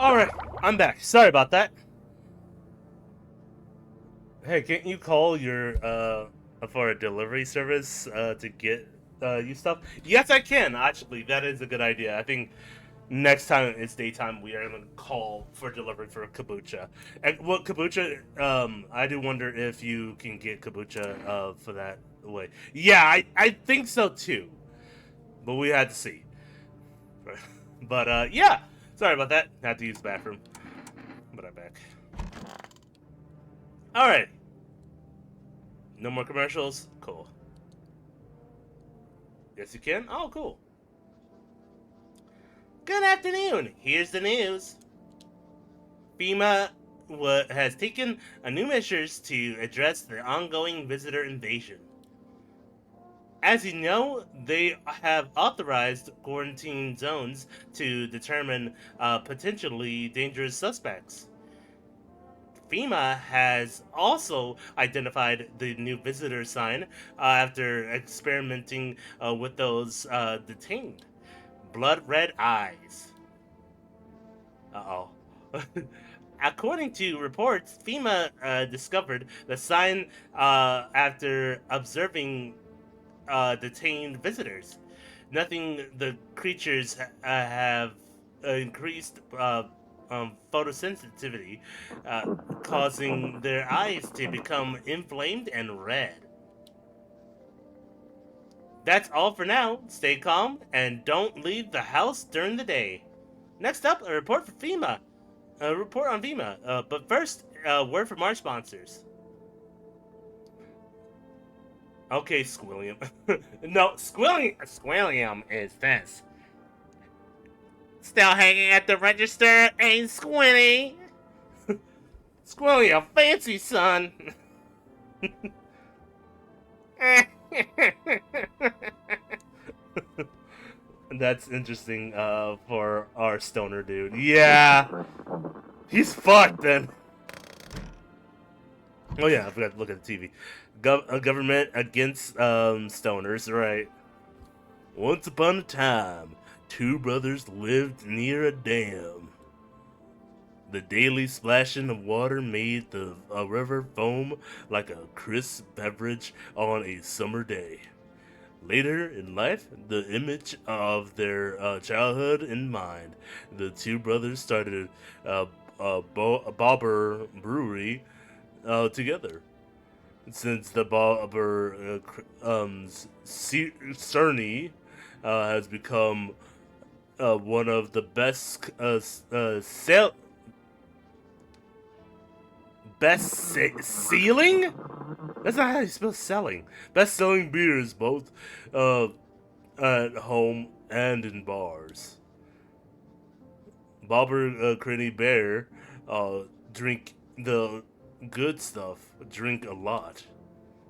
Alright, I'm back. Sorry about that. Hey, can't you call your, for a delivery service, to get, you stuff? Yes, I can, actually. That is a good idea. I think next time it's daytime, we are going to call for delivery for kombucha. And, well, kombucha, I do wonder if you can get kombucha, for that way. Yeah, I think so, too. But we had to see. But, yeah. Sorry about that. Had to use the bathroom. But I'm back. Alright. No more commercials? Cool. Yes, you can? Oh, cool. Good afternoon. Here's the news. FEMA has taken new measures to address the ongoing visitor invasion. As you know, they have authorized quarantine zones to determine potentially dangerous suspects. FEMA has also identified the new visitor sign after experimenting with those detained. Blood red eyes. Uh oh. According to reports, FEMA discovered the sign after observing detained visitors. Nothing the creatures have increased photosensitivity, causing their eyes to become inflamed and red. That's all for now. Stay calm and don't leave the house during the day. Next up, a report for FEMA. A report on FEMA. But first, a word from our sponsors. Okay, Squilliam. No, Squilliam is this. Still hanging at the register, ain't Squilly? Squilliam, fancy son. That's interesting for our stoner dude. Yeah, he's fucked then. Oh yeah, I forgot to look at the TV. Government against stoners, right? Once upon a time, two brothers lived near a dam. The daily splashing of water made the river foam like a crisp beverage on a summer day. Later in life, the image of their childhood in mind, the two brothers started a Bobber Brewery together. Since the Bobber Cerny has become one of the best selling? That's not how you spell selling. Best-selling beers, both at home and in bars. Bobber Crinny Bear drink the good stuff. Drink a lot.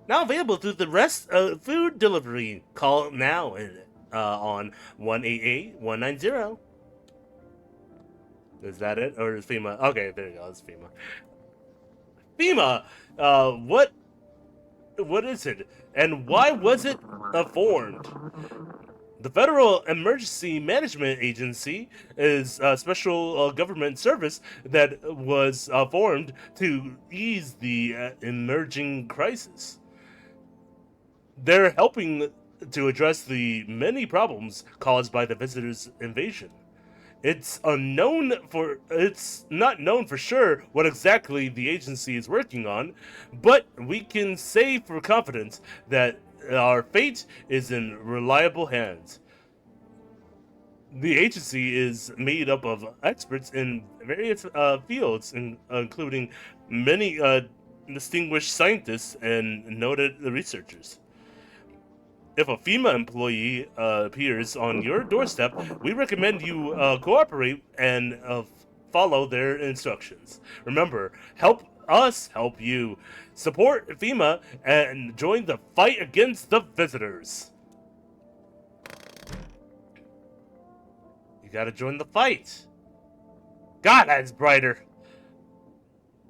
Now available through the rest food delivery. Call now on 188-190. Is that it? Or is FEMA? Okay, there you go. It's FEMA. FEMA, what is it? And why was it formed? The Federal Emergency Management Agency is a special government service that was formed to ease the emerging crisis. They're helping to address the many problems caused by the visitors' invasion. It's not known for sure what exactly the agency is working on, but we can say for confidence that our fate is in reliable hands. The agency is made up of experts in various fields, including many distinguished scientists and noted researchers. If a FEMA employee appears on your doorstep, we recommend you cooperate and follow their instructions. Remember, help us help you. Support FEMA and join the fight against the visitors. You gotta join the fight. God, that's brighter.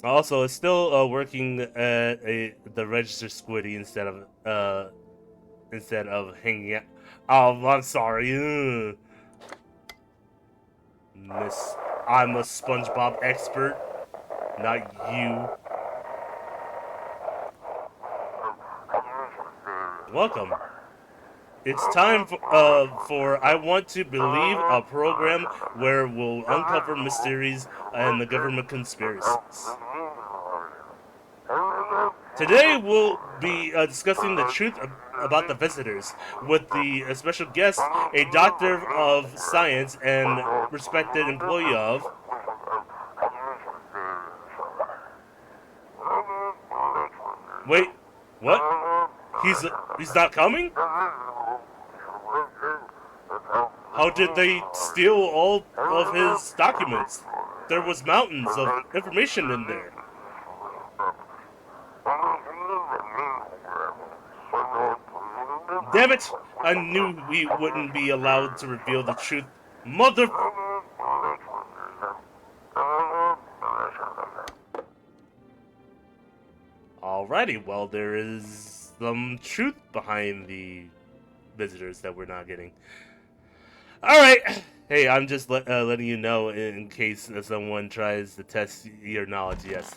Also, it's still working at the register squiddy instead of hanging out. Oh, I'm sorry. Miss I'm a SpongeBob expert, not you. Welcome. It's time for I Want to Believe, a program where we'll uncover mysteries and the government conspiracies. Today we'll be discussing the truth about the visitors with the special guest, a doctor of science and respected employee of. Wait, what? He's not coming? How did they steal all of his documents? There was mountains of information in there. Damn it! I knew we wouldn't be allowed to reveal the truth. Mother... Alrighty, well, there is some truth behind the visitors that we're not getting. Alright! Hey, I'm just letting you know in case someone tries to test your knowledge, yes.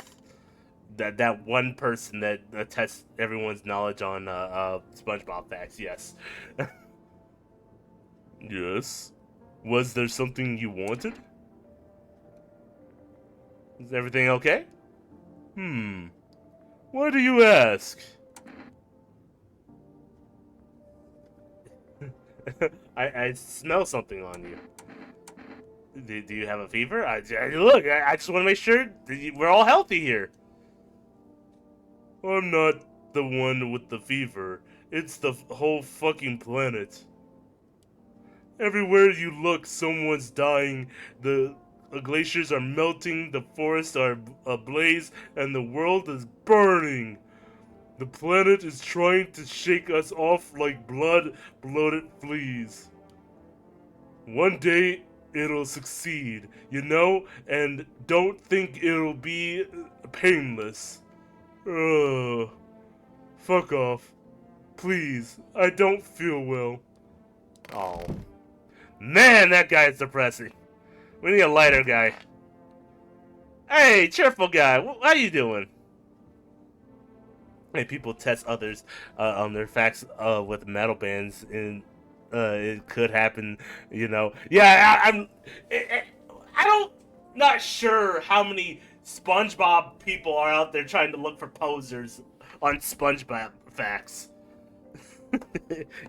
That one person that tests everyone's knowledge on SpongeBob facts, yes. Yes? Was there something you wanted? Is everything okay? Why do you ask? I smell something on you. Do you have a fever? Look, I just want to make sure we're all healthy here. I'm not the one with the fever. It's the whole fucking planet. Everywhere you look, someone's dying. The glaciers are melting, the forests are ablaze, and the world is burning. The planet is trying to shake us off like blood-bloated fleas. One day, it'll succeed, you know? And don't think it'll be painless. Ugh. Fuck off. Please, I don't feel well. Oh. Man, that guy is depressing. We need a lighter guy. Hey, cheerful guy, how you doing? Hey, people test others on their facts with metal bands, and it could happen, you know. Yeah, I don't, not sure how many SpongeBob people are out there trying to look for posers on SpongeBob facts.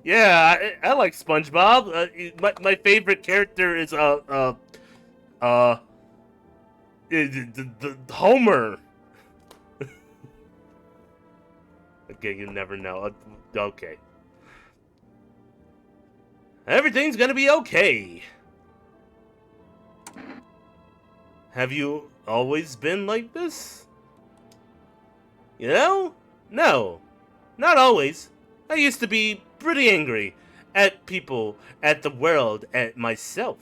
Yeah, I like SpongeBob. My favorite character is the Homer. Okay, you never know. Okay. Everything's gonna be okay. Have you always been like this? You know? No. Not always. I used to be pretty angry at people, at the world, at myself.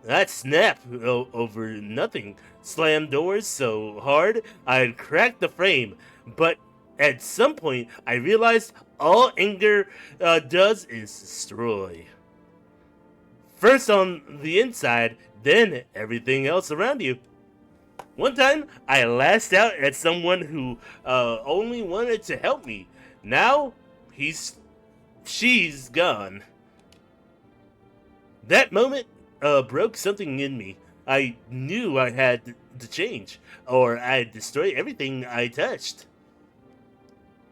I'd snap over nothing, slam doors so hard I'd crack the frame, but at some point I realized all anger does is destroy. First on the inside, then everything else around you. One time, I lashed out at someone who only wanted to help me. Now, she's gone. That moment broke something in me. I knew I had to change, or I'd destroy everything I touched.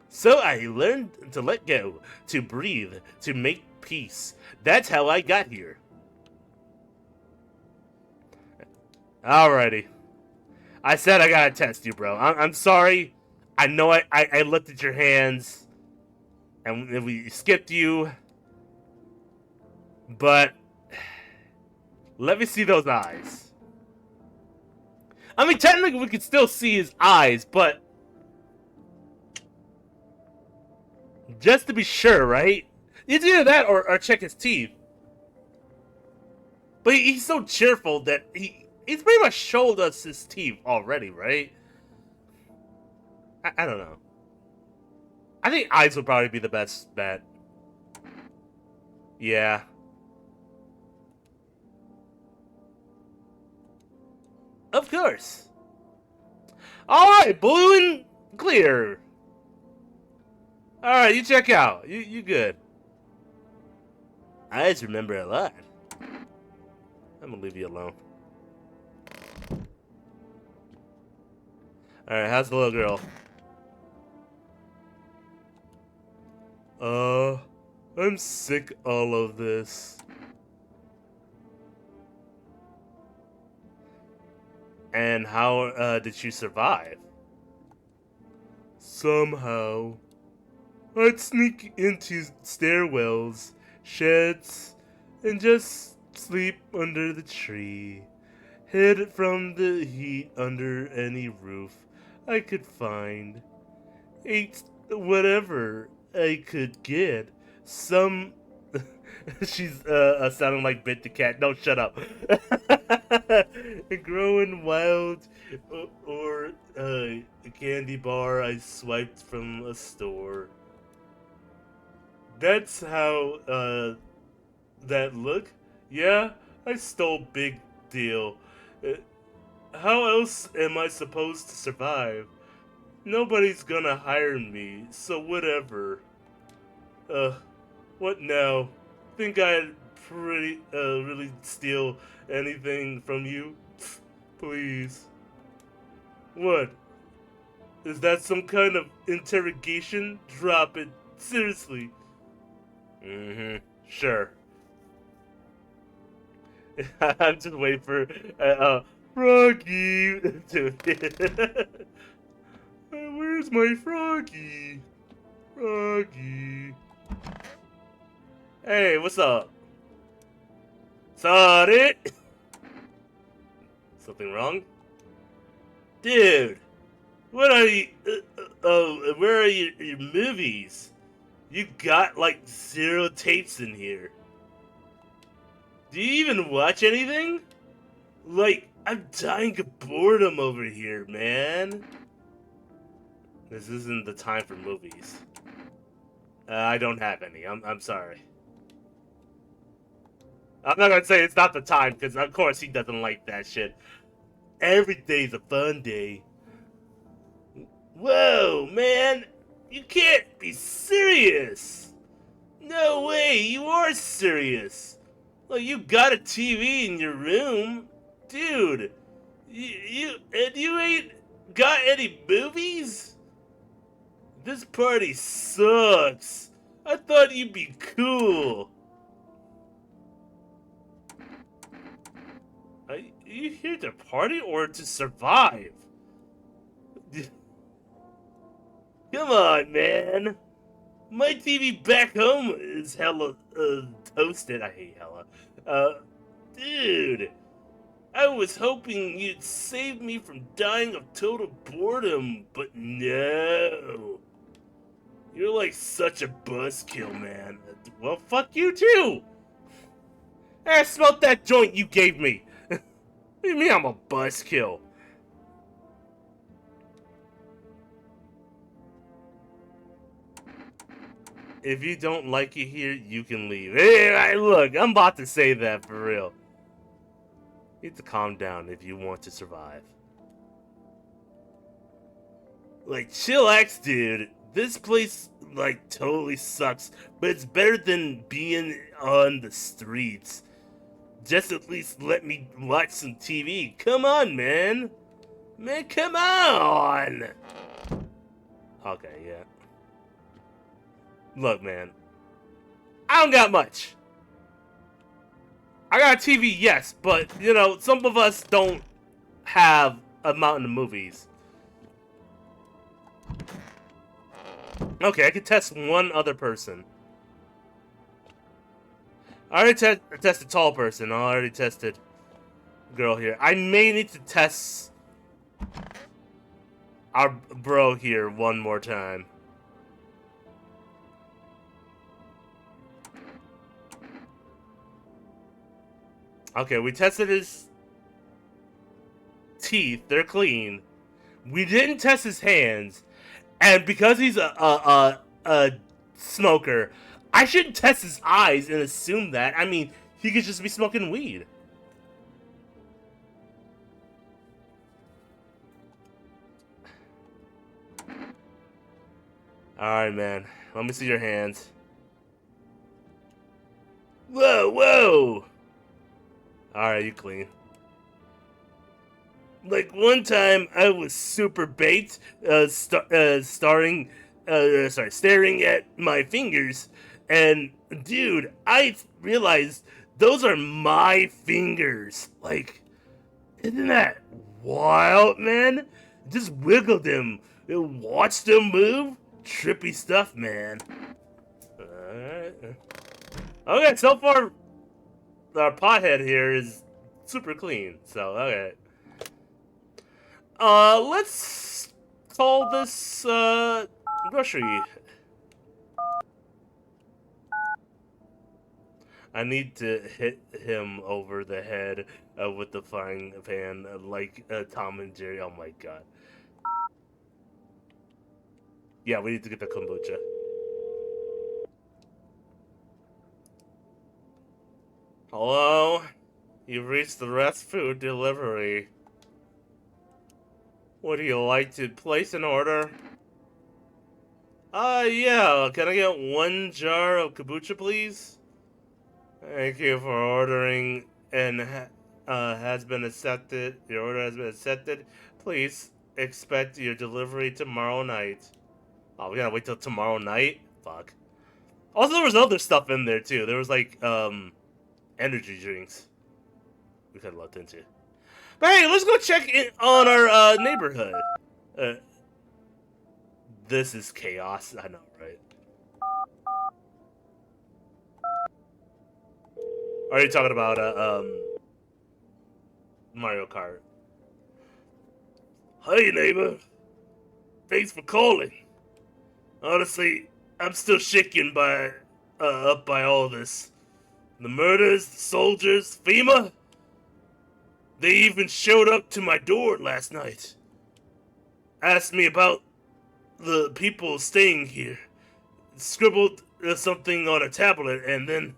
So I learned to let go, to breathe, to make peace. That's how I got here. Alrighty. I said I gotta test you, bro. I'm sorry. I know I looked at your hands, and we skipped you. But let me see those eyes. I mean, technically we could still see his eyes, but just to be sure, right? It's either that or check his teeth. But he's so cheerful that he's pretty much showed us his teeth already, right? I don't know. I think eyes would probably be the best bet. Yeah. Of course. Alright, blue and clear. Alright, you check out. You good. I just remember a lot. I'm gonna leave you alone. Alright, how's the little girl? I'm sick all of this. And how did you survive? Somehow. I'd sneak into stairwells, sheds, and just sleep under the tree. Hid from the heat under any roof I could find. Ate whatever I could get. Some. She's sounding like Bit the Cat. No, shut up. Growing wild or a candy bar I swiped from a store. That's how that look. Yeah, I stole big deal. Uh, how else am I supposed to survive? Nobody's gonna hire me, so whatever. Uh, what now? Think I'd really steal anything from you? Please. What? Is that some kind of interrogation? Drop it. Seriously. Mm-hmm. Sure. I'm just waiting for Froggy to. Where's my Froggy? Froggy. Hey, what's up? Sorry. Something wrong? Dude, what are you? Where are your movies? You got like 0 tapes in here. Do you even watch anything? Like, I'm dying of boredom over here, man. This isn't the time for movies. I don't have any. I'm sorry. I'm not gonna say it's not the time, because of course he doesn't like that shit. Every day's a fun day. Whoa, man! You can't be serious! No way, you are serious! Well, you got a TV in your room? Dude, you ain't got any movies? This party sucks. I thought you'd be cool. Are you here to party or to survive? Come on, man. My TV back home is hella toasted. I hate hella. Dude, I was hoping you'd save me from dying of total boredom, but no. You're like such a buzzkill, man. Well, fuck you too. I smelled that joint you gave me. What do you mean I'm a buzzkill? If you don't like it here, you can leave. Hey, look, I'm about to say that for real. You need to calm down if you want to survive. Like, chillax, dude. This place, like, totally sucks, but it's better than being on the streets. Just at least let me watch some TV. Come on, man. Man, come on. Okay, yeah. Look, man. I don't got much. I got a TV, yes, but, you know, some of us don't have a mountain of movies. Okay, I can test one other person. I already tested tall person. I already tested girl here. I may need to test our bro here one more time. Okay, we tested his teeth. They're clean. We didn't test his hands. And because he's a smoker, I shouldn't test his eyes and assume that. I mean, he could just be smoking weed. Alright, man. Let me see your hands. Whoa, whoa! Alright, you clean. Like, one time, I was super baked, staring at my fingers, and, dude, I realized those are my fingers. Like, isn't that wild, man? Just wiggle them, watch them move. Trippy stuff, man. Alright. Okay, so far, our pothead here is super clean, so, okay. Let's call this, grocery. I need to hit him over the head with the frying pan like Tom and Jerry. Oh my god. Yeah, we need to get the kombucha. Hello? You've reached the rest food delivery. Would you like to place an order? Yeah. Can I get 1 jar of kombucha, please? Thank you for ordering and has been accepted. Your order has been accepted. Please expect your delivery tomorrow night. Oh, we gotta wait till tomorrow night? Fuck. Also, there was other stuff in there, too. There was, like, energy drinks. We could have looked into. But hey, let's go check in on our, neighborhood. Uh, this is chaos. I know, right? Are you talking about, Mario Kart? Hey, neighbor. Thanks for calling. Honestly, I'm still shaken up by all this. The murders, the soldiers, FEMA. They even showed up to my door last night. Asked me about the people staying here. Scribbled something on a tablet, and then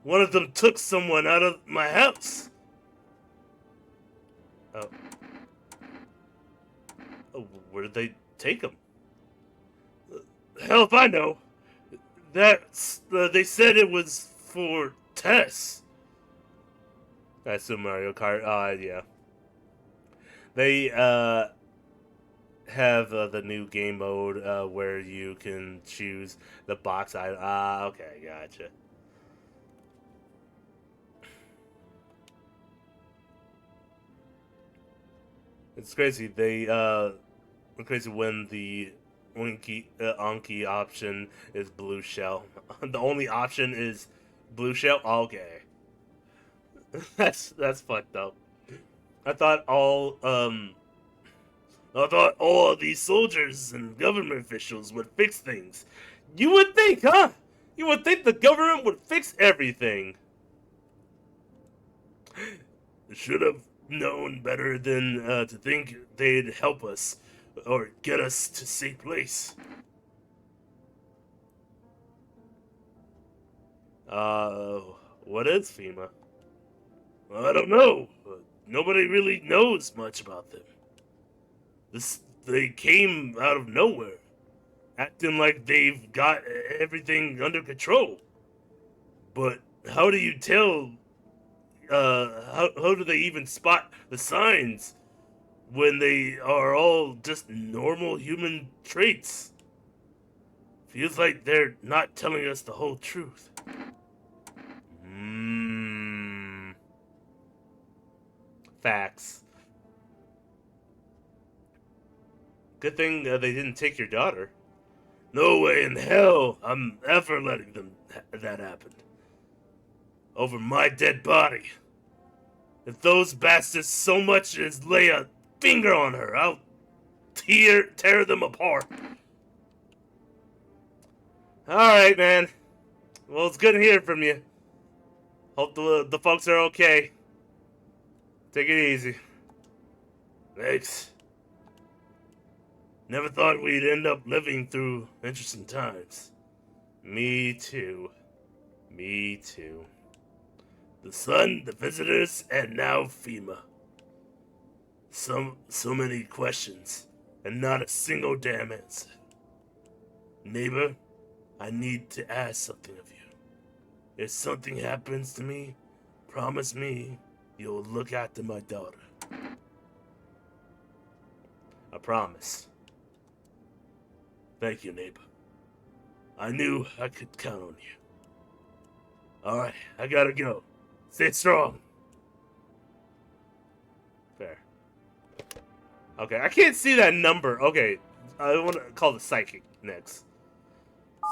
one of them took someone out of my house. Oh. Where did they take him? Hell if I know. That's they said it was for tests. That's Super Mario Kart. Yeah. They have the new game mode where you can choose the box item. Okay, gotcha. It's crazy. Crazy when the Anki option is blue shell. The only option is blue shell. Okay, that's fucked up. I thought all of these soldiers and government officials would fix things. You would think, huh? You would think the government would fix everything. Should have known better than to think they'd help us or get us to safe place. What is FEMA? I don't know. Nobody really knows much about them. They came out of nowhere, acting like they've got everything under control. But how do you tell? How do they even spot the signs when they are all just normal human traits? Feels like they're not telling us the whole truth. Facts. Good thing they didn't take your daughter. No way in hell I'm ever letting that happen. Over my dead body. If those bastards so much as lay a finger on her, I'll tear them apart. Alright, man. Well, it's good hearing from you. Hope the folks are okay. Take it easy. Thanks. Never thought we'd end up living through interesting times. Me too. Me too. The sun, the visitors, and now FEMA. So many questions, and not a single damn answer. Neighbor, I need to ask something of you. If something happens to me, promise me you'll look after my daughter. I promise. Thank you, neighbor. I knew I could count on you. Alright, I gotta go. Stay strong. Fair. Okay, I can't see that number. Okay, I want to call the psychic next.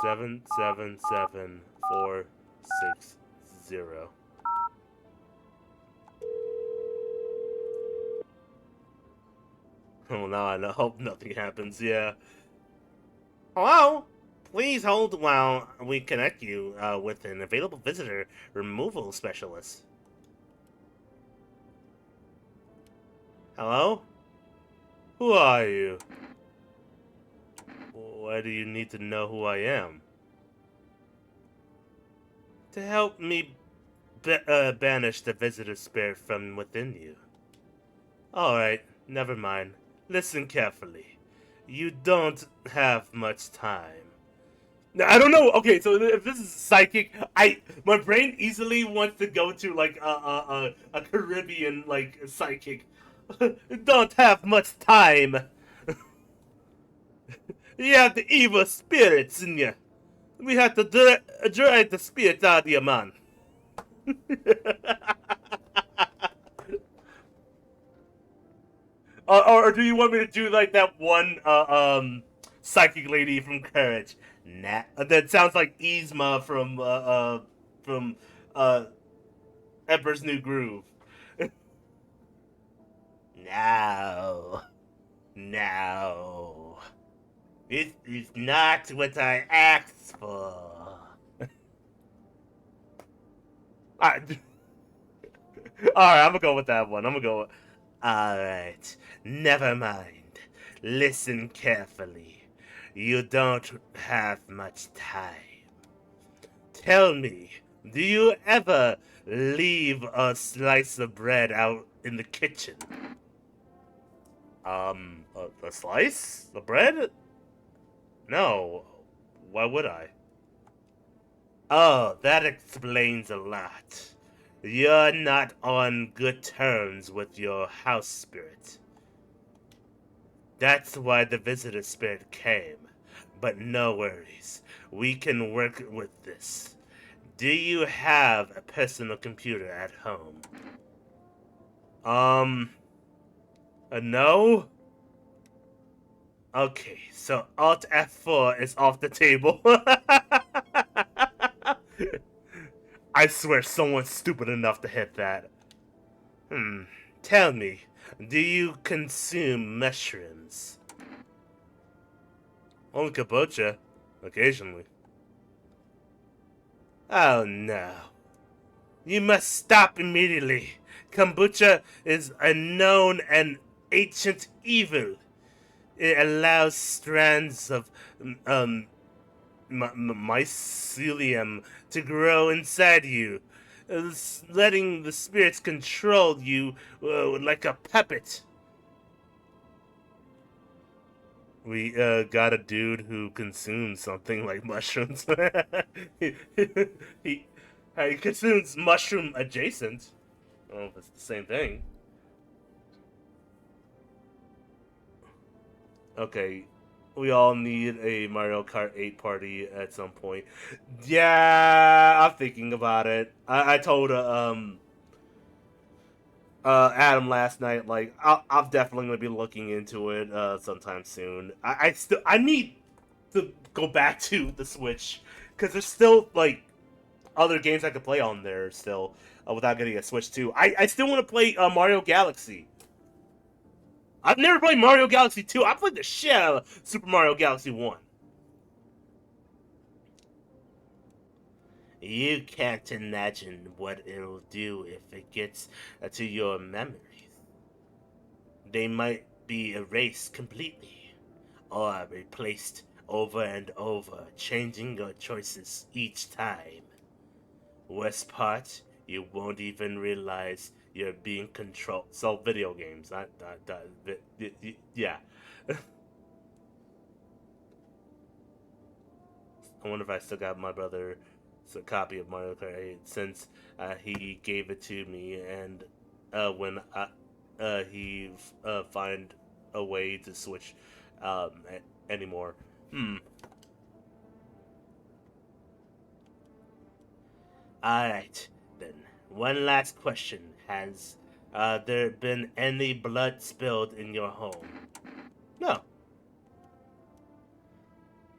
777460. Oh, now I hope nothing happens. Yeah. Hello. Please hold while we connect you with an available visitor removal specialist. Hello? Who are you? Why do you need to know who I am? To help me banish the visitor spirit from within you. Alright, never mind. Listen carefully. You don't have much time. Now, I don't know. Okay, so if this is psychic, my brain easily wants to go to like a Caribbean like psychic. Don't have much time. You have the evil spirits in you. We have to drive the spirits out of you, man. Or do you want me to do like that one psychic lady from Courage? Nah, that sounds like Yzma from uh Emperor's New Groove. No, no, this is not what I asked for. Alright, I'm gonna go with that one. I'm gonna go. Alright, never mind. Listen carefully. You don't have much time. Tell me, do you ever leave a slice of bread out in the kitchen? A slice? The bread? No. Why would I? Oh, that explains a lot. You're not on good terms with your house spirit. That's why the visitor spirit came. But no worries. We can work with this. Do you have a personal computer at home? No? Okay, so Alt F4 is off the table. I swear someone's stupid enough to hit that. Tell me, do you consume mushrooms? Only kombucha, occasionally. Oh no. You must stop immediately. Kombucha is a known and ancient evil. It allows strands of mycelium to grow inside you, letting the spirits control you like a puppet. We got a dude who consumes something like mushrooms. he, he consumes mushroom adjacent. I don't know if it's the same thing. Okay, we all need a Mario Kart 8 party at some point. Yeah, I'm thinking about it. I told Adam last night, like I'm definitely gonna be looking into it sometime soon. I need to go back to the Switch because there's still like other games I could play on there still without getting a Switch too. I still want to play Mario Galaxy. I've never played Mario Galaxy 2. I played the shit out of Super Mario Galaxy 1. You can't imagine what it'll do if it gets to your memories. They might be erased completely, or replaced over and over, changing your choices each time. Worst part, you won't even realize you're being controlled. So video games, yeah. I wonder if I still got my brother's copy of Mario Kart 8 since he gave it to me, and when he find a way to switch anymore. Alright, then. One last question. Has there been any blood spilled in your home? No.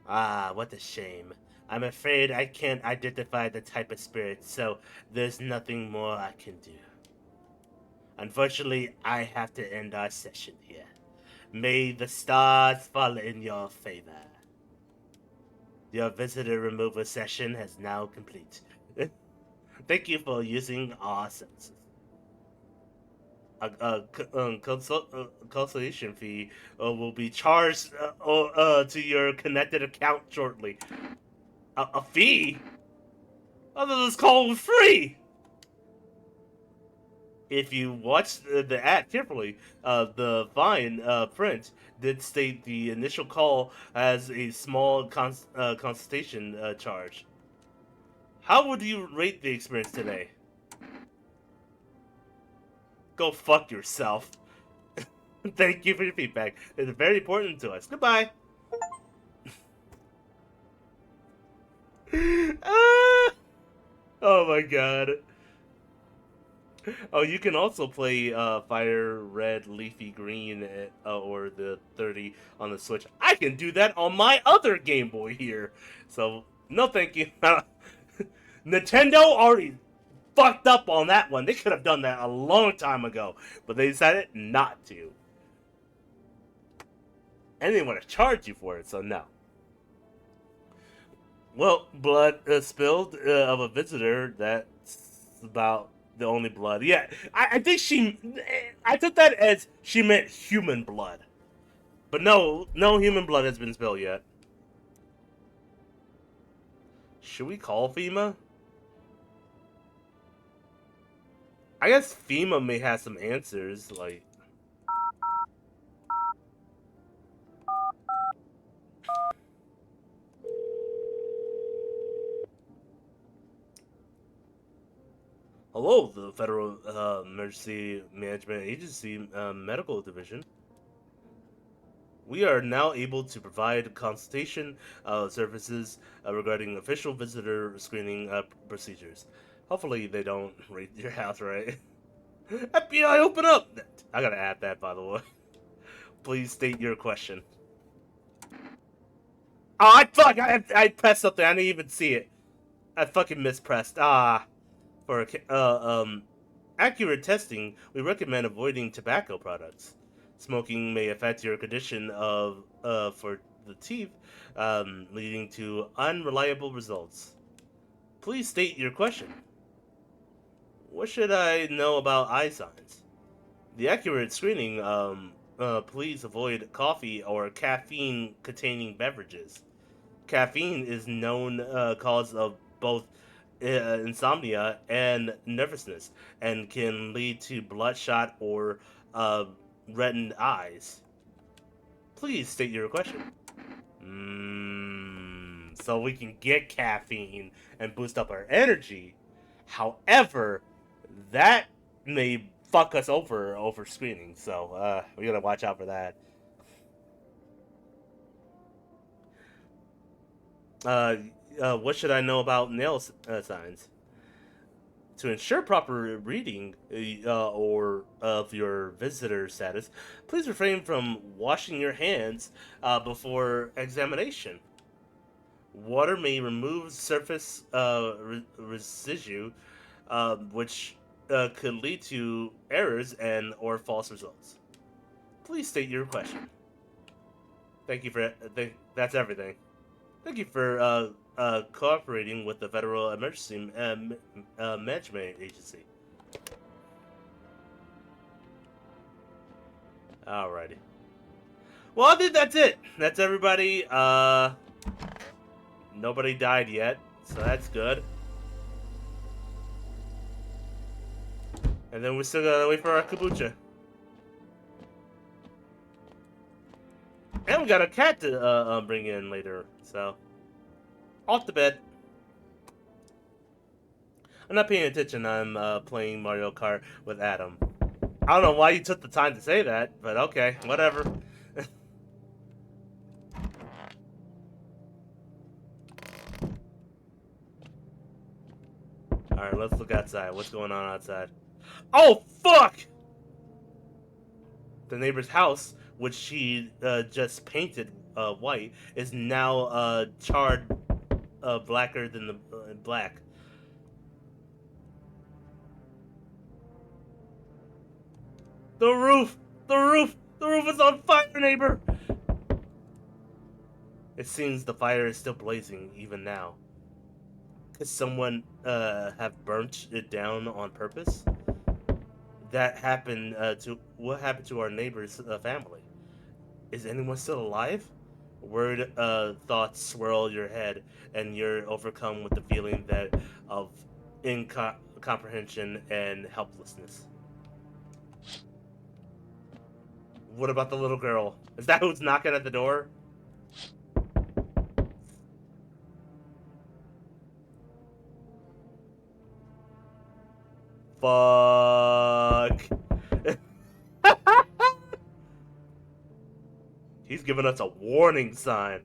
Ah, what a shame. I'm afraid I can't identify the type of spirit, so there's nothing more I can do. Unfortunately, I have to end our session here. May the stars fall in your favor. Your visitor removal session has now complete. Thank you for using our services. Consultation fee will be charged to your connected account shortly. A fee? Other this call was free! If you watch the ad carefully, the fine print did state the initial call as a small consultation charge. How would you rate the experience today? Go fuck yourself. Thank you for your feedback. It's very important to us. Goodbye. Oh my god. Oh, you can also play Fire Red, Leafy Green, or the 30 on the Switch. I can do that on my other Game Boy here. So, no thank you. Nintendo already fucked up on that one. They could have done that a long time ago, but they decided not to. And they want to charge you for it, so no. Well, blood spilled of a visitor, that's about the only blood. Yeah, I think I took that as she meant human blood. But no human blood has been spilled yet. Should we call FEMA? I guess FEMA may have some answers, like... Hello, the Federal Emergency Management Agency Medical Division. We are now able to provide consultation services regarding official visitor screening procedures. Hopefully they don't raid your house, right? FBI, open up! I gotta add that, by the way. Please state your question. Oh, I pressed something. I didn't even see it. I fucking mispressed. For accurate testing, we recommend avoiding tobacco products. Smoking may affect your condition for the teeth, leading to unreliable results. Please state your question. What should I know about eye signs? The accurate screening, please avoid coffee or caffeine-containing beverages. Caffeine is known cause of both insomnia and nervousness, and can lead to bloodshot or reddened eyes. Please state your question. So we can get caffeine and boost up our energy. However, that may fuck us over screening, so we gotta watch out for that. What should I know about nail signs? To ensure proper reading or of your visitor status, please refrain from washing your hands before examination. Water may remove surface residue, which could lead to errors and or false results. Please state your question. Thank you for that's everything. Thank you for cooperating with the Federal Emergency Management Agency. Alrighty. Well, I think that's it. That's everybody. Nobody died yet, so that's good. And then we still gotta wait for our kombucha. And we got a cat to bring in later, so... Off the bed. I'm not paying attention. I'm playing Mario Kart with Adam. I don't know why you took the time to say that, but okay, whatever. Alright, let's look outside. What's going on outside? Oh, fuck! The neighbor's house, which she just painted white, is now charred blacker than the black. The roof! The roof! The roof is on fire, neighbor! It seems the fire is still blazing even now. Could someone have burnt it down on purpose? That happened to what happened to our neighbor's family? Is anyone still alive? Word thoughts swirl your head, and you're overcome with the feeling that of incomprehension and helplessness. What about the little girl? Is that who's knocking at the door? Fuck. He's giving us a warning sign.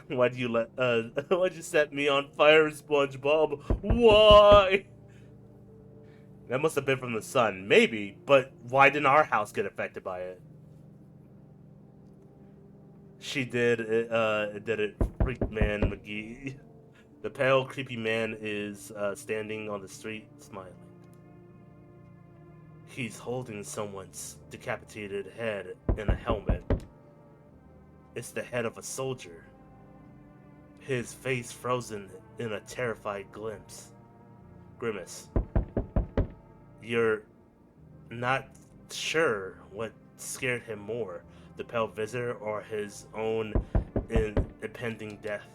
Why'd why'd you set me on fire, SpongeBob? Why? That must have been from the sun, maybe, but why didn't our house get affected by it? She did it, Freak Man McGee. The pale, creepy man is standing on the street, smiling. He's holding someone's decapitated head in a helmet. It's the head of a soldier. His face frozen in a terrified grimace. You're not sure what scared him more, the pale visitor or his own impending death.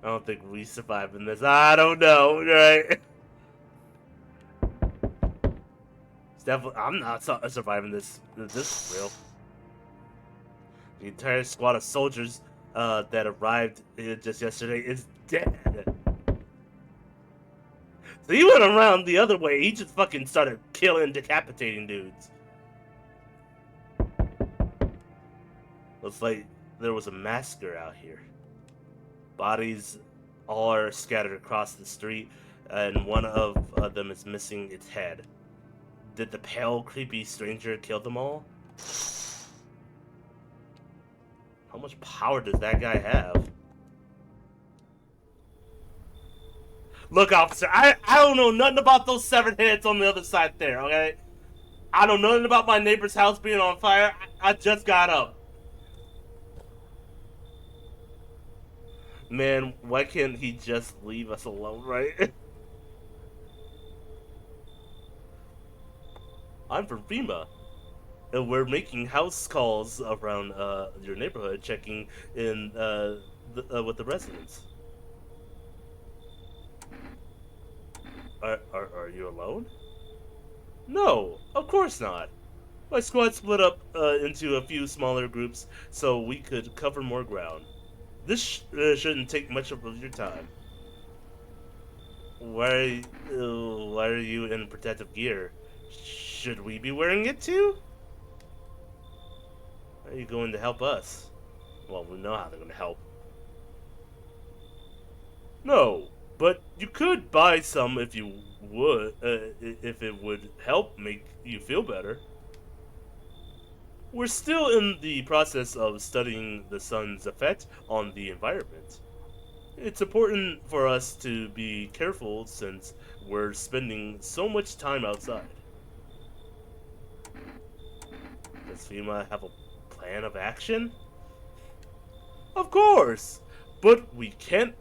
I don't think we survive in this. I don't know, right? It's definitely, I'm not surviving this. This is real. The entire squad of soldiers that arrived just yesterday is dead. So he went around the other way. He just fucking started killing, decapitating dudes. Looks like there was a massacre out here. Bodies all are scattered across the street, and one of them is missing its head. Did the pale, creepy stranger kill them all? How much power does that guy have? Look, officer, I don't know nothing about those severed heads on the other side there, okay? I don't know nothing about my neighbor's house being on fire. I just got up. Man, why can't he just leave us alone, right? I'm from FEMA. And we're making house calls around your neighborhood, checking in with the residents. Are you alone? No, of course not. My squad split up into a few smaller groups so we could cover more ground. This shouldn't take much of your time. Why are you in protective gear? Should we be wearing it too? How are you going to help us? Well, we know how they're going to help. No, but you could buy some if you would, if it would help make you feel better. We're still in the process of studying the sun's effect on the environment. It's important for us to be careful since we're spending so much time outside. Does FEMA have a plan of action? Of course, but we can't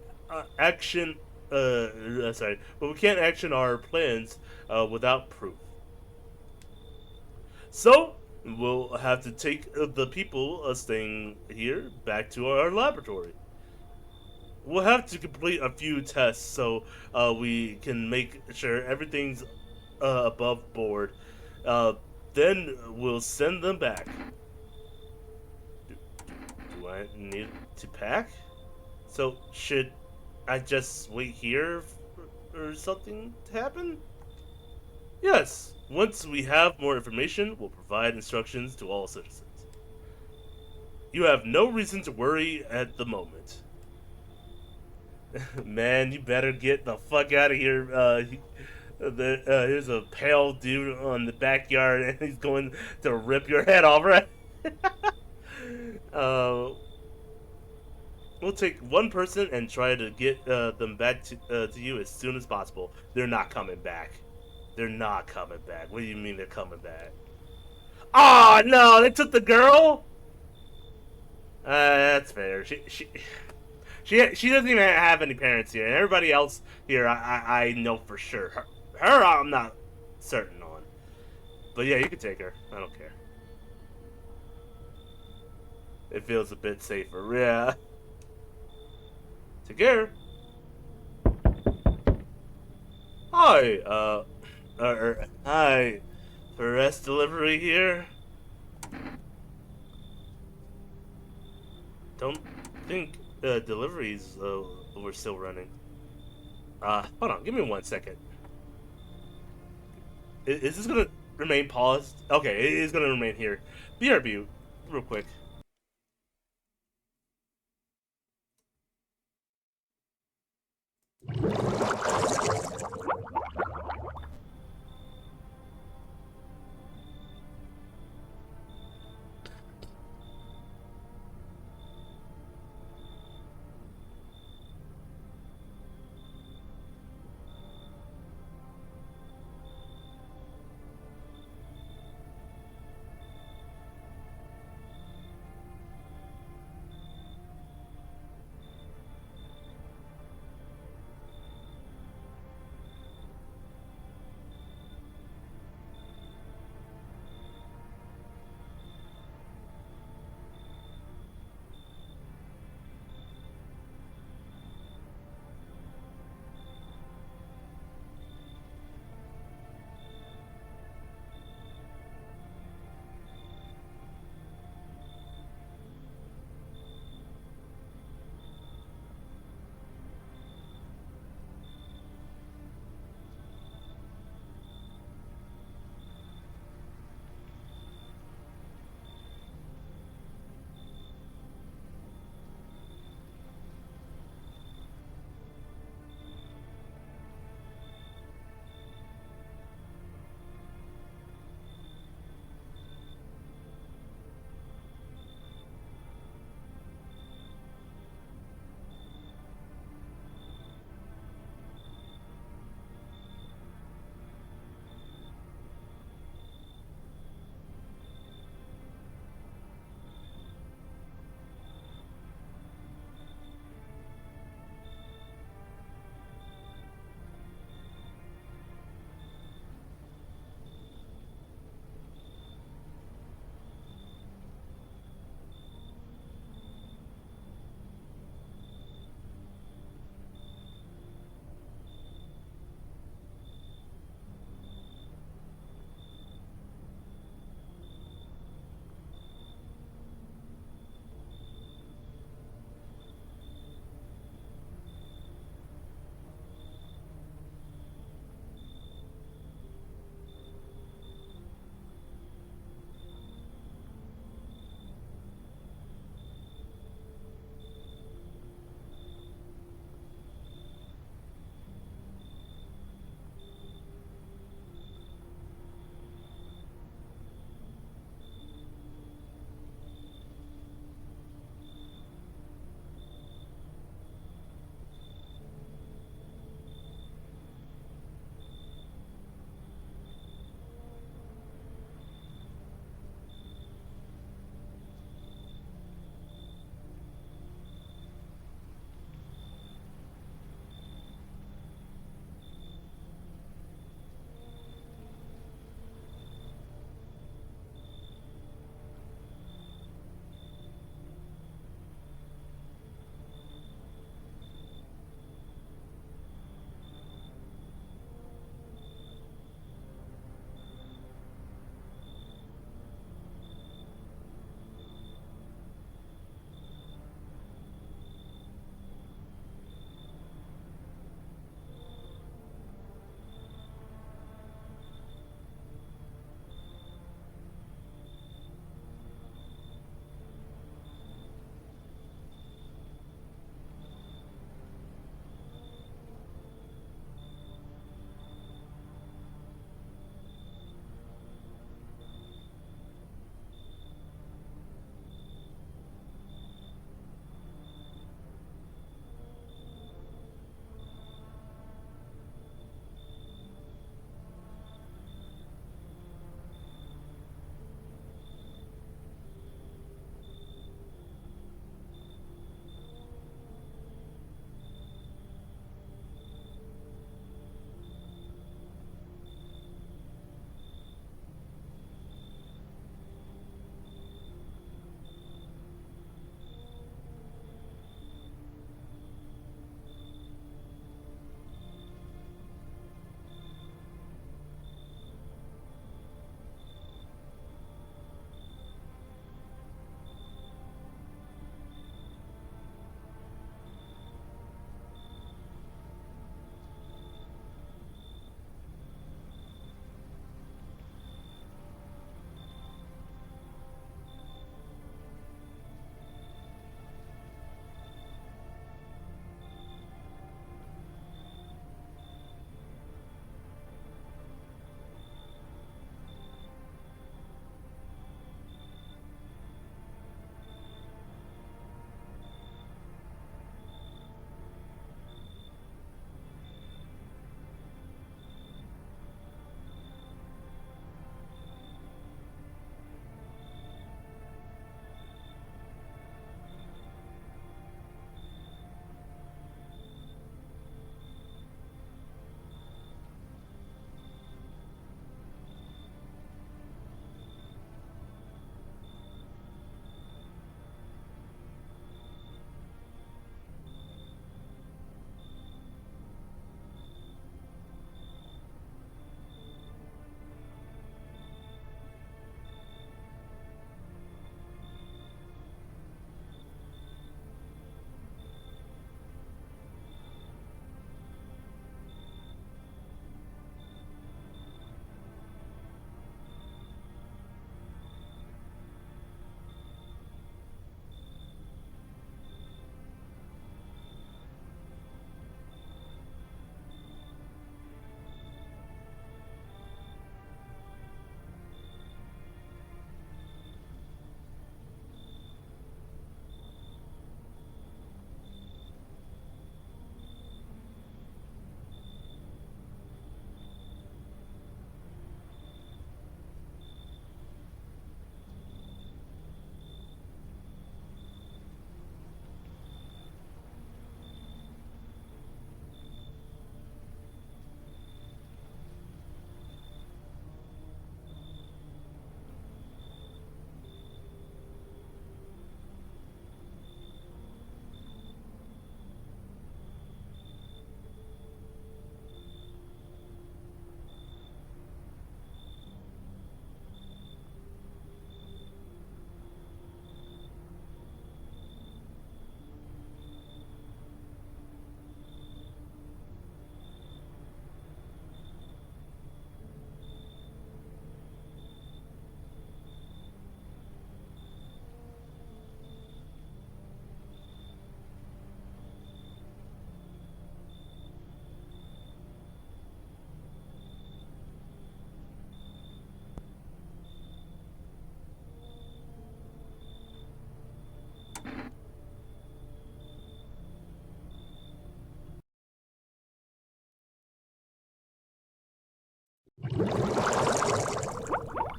action. But we can't action our plans without proof. So we'll have to take the people staying here back to our laboratory. We'll have to complete a few tests so we can make sure everything's above board. Then we'll send them back. I need to pack? So, should I just wait here for something to happen? Yes. Once we have more information, we'll provide instructions to all citizens. You have no reason to worry at the moment. Man, you better get the fuck out of here. Here's a pale dude on the backyard, and he's going to rip your head off, right? uh, we'll take one person and try to get them back to you as soon as possible. They're not coming back. They're not coming back. What do you mean they're coming back? Oh no, they took the girl. That's fair. She doesn't even have any parents here, and everybody else here I know for sure. Her I'm not certain on, but yeah, you can take her. I don't care. It feels a bit safer. Yeah. Take care. Hi. Hi. Press delivery here. Don't think deliveries were still running. Hold on. Give me 1 second. Is this gonna remain paused? Okay, it is gonna remain here. BRB, real quick.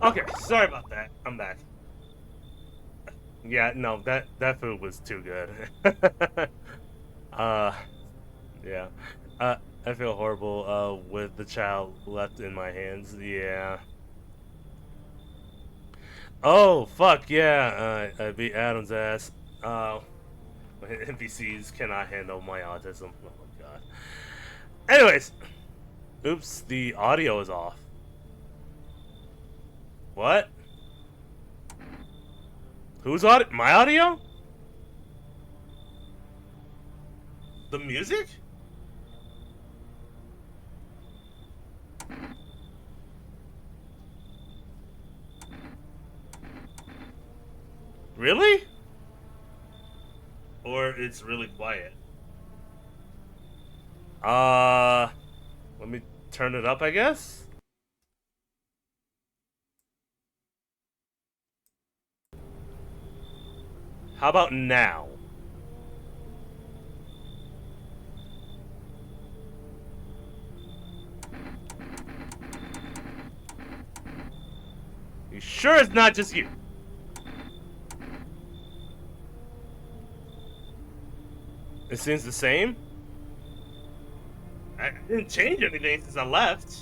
Okay, sorry about that. I'm back. Yeah, no, that food was too good. uh, yeah. I feel horrible. With the child left in my hands. Yeah. Oh fuck yeah! I beat Adam's ass. Uh, NPCs cannot handle my autism. Oh my god. Anyways, oops, the audio is off. What? Whose audio? My audio? The music? Really? Or it's really quiet? Uh, let me turn it up, I guess? How about now? You sure it's not just you? It seems the same? I didn't change anything since I left.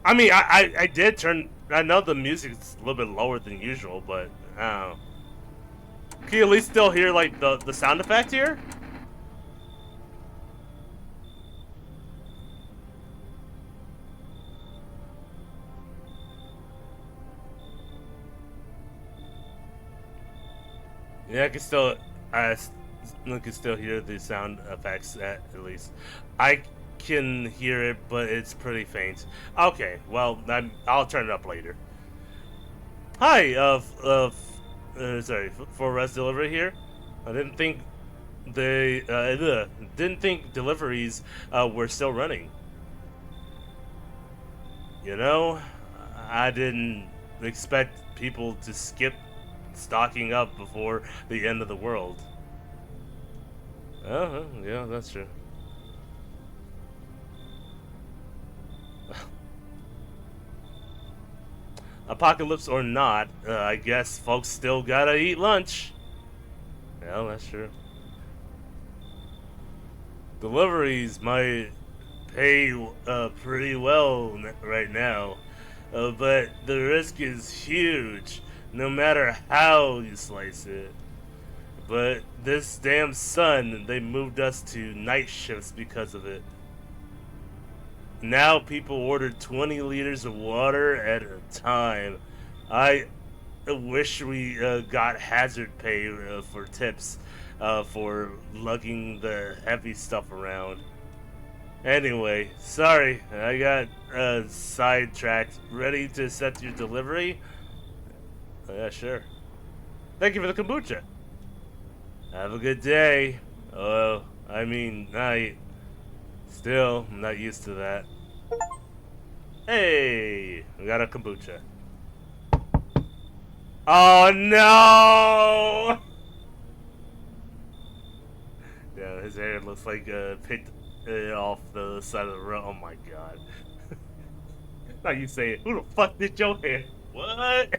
I mean, I did turn. I know the music's a little bit lower than usual, but I don't know. Can you at least still hear like the sound effect here? Yeah, I can still. I can still hear the sound effects at least. I can hear it, but it's pretty faint. Okay, well, I'll turn it up later. Hi, sorry, for Res Delivery here. I didn't think they didn't think deliveries were still running. You know, I didn't expect people to skip stocking up before the end of the world. Oh, yeah, that's true. Apocalypse or not, I guess folks still gotta eat lunch. Yeah, that's true. Deliveries might pay pretty well right now, but the risk is huge, no matter how you slice it. But this damn sun, they moved us to night shifts because of it. Now people order 20 liters of water at a time. I wish we got hazard pay for tips for lugging the heavy stuff around. Anyway, sorry, I got sidetracked. Ready to set your delivery? Yeah, sure. Thank you for the kombucha. Have a good day. I mean, night. Still, I'm not used to that. Hey, we got a kombucha. Oh no! Yeah, his hair looks like picked off the side of the road. Oh my god. Now you say it. Who the fuck did your hair? What?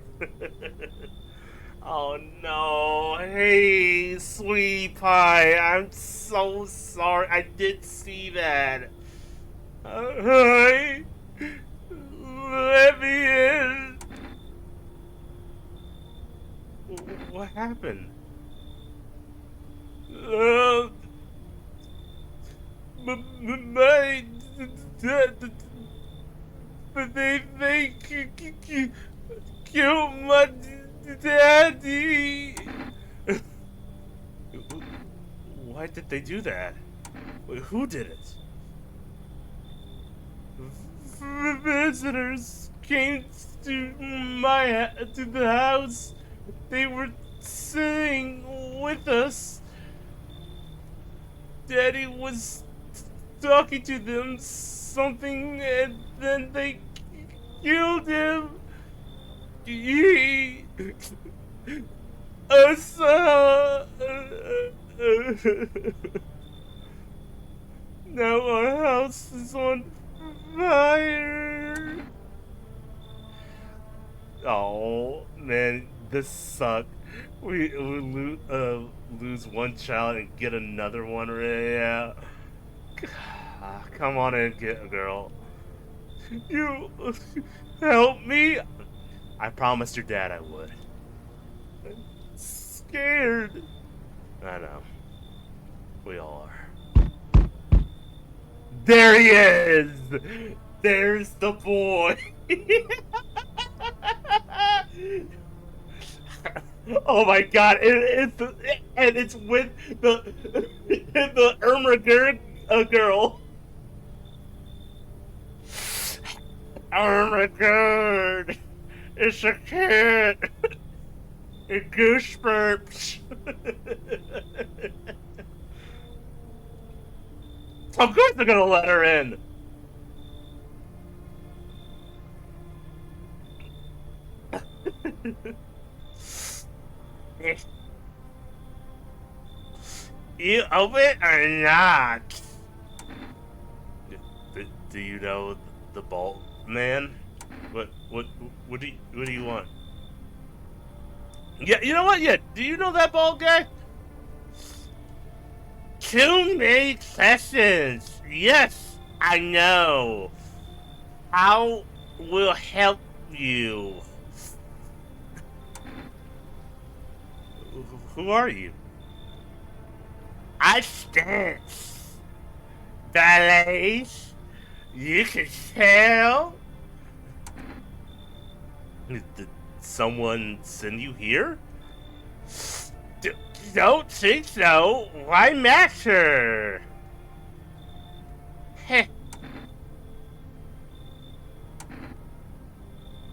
Oh no. Hey, sweetie pie. I'm so sorry. I did see that. Hi. Let me in. What happened? Uh, my they killed my daddy. Why did they do that? Who did it? Visitors came to the house. They were sitting with us. Daddy was talking to them something, and then they killed him. He saw. Now our house is on fire. Oh man, this sucked. Lose one child and get another one. Yeah. Come on in, girl. You help me. I promised your dad I would. I'm scared. I know. We all are. There he is. There's the boy. Oh my god! And it's with the Irma girl. Irma Gerd. It's a kid. A goosebumps. Of course they're gonna let her in. You open or not? Do you know the bald man? What do you want? Yeah, you know what? Yeah, do you know that bald guy? Too many questions. Yes, I know. How will help you? Who are you? I dance. Ballets. You can tell. Did someone send you here? Don't think so. Why matter? Heh.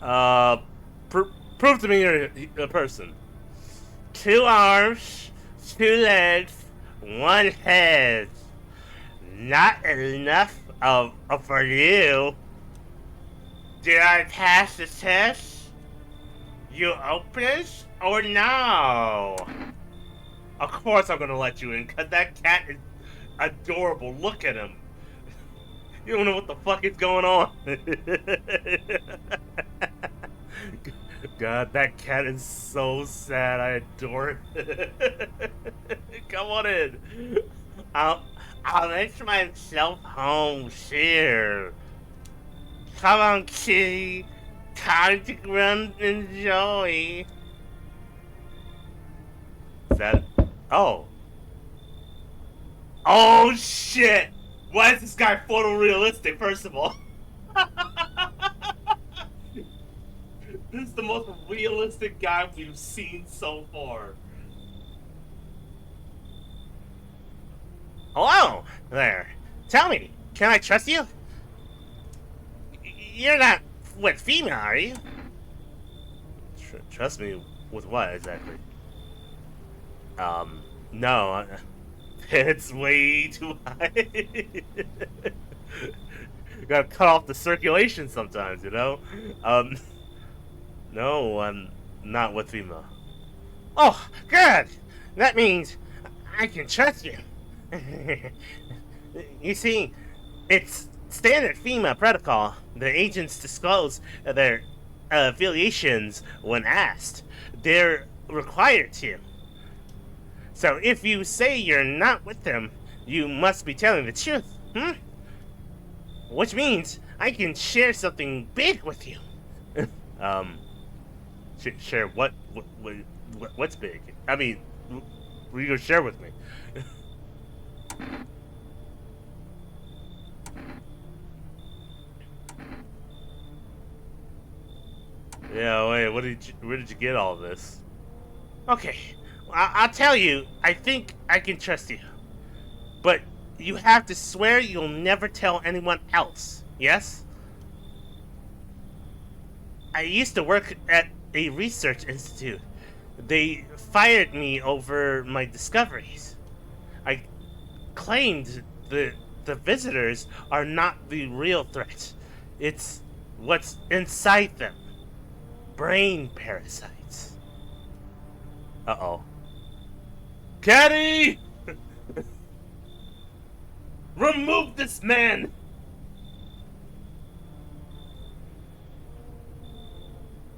Uh, prove to me you're a person. 2 arms, 2 legs, 1 head. Not enough for you. Did I pass the test? You open or no? Of course I'm gonna let you in, cause that cat is adorable. Look at him. You don't know what the fuck is going on. God, that cat is so sad. I adore it. Come on in. I'll make myself home here. Come on, kitty. Time to run and enjoy. Is that? Oh. Oh shit! Why is this guy photorealistic? First of all. This is the most realistic guy we've seen so far. Hello there. Tell me, can I trust you? You're not with female, are you? Trust me with what exactly? No. It's way too high. Gotta cut off the circulation sometimes, you know? No, I'm not with female. Oh, good! That means I can trust you. You see, it's standard female protocol. The agents disclose their affiliations when asked. They're required to. So if you say you're not with them, you must be telling the truth, Which means I can share something big with you. Share what's big? I mean, what are you gonna share with me? Yeah, wait, where did you get all this? Okay, I'll tell you, I think I can trust you. But you have to swear you'll never tell anyone else, yes? I used to work at a research institute. They fired me over my discoveries. I claimed the visitors are not the real threat. It's what's inside them. Brain parasites. Uh-oh. Caddy! Remove this man!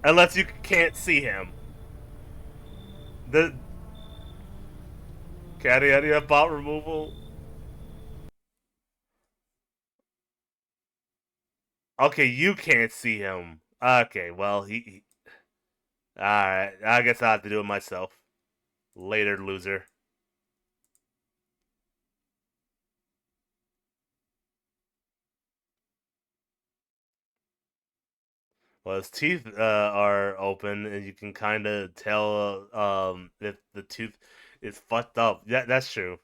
Unless you can't see him. The Caddy have bot removal. Okay, you can't see him. Okay, well he all right. I guess I have to do it myself. Later, loser. Well, his teeth are open, and you can kind of tell if the tooth is fucked up. Yeah, that's true.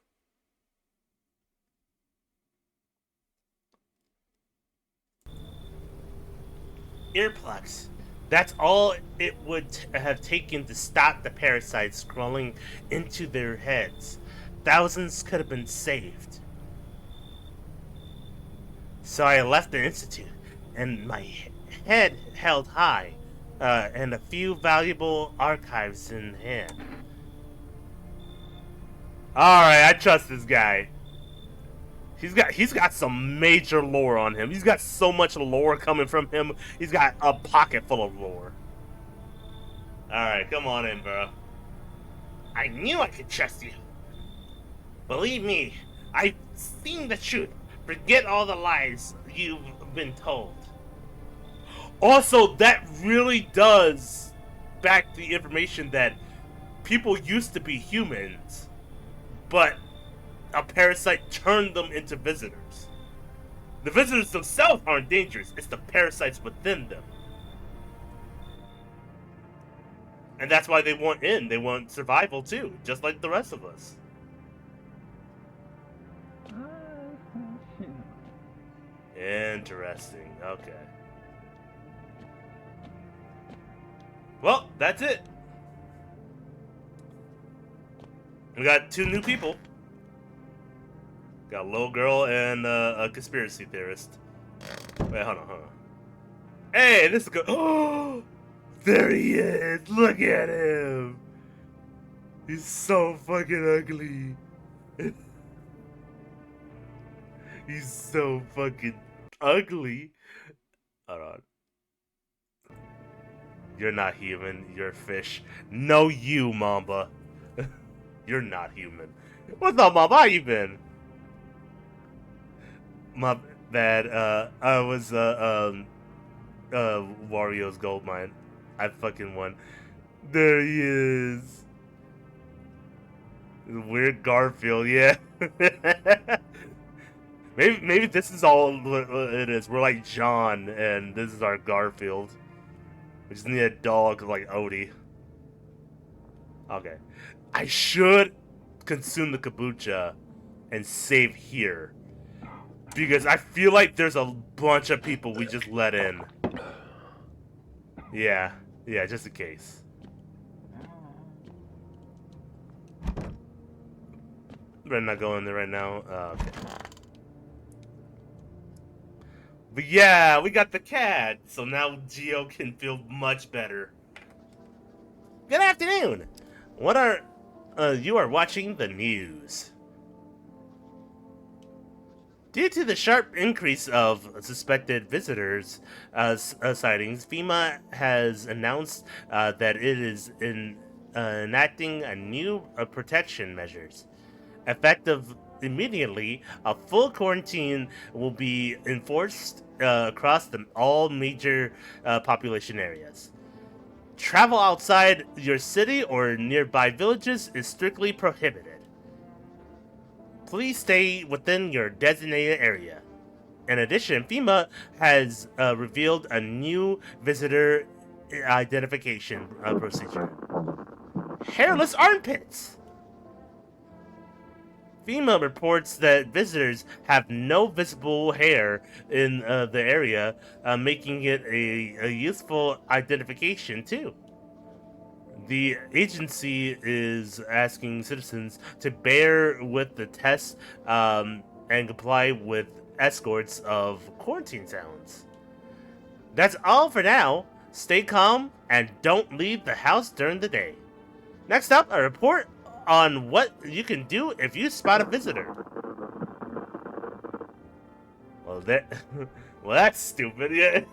Earplugs. That's all it would have taken to stop the parasites crawling into their heads. Thousands could have been saved. So I left the institute, and my head held high, and a few valuable archives in hand. All right, I trust this guy. He's got some major lore on him. He's got so much lore coming from him. He's got a pocket full of lore. All right, come on in, bro. I knew I could trust you. Believe me, I've seen the truth. Forget all the lies you've been told. Also, that really does back the information that people used to be humans, but a parasite turned them into visitors. The visitors themselves aren't dangerous, it's the parasites within them. And that's why they want in. They want survival too, just like the rest of us. Interesting. Okay. Well, that's it. We got 2 new people. Got a little girl and a conspiracy theorist. Wait, hold on. Hey, this is good. Oh, there he is. Look at him. He's so fucking ugly. He's so fucking ugly. Hold on. You're not human. You're a fish. No, you, Mamba. You're not human. What's up, Mamba? How you been? My bad. I was Wario's gold mine. I fucking won. There he is. Weird Garfield, yeah. maybe this is all it is. We're like John, and this is our Garfield. We just need a dog like Odie. Okay. I should consume the kombucha and save here. Because I feel like there's a bunch of people we just let in. Yeah, just in case. Better not go in there right now. Okay. But yeah, we got the cat, so now Geo can feel much better. Good afternoon. What are you are watching the news? Due to the sharp increase of suspected visitors sightings, FEMA has announced that it is enacting a new protection measures. Effective immediately, a full quarantine will be enforced across all major population areas. Travel outside your city or nearby villages is strictly prohibited. Please stay within your designated area. In addition, FEMA has revealed a new visitor identification procedure. Hairless armpits! FEMA reports that visitors have no visible hair in the area, making it a useful identification too. The agency is asking citizens to bear with the test and comply with escorts of quarantine zones. That's all for now. Stay calm and don't leave the house during the day. Next up, a report on what you can do if you spot a visitor. Well, well, that's stupid. Yeah.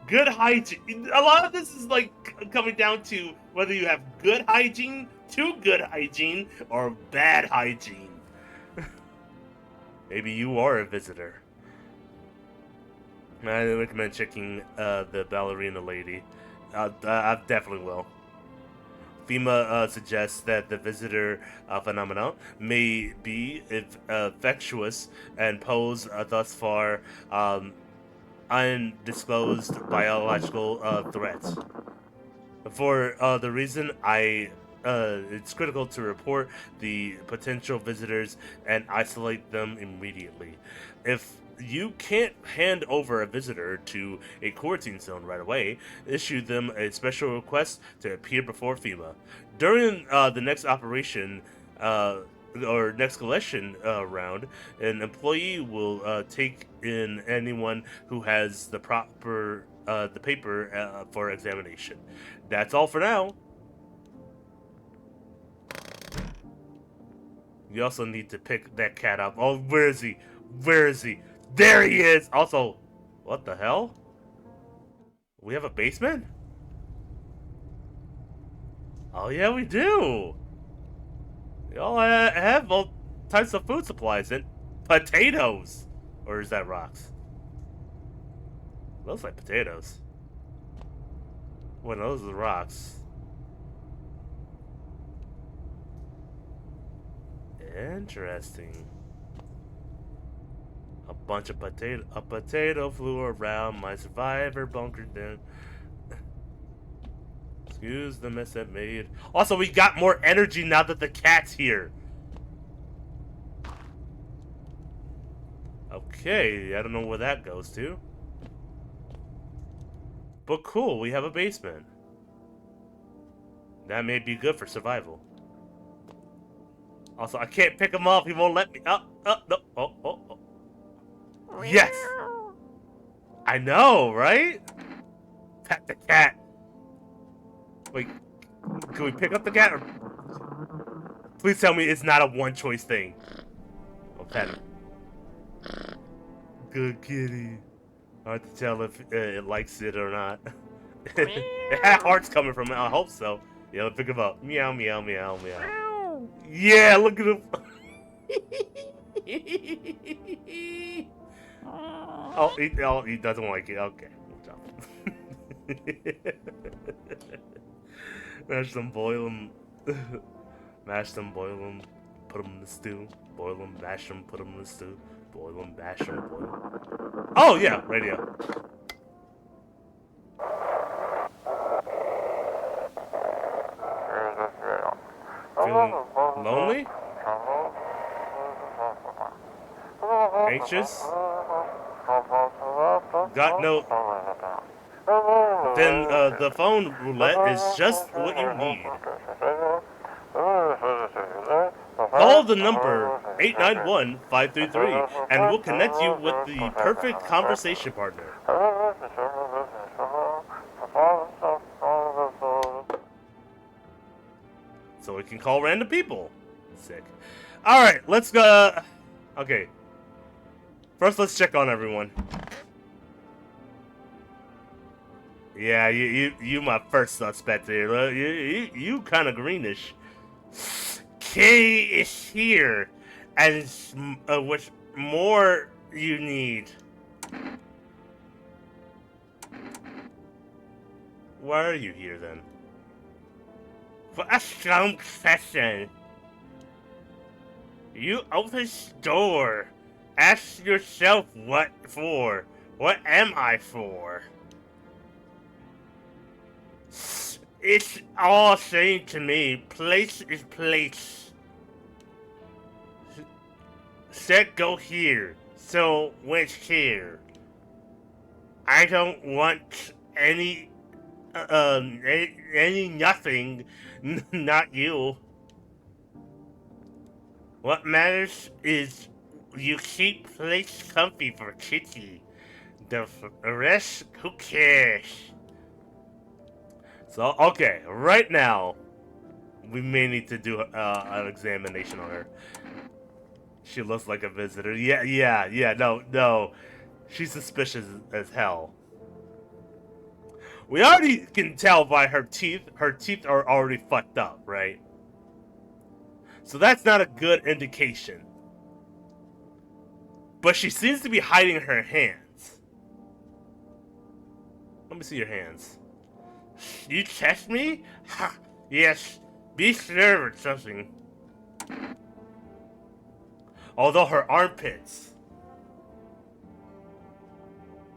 Good hygiene. A lot of this is like coming down to whether you have good hygiene, too good hygiene, or bad hygiene. Maybe you are a visitor. I recommend checking the ballerina lady. I definitely will. FEMA suggests that the visitor phenomenon may be infectious and pose thus far undisclosed biological threats. For the reason it's critical to report the potential visitors and isolate them immediately. If you can't hand over a visitor to a quarantine zone right away, issue them a special request to appear before FEMA. During the next operation, or next collection round, an employee will take in anyone who has the paper for examination. That's all for now. You also need to pick that cat up. Oh, where is he? Where is he? There he is! Also, what the hell? We have a basement? Oh yeah, we do! We all have all types of food supplies and potatoes! Or is that rocks? Looks like potatoes. Well, those are rocks. Interesting. A potato flew around my survivor bunker then. Excuse the mess I made. Also, we got more energy now that the cat's here. Okay, I don't know where that goes to. But cool, we have a basement. That may be good for survival. Also, I can't pick him up. He won't let me. Oh, no. Oh. Yes! I know, right? Pet the cat. Wait, can we pick up the cat? Or... Please tell me it's not a one-choice thing. I'll pet him. Good kitty. Hard to tell if it likes it or not. It had hearts coming from it. I hope so. Yeah, let's pick him up. Meow, meow, meow, meow. Yeah, look at him. Oh, he doesn't like it. Okay. Mash them, boil them. Mash them, boil them. Put them in the stew. Boil them, mash them, put them in the stew. Boil them, mash them, boil them. Oh, yeah, radio. Feeling lonely? Anxious? Got no... Then the phone roulette is just what you need. Call the number 891-533 and we'll connect you with the perfect conversation partner. So we can call random people. Sick. Alright, let's go. Okay. First, let's check on everyone. Yeah, you my first suspect here. You kind of greenish. Kay is here, and which more you need. Why are you here then? For a strong session. You open store. Ask yourself what for. What am I for? It's all same to me. Place is place. Set go here. So went here. I don't want any nothing. Not you. What matters is you keep place comfy for Kitty. The rest, who cares? So, okay, right now, we may need to do an examination on her. She looks like a visitor. Yeah, no. She's suspicious as hell. We already can tell by her teeth. Her teeth are already fucked up, right? So that's not a good indication. But she seems to be hiding her hands. Let me see your hands. You test me? Ha! Yes. Be sure of something. Although her armpits.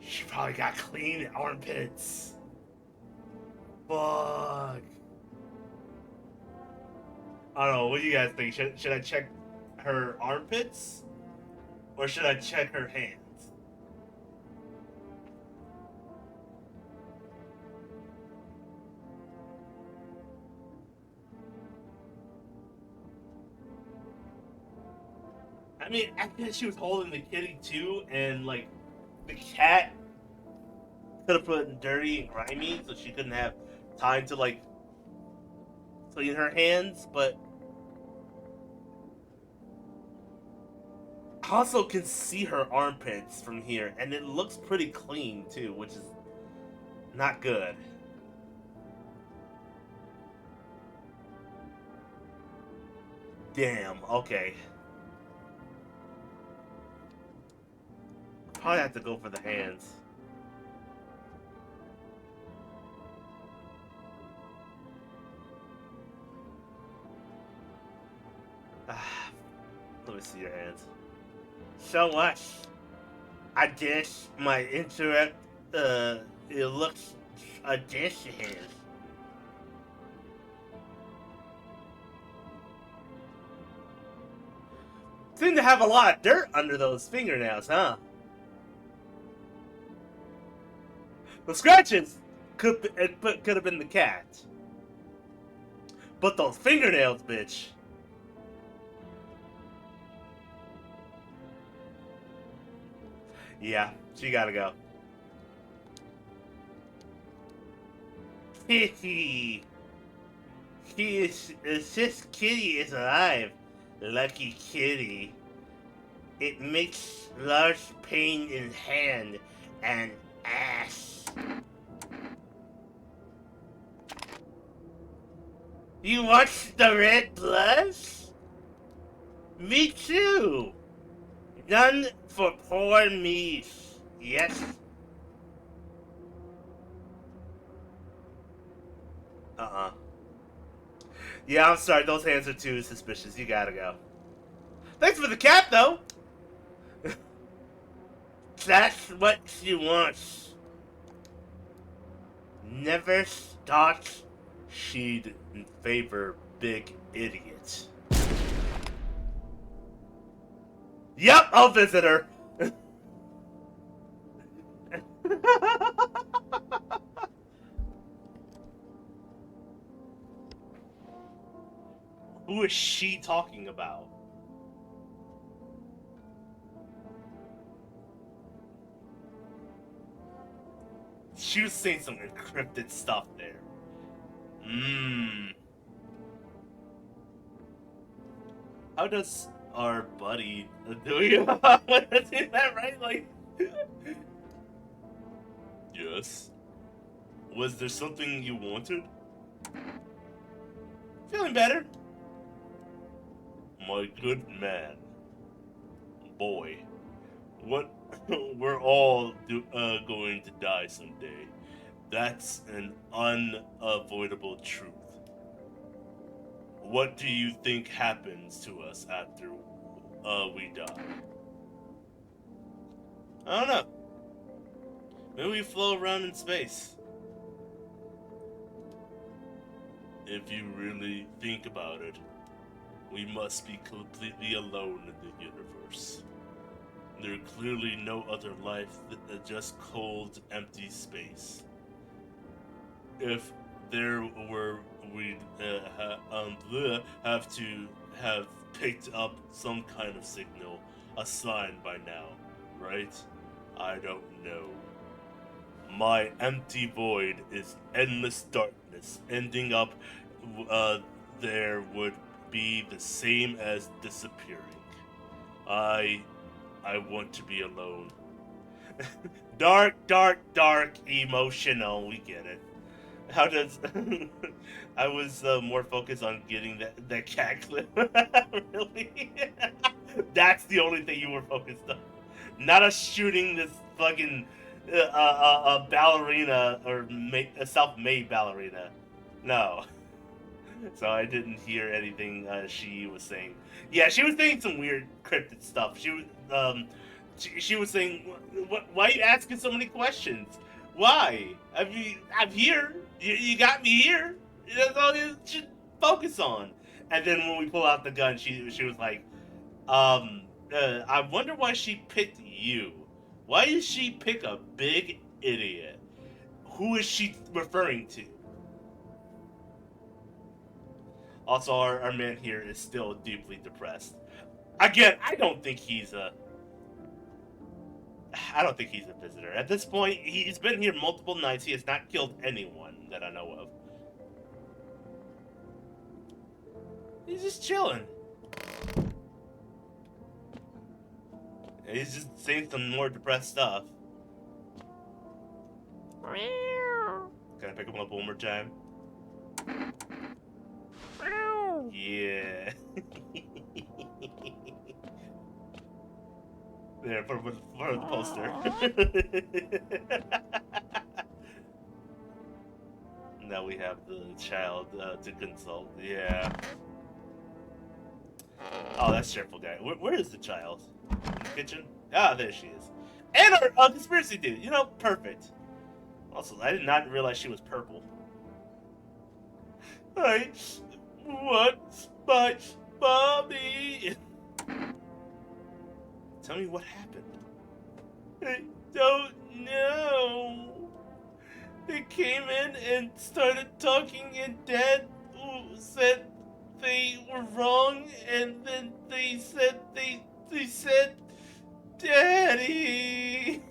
She probably got clean armpits. Fuck. I don't know. What do you guys think? Should I check her armpits? Or should I check her hands? I mean, I guess she was holding the kitty too, and like the cat could have put dirty and grimy, so she couldn't have time to like clean her hands. But I also can see her armpits from here, and it looks pretty clean too, which is not good. Damn. Okay. Probably have to go for the hands. Let me see your hands. So what? I guess my interact. It looks a dish hands. Seem to have a lot of dirt under those fingernails, huh? The scratches could have been the cat, but those fingernails, bitch. Yeah, she gotta go. Kitty, this kitty is alive. Lucky kitty. It makes large pain in hand and ass. You watch the red blood? Me too. None for poor me. Yes. Uh-uh. Yeah, I'm sorry. Those hands are too suspicious. You gotta go. Thanks for the cat, though. That's what she wants. Never thought she'd favor big idiot. Yep, I'll visit her. Who is she talking about? She was saying some encrypted stuff there. Mmm. How does our buddy do you that right? Like, yes. Was there something you wanted? Feeling better. My good man. Boy. What? We're all going to die someday. That's an unavoidable truth. What do you think happens to us after we die? I don't know. Maybe we float around in space. If you really think about it, we must be completely alone in the universe. There are clearly no other life than just cold, empty space. If there were, we'd have to have picked up some kind of signal, a sign by now, right? I don't know. My empty void is endless darkness. Ending up there would be the same as disappearing. I want to be alone. Dark, dark, dark, emotional. We get it. How does I was more focused on getting that cat clip. Really? That's the only thing you were focused on. Not us shooting this fucking ballerina or a self-made ballerina. No. So I didn't hear anything she was saying. Yeah, she was saying some weird cryptid stuff. She was saying, why are you asking so many questions? Why? I mean, I'm here. You got me here. That's all you should focus on." And then when we pull out the gun, she was like, I wonder why she picked you. Why did she pick a big idiot? Who is she referring to? Also, our man here is still deeply depressed. Again, I don't think he's a visitor. At this point, he's been here multiple nights. He has not killed anyone that I know of. He's just chilling. He's just saying some more depressed stuff. Can I pick him up one more time? Yeah. There, for the poster. Now we have the child to consult. Yeah. Oh, that's cheerful guy. Where is the child? In the kitchen? Ah, there she is. And our conspiracy dude. You know, perfect. Also, I did not realize she was purple. I want my mommy. Tell me what happened. I don't know. They came in and started talking, and Dad said they were wrong, and then they said Daddy.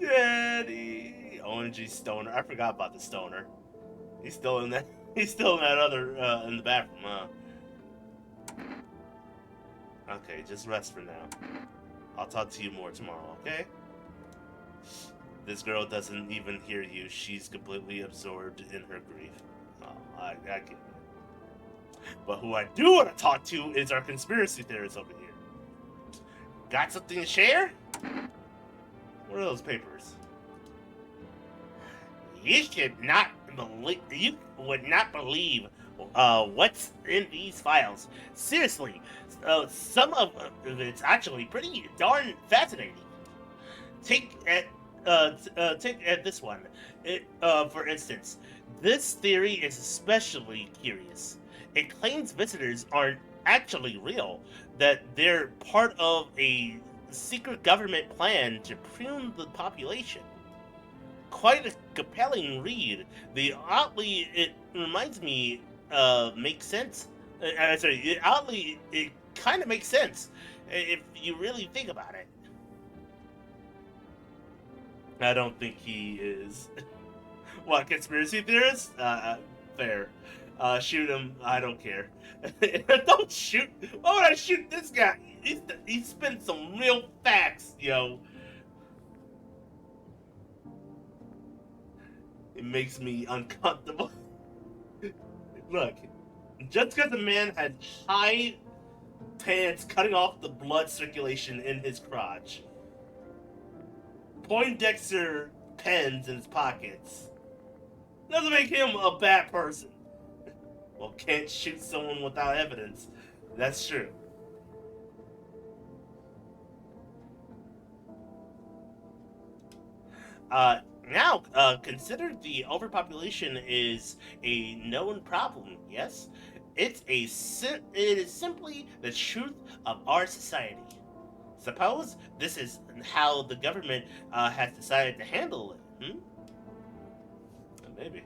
Daddy. OMG stoner. I forgot about the stoner. He's still in that. He's still in that other in the bathroom, huh? Okay, just rest for now. I'll talk to you more tomorrow, okay? This girl doesn't even hear you. She's completely absorbed in her grief. Oh, I get it. But who I do want to talk to is our conspiracy theorist over here. Got something to share? What are those papers? You would not believe what's in these files. Seriously, some of it's actually pretty darn fascinating. Take at this one. For instance, this theory is especially curious. It claims visitors aren't actually real, that they're part of a secret government plan to prune the population. Quite a compelling read. It reminds me, makes sense. It kind of makes sense if you really think about it. I don't think he is. What, conspiracy theorist? Fair. Shoot him. I don't care. Don't shoot. Why would I shoot this guy? He's spent some real facts, yo. It makes me uncomfortable. Look, just because a man had high pants cutting off the blood circulation in his crotch, Poindexter pens in his pockets, doesn't make him a bad person. Well, can't shoot someone without evidence. That's true. Now, consider the overpopulation is a known problem, yes? It is simply the truth of our society. Suppose this is how the government has decided to handle it, Maybe.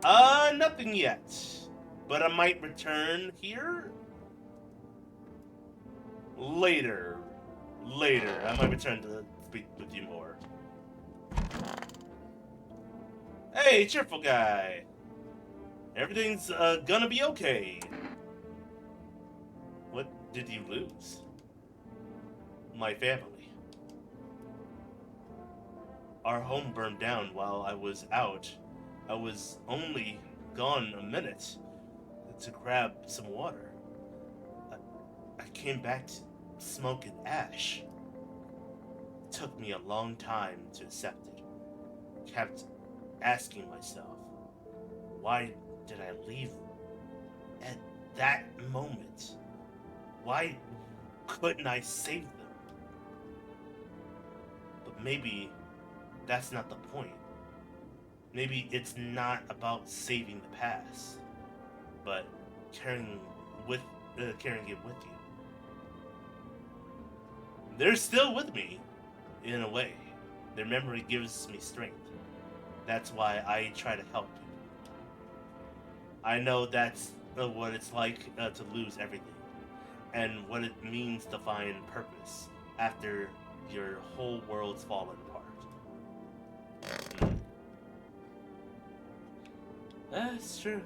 Nothing yet. But I might return here later. I might return to speak with you more. Hey, cheerful guy. Everything's gonna be okay. What did you lose? My family. Our home burned down while I was out. I was only gone a minute to grab some water. I came back to smoke and ash. It took me a long time to accept it. Kept asking myself, why did I leave at that moment? Why couldn't I save them? But maybe that's not the point. Maybe it's not about saving the past, but carrying carrying it with you. They're still with me, in a way. Their memory gives me strength. That's why I try to help people. I know that's what it's like to lose everything, and what it means to find purpose after your whole world's fallen apart. That's true.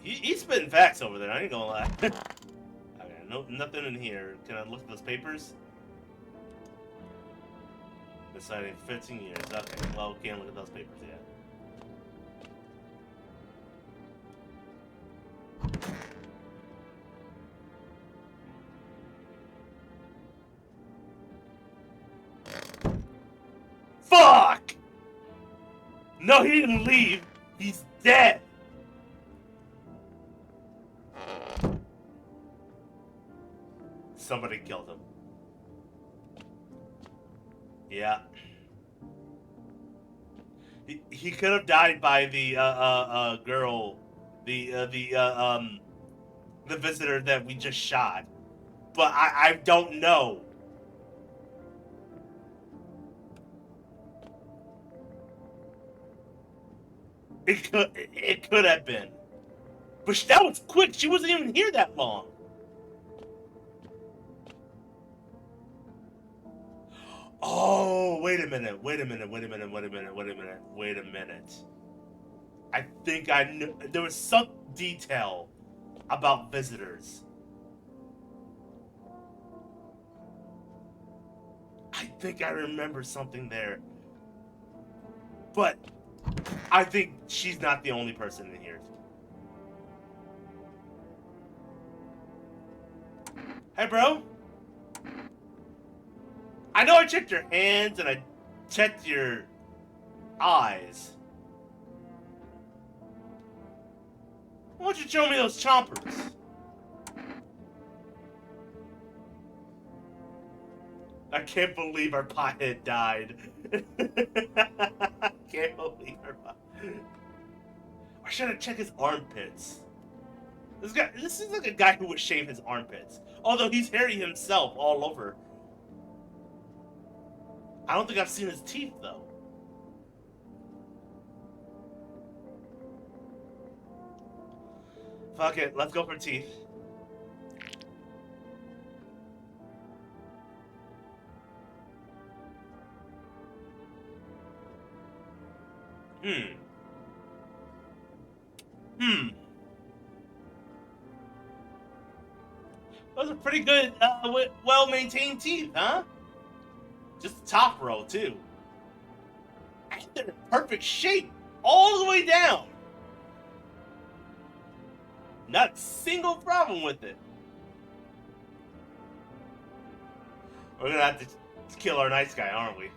He's spitting facts over there, I ain't gonna lie. Okay, no, nothing in here. Can I look at those papers? Been signing 15 years. Okay, well, can't look at those papers yet. Fuck! No, he didn't leave. He's dead. Somebody killed him. Yeah. He could have died by the girl, the visitor that we just shot, but I don't know. It could have been, but that was quick. She wasn't even here that long. Oh, wait a minute. I think I knew there was some detail about visitors. I think I remember something there. But I think she's not the only person in here. Hey, bro. I know I checked your hands and I checked your eyes. Why don't you show me those chompers? I can't believe our pothead died. I can't believe our pothead. Why should I check his armpits? This is like a guy who would shave his armpits. Although he's hairy himself all over. I don't think I've seen his teeth, though. Fuck it, let's go for teeth. Those are pretty good, well-maintained teeth, huh? Just the top row, too. And they're in perfect shape, all the way down. Not a single problem with it. We're gonna have to kill our nice guy, aren't we?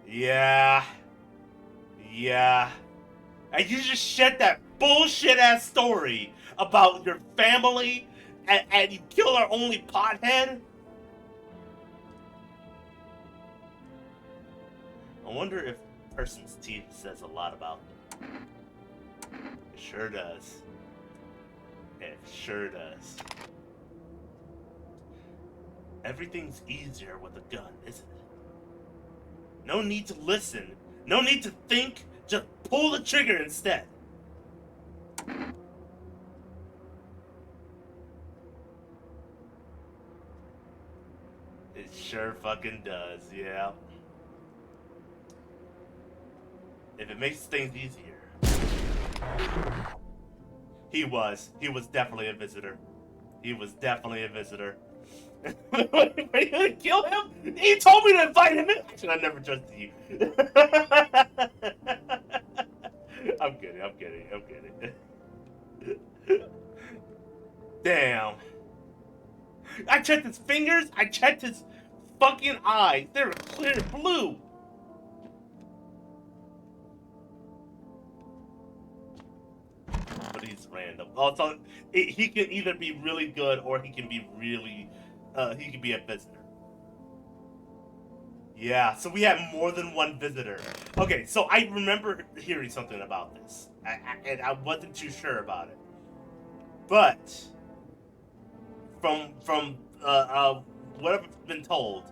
Yeah. And you just shared that bullshit-ass story about your family and you kill our only pothead? I wonder if a person's teeth says a lot about them. It sure does. It sure does. Everything's easier with a gun, isn't it? No need to listen. No need to think. Just pull the trigger instead. It sure fucking does, yeah. If it makes things easier. He was. He was definitely a visitor. He was definitely a visitor. Are you gonna kill him? He told me to invite him in. Actually, I never trusted you. I'm kidding. I'm kidding. I'm kidding. Damn. I checked his fingers. I checked his fucking eyes. They're clear blue. But he's random. Also, he can either be really good or he can be really, he can be a visitor. Yeah, so we had more than one visitor. Okay, so I remember hearing something about this, and I wasn't too sure about it. But from what I've been told,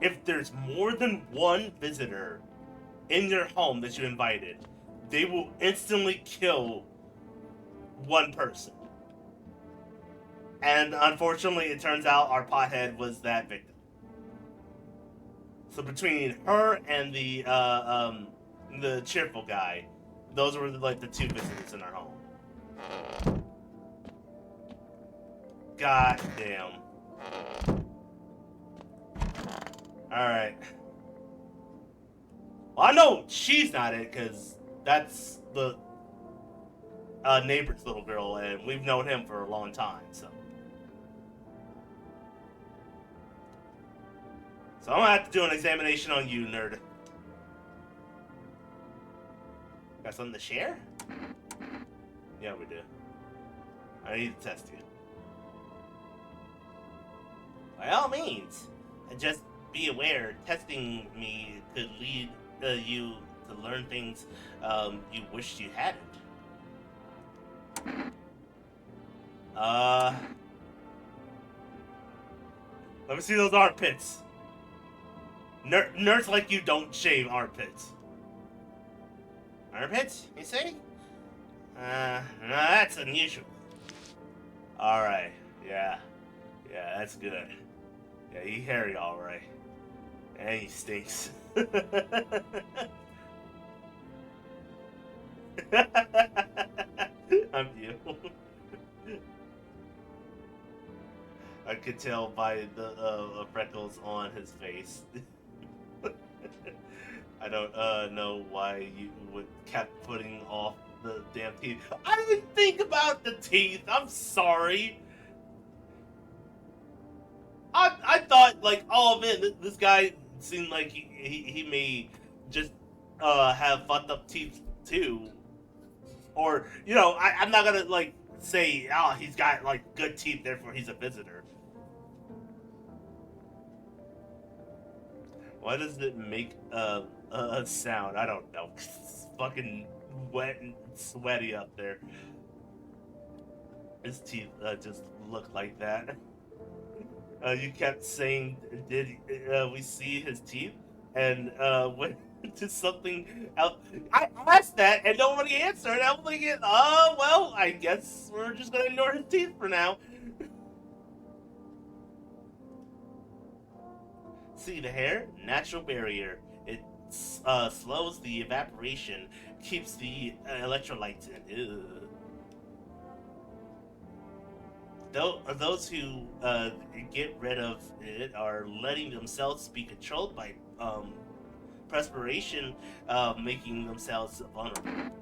if there's more than one visitor in your home that you invited, they will instantly kill one person. And unfortunately, it turns out our pothead was that victim. So between her and the cheerful guy, those were like the two visitors in our home. God damn. All right. Well, I know she's not it because that's the neighbor's little girl, and we've known him for a long time. So I'm gonna have to do an examination on you, nerd. Got something to share? Yeah, we do. I need to test you. By all means, just be aware. Testing me could lead you to learn things you wished you hadn't. Uh, Let me see those armpits. Nerds like you don't shave armpits. Armpits, you say? No, that's unusual. Alright, yeah. Yeah, that's good. Yeah, he hairy alright. And he stinks. I'm you. I could tell by the freckles on his face. I don't know why you would kept putting off the damn teeth. I didn't think about the teeth. I'm sorry. I thought like, oh man, this guy seemed like he may just have fucked up teeth too, or I'm not gonna like say oh he's got like good teeth therefore he's a visitor. Why does it make a sound? I don't know. It's fucking wet and sweaty up there. His teeth just look like that. You kept saying, "Did we see his teeth?" And went to something else. I asked that, and nobody answered. I'm thinking, oh well, I guess we're just gonna ignore his teeth for now. See the hair? Natural barrier. It slows the evaporation, keeps the electrolytes in. Ew. Those who get rid of it are letting themselves be controlled by perspiration, making themselves vulnerable.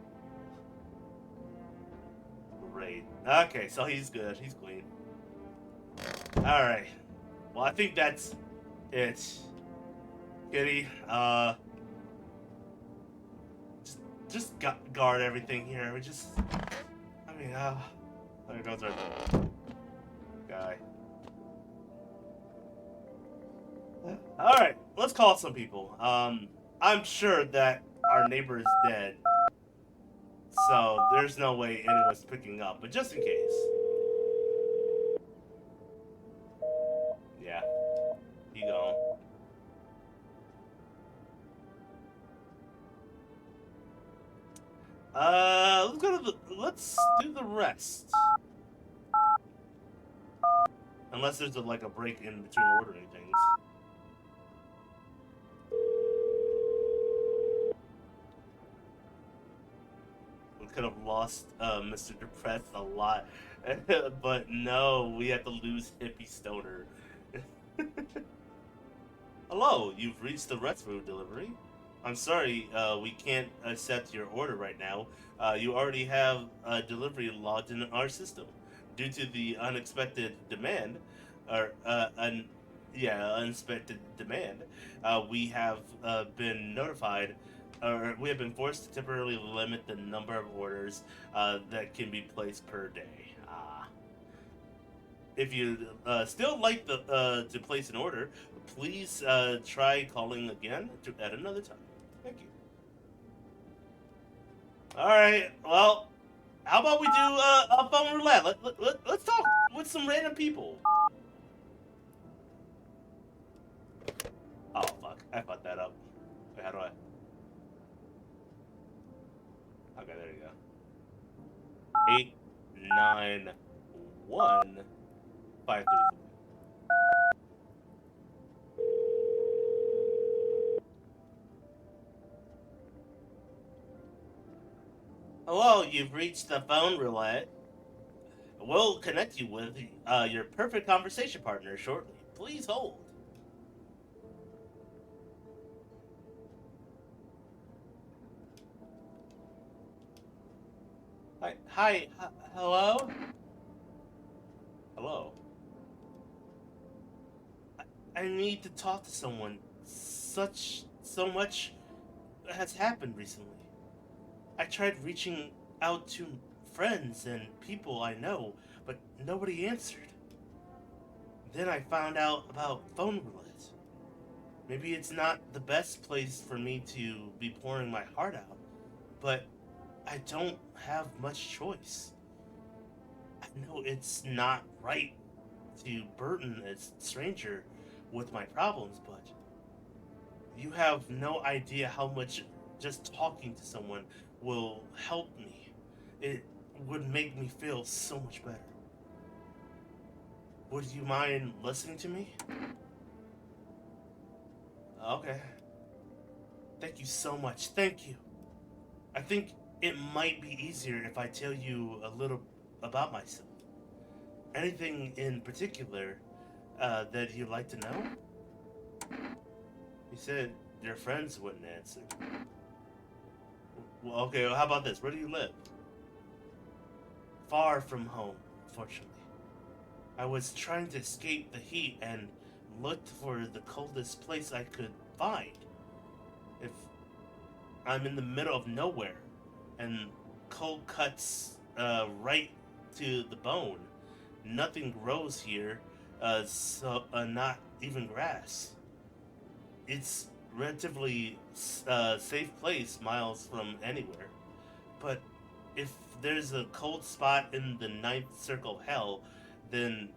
Great. Okay, so he's good. He's clean. All right. Well, I think that's it. Kitty, just guard everything here. We just, I mean, there goes our guy. All right, let's call some people. I'm sure that our neighbor is dead, so there's no way anyone's picking up. But just in case, yeah, he gone. Let's do the rest. Unless there's like a break in between ordering things. could have lost Mr. Depressed a lot, but no, we had to lose Hippie Stoner. Hello, you've reached the restroom delivery. I'm sorry, we can't accept your order right now. You already have a delivery logged in our system. Due to the unexpected demand, or unexpected demand, we have been notified, or we have been forced to temporarily limit the number of orders that can be placed per day. If you still like to place an order, please try calling again at another time. Thank you. All right. Well, how about we do a phone roulette? Let's talk with some random people. Oh fuck! I fucked that up. Wait, how do I? Okay, there you go. 891 534. Hello, you've reached the phone roulette. We'll connect you with your perfect conversation partner shortly. Please hold. Hi. Hello. Hello. I need to talk to someone. So much has happened recently. I tried reaching out to friends and people I know, but nobody answered. Then I found out about phone roulette. Maybe it's not the best place for me to be pouring my heart out, but I don't have much choice. I know it's not right to burden a stranger with my problems, but you have no idea how much just talking to someone will help me. It would make me feel so much better. Would you mind listening to me? Okay. Thank you so much. Thank you. I think it might be easier if I tell you a little about myself. Anything in particular that you'd like to know? You said your friends wouldn't answer. Well, okay, well, how about this? Where do you live? Far from home, unfortunately. I was trying to escape the heat and looked for the coldest place I could find. If I'm in the middle of nowhere and cold cuts right to the bone, nothing grows here, so not even grass. It's relatively safe place miles from anywhere. But if there's a cold spot in the ninth circle hell, then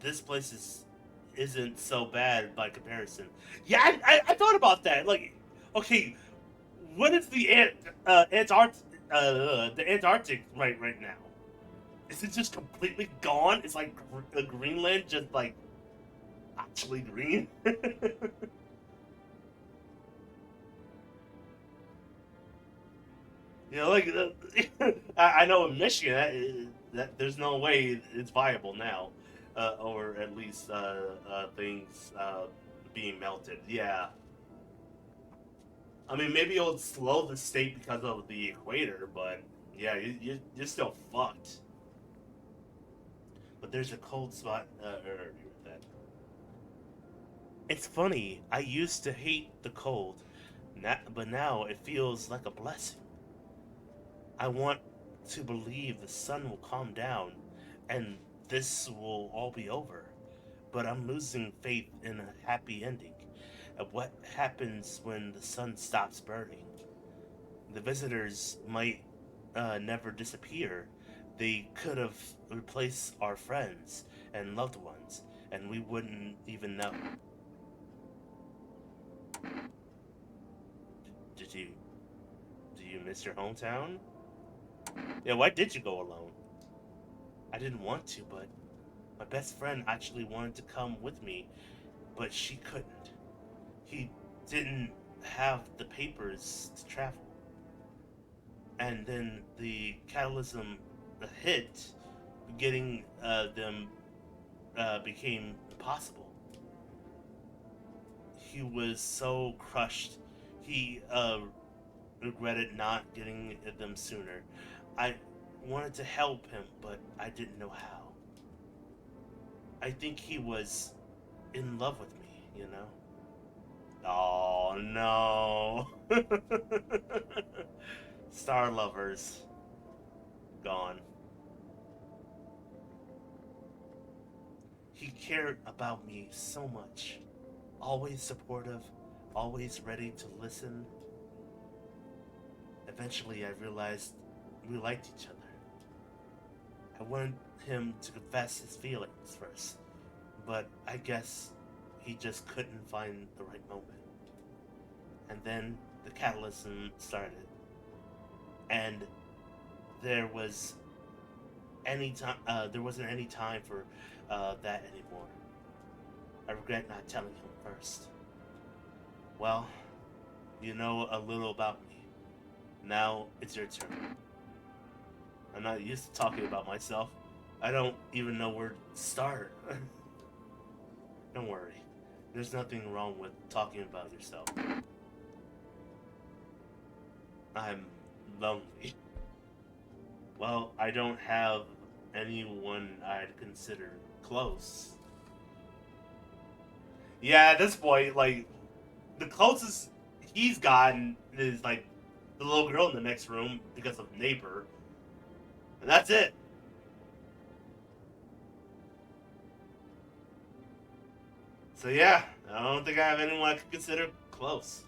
this place isn't so bad by comparison. Yeah, I thought about that. Like, okay, what is the Antarctic right now? Is it just completely gone? It's like Greenland just like actually green. You know, like I know in Michigan that there's no way it's viable now, or at least things being melted. Yeah, I mean maybe it'll slow the state because of the equator, but yeah, you're still fucked. But there's a cold spot. That. It's funny. I used to hate the cold, but now it feels like a blessing. I want to believe the sun will calm down and this will all be over. But I'm losing faith in a happy ending. What happens when the sun stops burning? The visitors might never disappear. They could have replaced our friends and loved ones, and we wouldn't even know. Did you do you miss your hometown? Yeah, why did you go alone? I didn't want to, but my best friend actually wanted to come with me, but she couldn't. He didn't have the papers to travel. and then the catalysm hit, getting them became impossible. He was so crushed. He regretted not getting them sooner. I wanted to help him, but I didn't know how. I think he was in love with me, you know? Oh no. Star lovers gone. He cared about me so much. Always supportive, always ready to listen. Eventually, I realized we liked each other. I wanted him to confess his feelings first, but I guess he just couldn't find the right moment. And then the catalysm started, and there was there wasn't any time for that anymore. I regret not telling him first. Well, you know a little about me. Now it's your turn. I'm not used to talking about myself. I don't even know where to start. Don't worry. There's nothing wrong with talking about yourself. I'm lonely. Well, I don't have anyone I'd consider close. Yeah, at this point, like, the closest he's gotten is, like, the little girl in the next room because of neighbor. And that's it. So yeah, I don't think I have anyone I could consider close.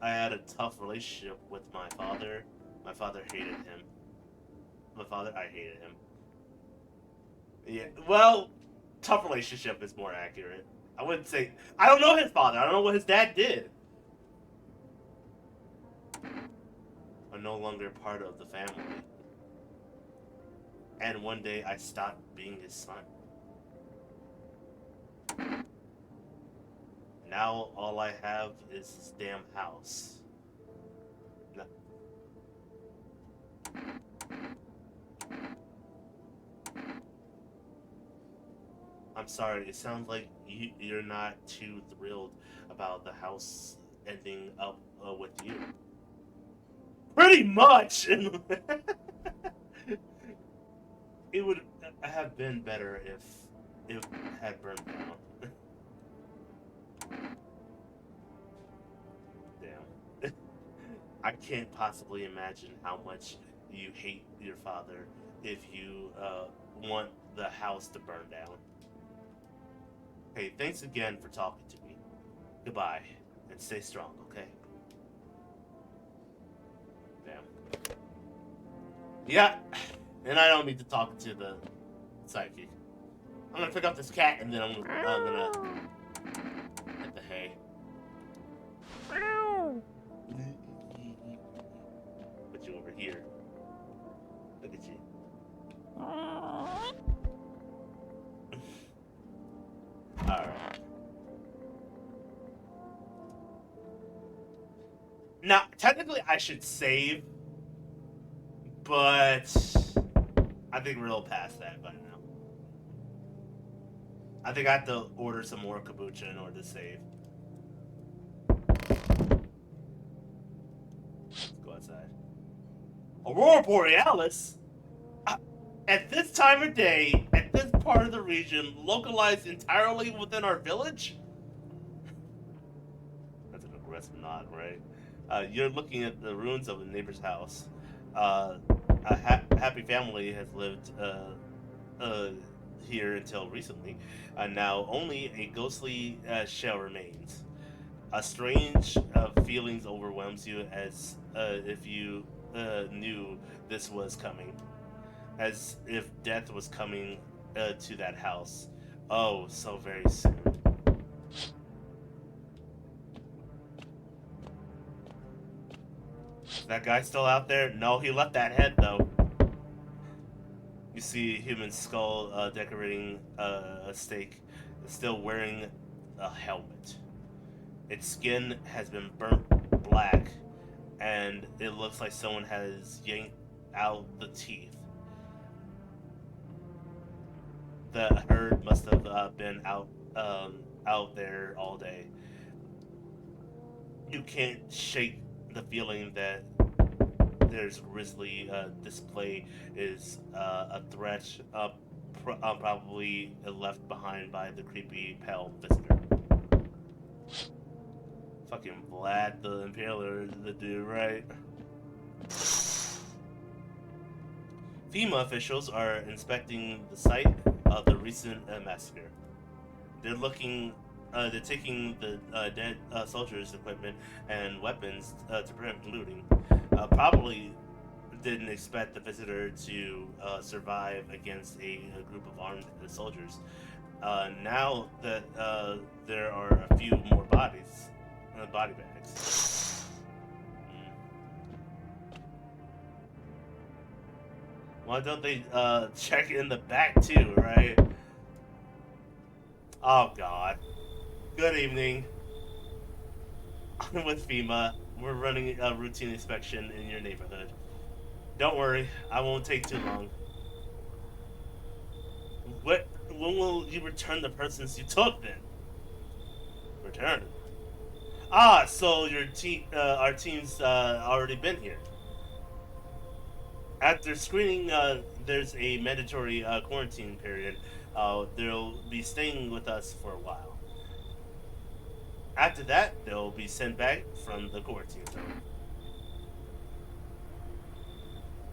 I had a tough relationship with my father. My father hated him. I hated him. Yeah, well, tough relationship is more accurate. I wouldn't say. I don't know his father. I don't know what his dad did. I'm no longer part of the family. And one day I stopped being his son. Now all I have is this damn house. No, I'm sorry. It sounds like you're not too thrilled about the house ending up with you. Pretty much. It would have been better if it had burned down. Damn. I can't possibly imagine how much you hate your father if you want the house to burn down. Hey, thanks again for talking to me. Goodbye, and stay strong, okay? Damn. Yeah, and I don't need to talk to the psychic. I'm gonna pick up this cat and then I'm gonna hit the hay. Put you over here. Look at you. Alright. Now, technically I should save, but I think we're a little past that by now. I think I have to order some more kombucha in order to save. Let's go outside. Aurora Borealis? At this time of day, at this part of the region, localized entirely within our village? That's an aggressive nod, right? You're looking at the ruins of a neighbor's house. A happy family has lived uh, here until recently. Now only a ghostly shell remains. A strange feelings overwhelms you as if you knew this was coming. As if death was coming to that house. Oh, so very soon. Is that guy still out there? No, he left that head though. You see a human skull decorating a stake, still wearing a helmet. Its skin has been burnt black and it looks like someone has yanked out the teeth. The herd must have been out there all day. You can't shake the feeling that there's grisly display is a threat, probably left behind by the creepy pale visitor. Fucking Vlad the Impaler, the dude, right? FEMA officials are inspecting the site of the recent massacre. They're looking. They're taking the dead soldiers' equipment and weapons to prevent looting. Probably didn't expect the visitor to survive against a group of armed soldiers. Now that there are a few more body bags. Mm. Why don't they check in the back too, right? Oh God. Good evening. I'm with FEMA. We're running a routine inspection in your neighborhood. Don't worry, I won't take too long. When will you return the persons you took then? Return? Ah, so our team's already been here. After screening, there's a mandatory quarantine period. They'll be staying with us for a while. After that, they'll be sent back from the quarantine zone.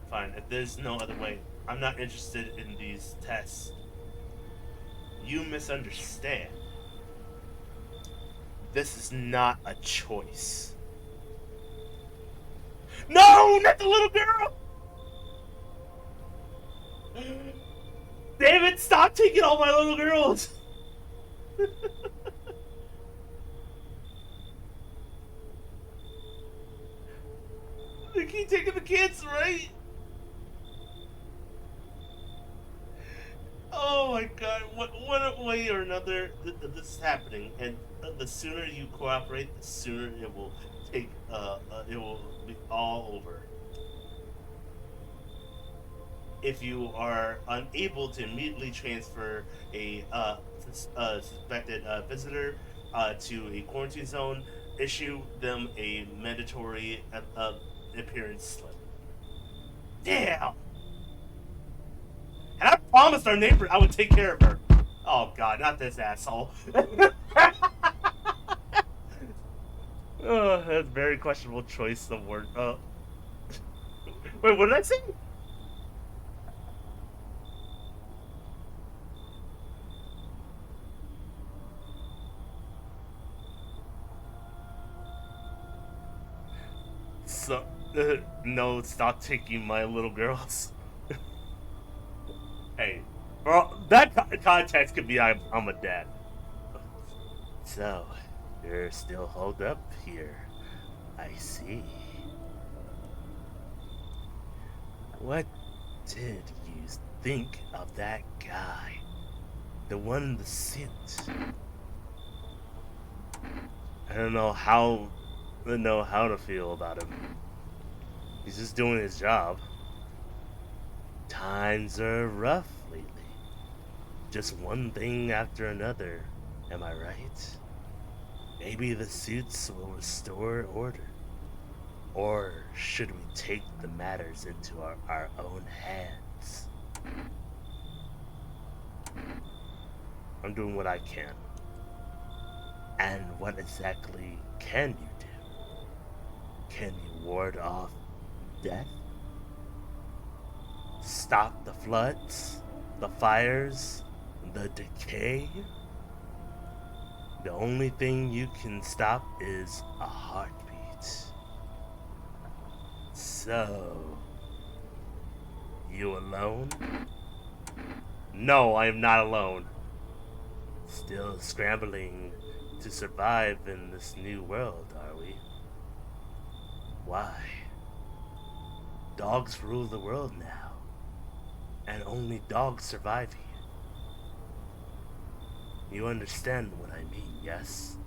Fine, if there's no other way, I'm not interested in these tests. You misunderstand. This is not a choice. No, not the little girl! Damn it, stop taking all my little girls! They keep taking the kids, right? Oh my god, what way or another this is happening, and the sooner you cooperate, the sooner it will be all over. If you are unable to immediately transfer a suspected visitor to a quarantine zone, issue them a mandatory appearance slip. Damn! And I promised our neighbor I would take care of her. Oh god, not this asshole. That's a very questionable choice of word. Wait, what did I say? So, no, stop taking my little girls. Hey, bro, that context could be I'm a dad. So, you're still holed up here. I see. What did you think of that guy? The one in the suit? I don't know how to feel about him. He's just doing his job. Times are rough lately. Just one thing after another. Am I right? Maybe the suits will restore order. Or should we take the matters into our own hands? I'm doing what I can. And what exactly can you do? Can you ward off death? Stop the floods? The fires? The decay? The only thing you can stop is a heartbeat. So, you alone? No, I am not alone. Still scrambling to survive in this new world, are we? Why? Dogs rule the world now, and only dogs survive here. You understand what I mean, yes?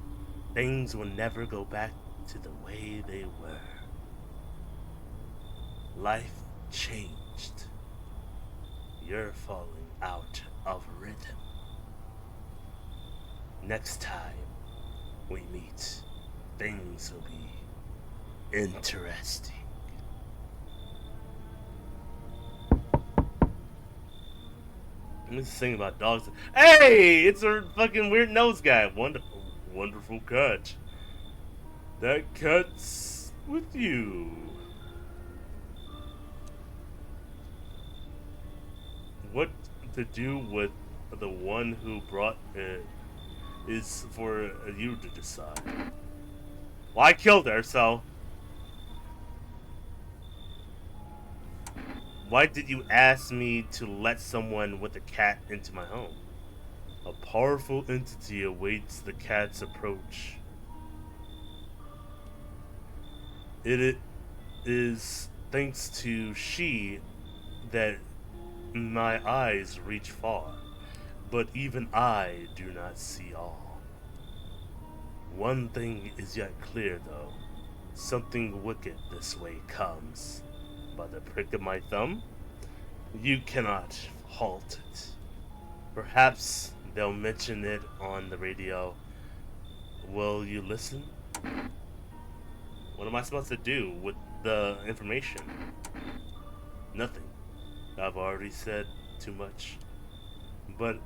Things will never go back to the way they were. Life changed. You're falling out of rhythm. Next time we meet, things will be interesting. I'm just singing about dogs. Hey, it's a fucking weird nose guy. Wonderful, wonderful cut. That cuts with you. What to do with the one who brought it is for you to decide. Well, I killed her, so why did you ask me to let someone with a cat into my home? A powerful entity awaits the cat's approach. It is thanks to she that my eyes reach far, but even I do not see all. One thing is yet clear, though. Something wicked this way comes. By the prick of my thumb, you cannot halt it. Perhaps they'll mention it on the radio. Will you listen? What am I supposed to do with the information? Nothing. I've already said too much. But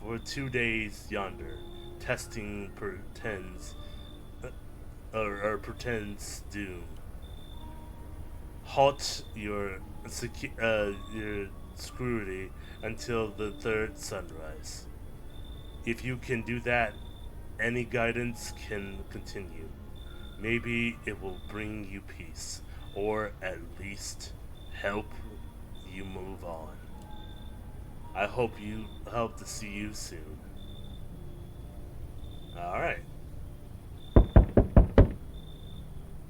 for 2 days yonder, testing pretends pretends doom. Halt your scrutiny until the third sunrise. If you can do that, any guidance can continue. Maybe it will bring you peace, or at least help you move on. I hope to see you soon. Alright.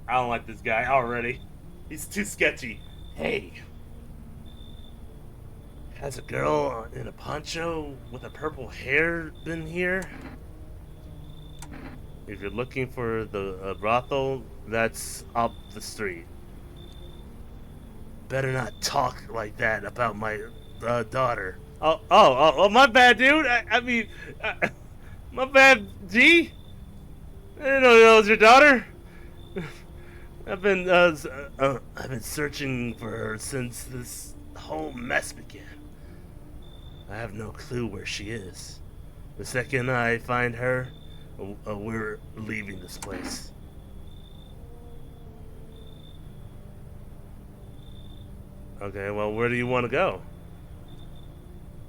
I don't like this guy already. He's too sketchy. Hey. Has a girl in a poncho with a purple hair been here? If you're looking for the brothel, that's up the street. Better not talk like that about my daughter. Oh, my bad, dude. I mean, my bad, G. I didn't know that was your daughter. I've been searching for her since this whole mess began. I have no clue where she is. The second I find her, we're leaving this place. Okay, well, where do you want to go?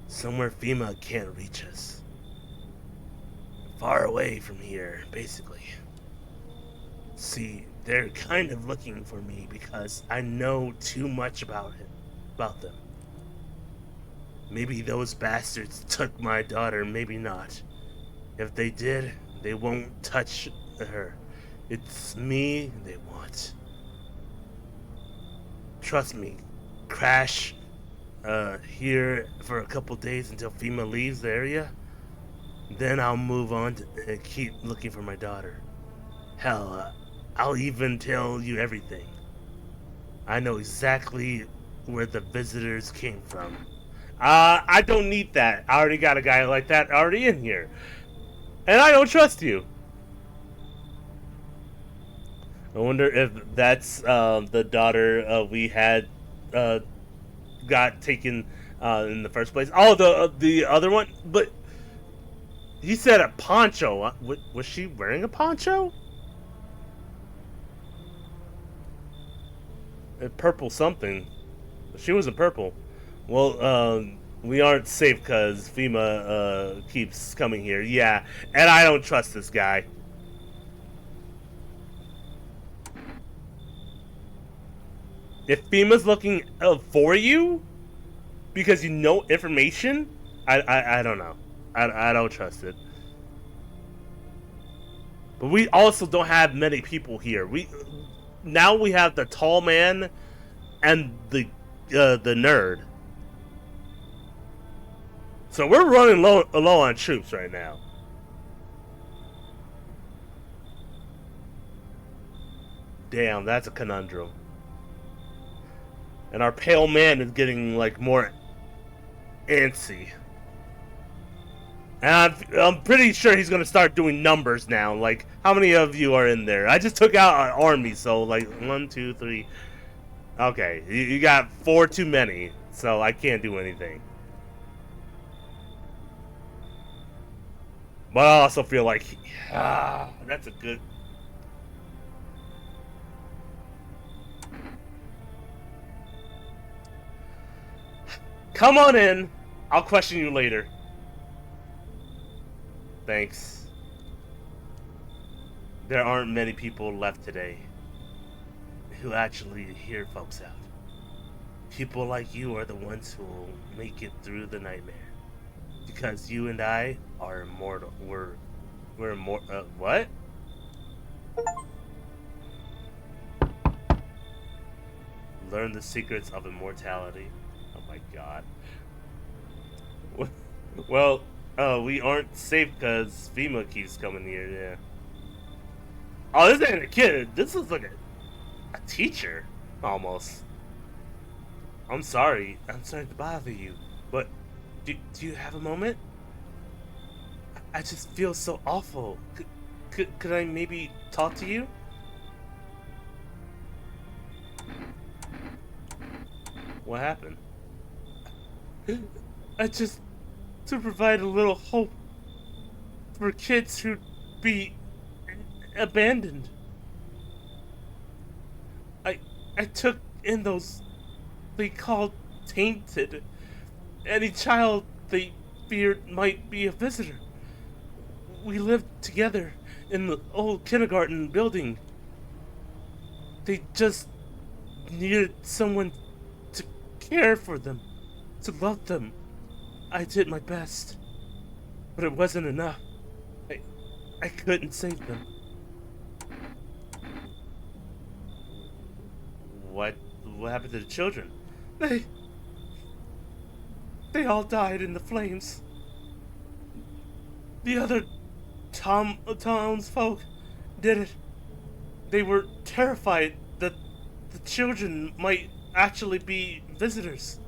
Somewhere FEMA can't reach us. Far away from here, basically. See, they're kind of looking for me because I know too much about them. Maybe those bastards took my daughter, maybe not. If they did, they won't touch her. It's me they want. Trust me, crash here for a couple days until FEMA leaves the area. Then I'll move on and keep looking for my daughter. Hell, I'll even tell you everything. I know exactly where the visitors came from. I don't need that. I already got a guy like that already in here. And I don't trust you. I wonder if that's the daughter we had got taken in the first place. Oh, the other one? But he said a poncho. Was she wearing a poncho? Purple something. She was in purple. Well, we aren't safe because FEMA keeps coming here. Yeah, and I don't trust this guy. If FEMA's looking for you because you know information, I don't know. I don't trust it. But we also don't have many people here. Now we have the tall man and the nerd. So we're running low on troops right now. Damn, that's a conundrum. And our pale man is getting like more antsy. And I'm pretty sure he's gonna start doing numbers now. Like, how many of you are in there? I just took out an army, so like 1, 2, 3. Okay, you got 4 too many, so I can't do anything. But I also feel like, that's a good. Come on in. I'll question you later. Thanks. There aren't many people left today who actually hear folks out. People like you are the ones who will make it through the nightmare. Because you and I are immortal. We're immortal. What? Learn the secrets of immortality. Oh my god. Well, we aren't safe because FEMA keeps coming here, yeah. Oh, this ain't a kid. This is like a teacher, almost. I'm sorry. I'm sorry to bother you, but do you have a moment? I just feel so awful. Could I maybe talk to you? What happened? I just to provide a little hope for kids who'd be abandoned. I took in those they called tainted. Any child they feared might be a visitor. We lived together in the old kindergarten building. They just needed someone to care for them, to love them. I did my best, but it wasn't enough. I couldn't save them. What happened to the children? They all died in the flames. The other townsfolk did it. They were terrified that the children might actually be visitors.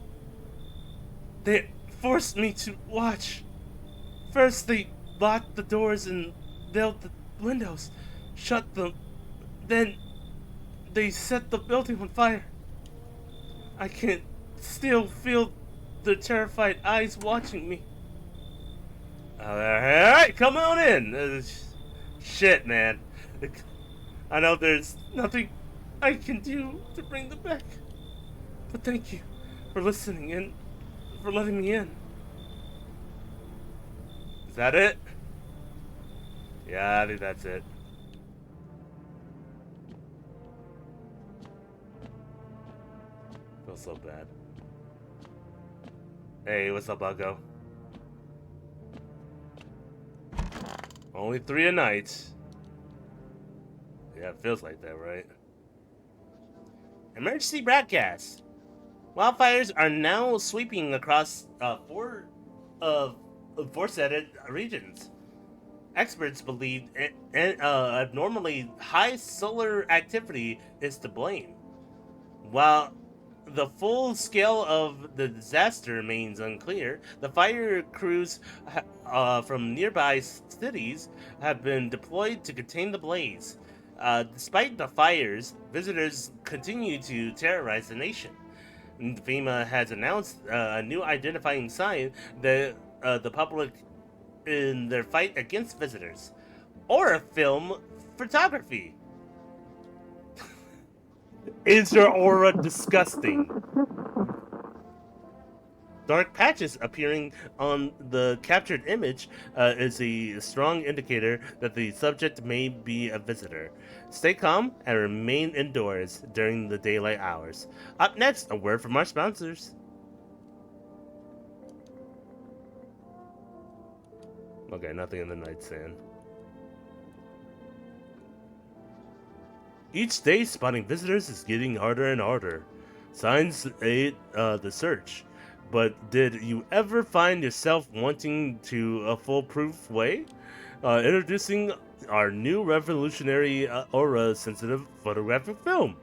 They forced me to watch. First they locked the doors and nailed the windows, shut them. Then they set the building on fire. I can still feel their terrified eyes watching me. Alright, come on in. Shit, man. I know there's nothing I can do to bring them back. But thank you for listening and for letting me in. Is that it? Yeah, I think that's it. Feels so bad. Hey, what's up, Buggo? Only 3 a night. Yeah, it feels like that, right? Emergency broadcast. Wildfires are now sweeping across 4 forested regions. Experts believe abnormally high solar activity is to blame. While the full scale of the disaster remains unclear, the fire crews from nearby cities have been deployed to contain the blaze. Despite the fires, visitors continue to terrorize the nation. FEMA has announced a new identifying sign that the public in their fight against visitors. Or a film photography. Is your aura disgusting? Dark patches appearing on the captured image is a strong indicator that the subject may be a visitor. Stay calm and remain indoors during the daylight hours. Up next, a word from our sponsors. Okay, nothing in the nightstand. Each day, spotting visitors is getting harder and harder. Signs aid the search. But did you ever find yourself wanting to a foolproof way? Introducing our new revolutionary aura-sensitive photographic film.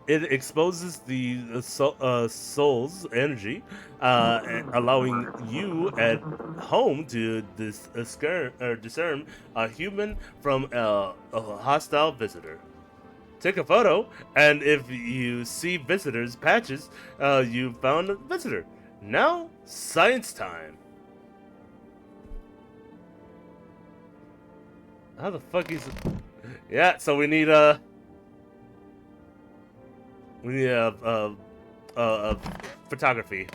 It exposes the soul's energy, allowing you at home to discern a human from a hostile visitor. Take a photo, and if you see visitors patches, you found a visitor. Now, science time. How the fuck is it? Yeah, so we need a photography.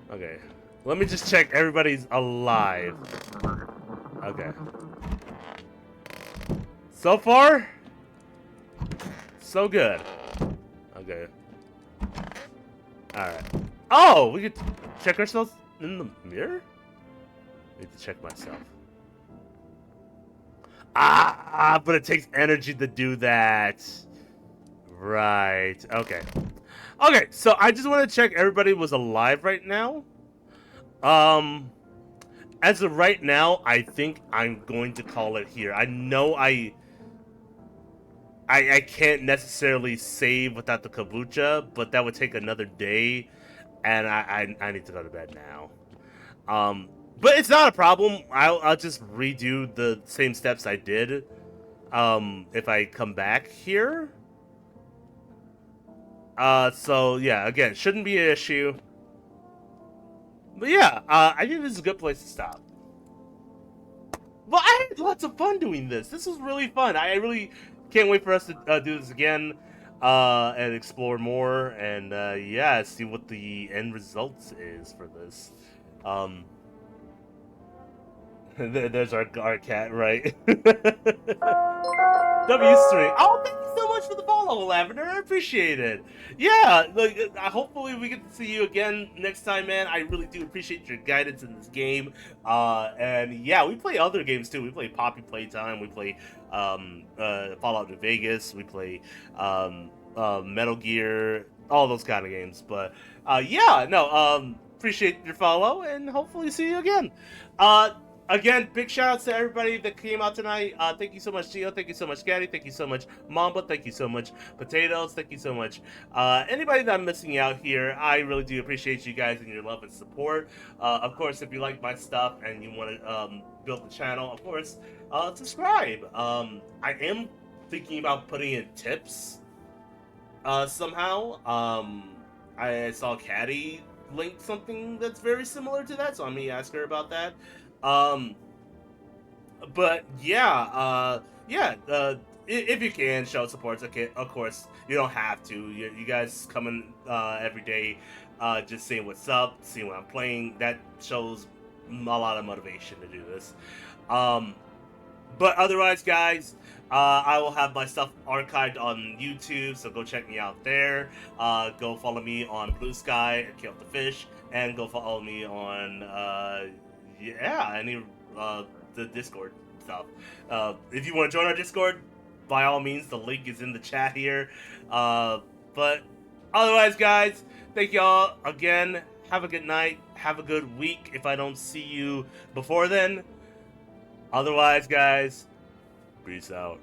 Okay, let me just check everybody's alive. Okay. So far, so good. Okay. Alright. Oh, we could check ourselves in the mirror? I need to check myself. Ah, but it takes energy to do that. Right. Okay. Okay, so I just want to check everybody was alive right now. As of right now, I think I'm going to call it here. I know I can't necessarily save without the kombucha, but that would take another day, and I need to go to bed now. But it's not a problem. I'll just redo the same steps I did. If I come back here. So yeah, again, shouldn't be an issue. But yeah, I think this is a good place to stop. Well, I had lots of fun doing this. This was really fun. I really can't wait for us to do this again, and explore more, and yeah, see what the end results is for this. Um, there's our cat, right? W3. Oh, thank you so much for the follow, Lavender. I appreciate it. Yeah, like, hopefully we get to see you again next time, man. I really do appreciate your guidance in this game. And yeah, we play other games too. We play Poppy Playtime. We play Fallout New Vegas. We play Metal Gear. All those kind of games. But yeah, no. Appreciate your follow, and hopefully see you again. Again, big shout outs to everybody that came out tonight. Thank you so much, Gio. Thank you so much, Gaddy. Thank you so much, Mamba. Thank you so much, Potatoes. Thank you so much. Anybody that I'm missing out here, I really do appreciate you guys and your love and support. Of course, if you like my stuff and you want to build the channel, of course, subscribe. I am thinking about putting in tips somehow. I saw Caddy link something that's very similar to that, so I'm gonna ask her about that. But yeah, if you can show support, okay, of course you don't have to. You guys coming every day, just saying what's up, seeing what I'm playing. That shows a lot of motivation to do this. But otherwise, guys, I will have my stuff archived on YouTube, so go check me out there. Go follow me on Blue Sky at CalebtheFish, and go follow me on the Discord stuff. If you want to join our Discord, by all means, the link is in the chat here. But otherwise, guys, thank y'all again. Have a good night. Have a good week if I don't see you before then. Otherwise, guys, peace out.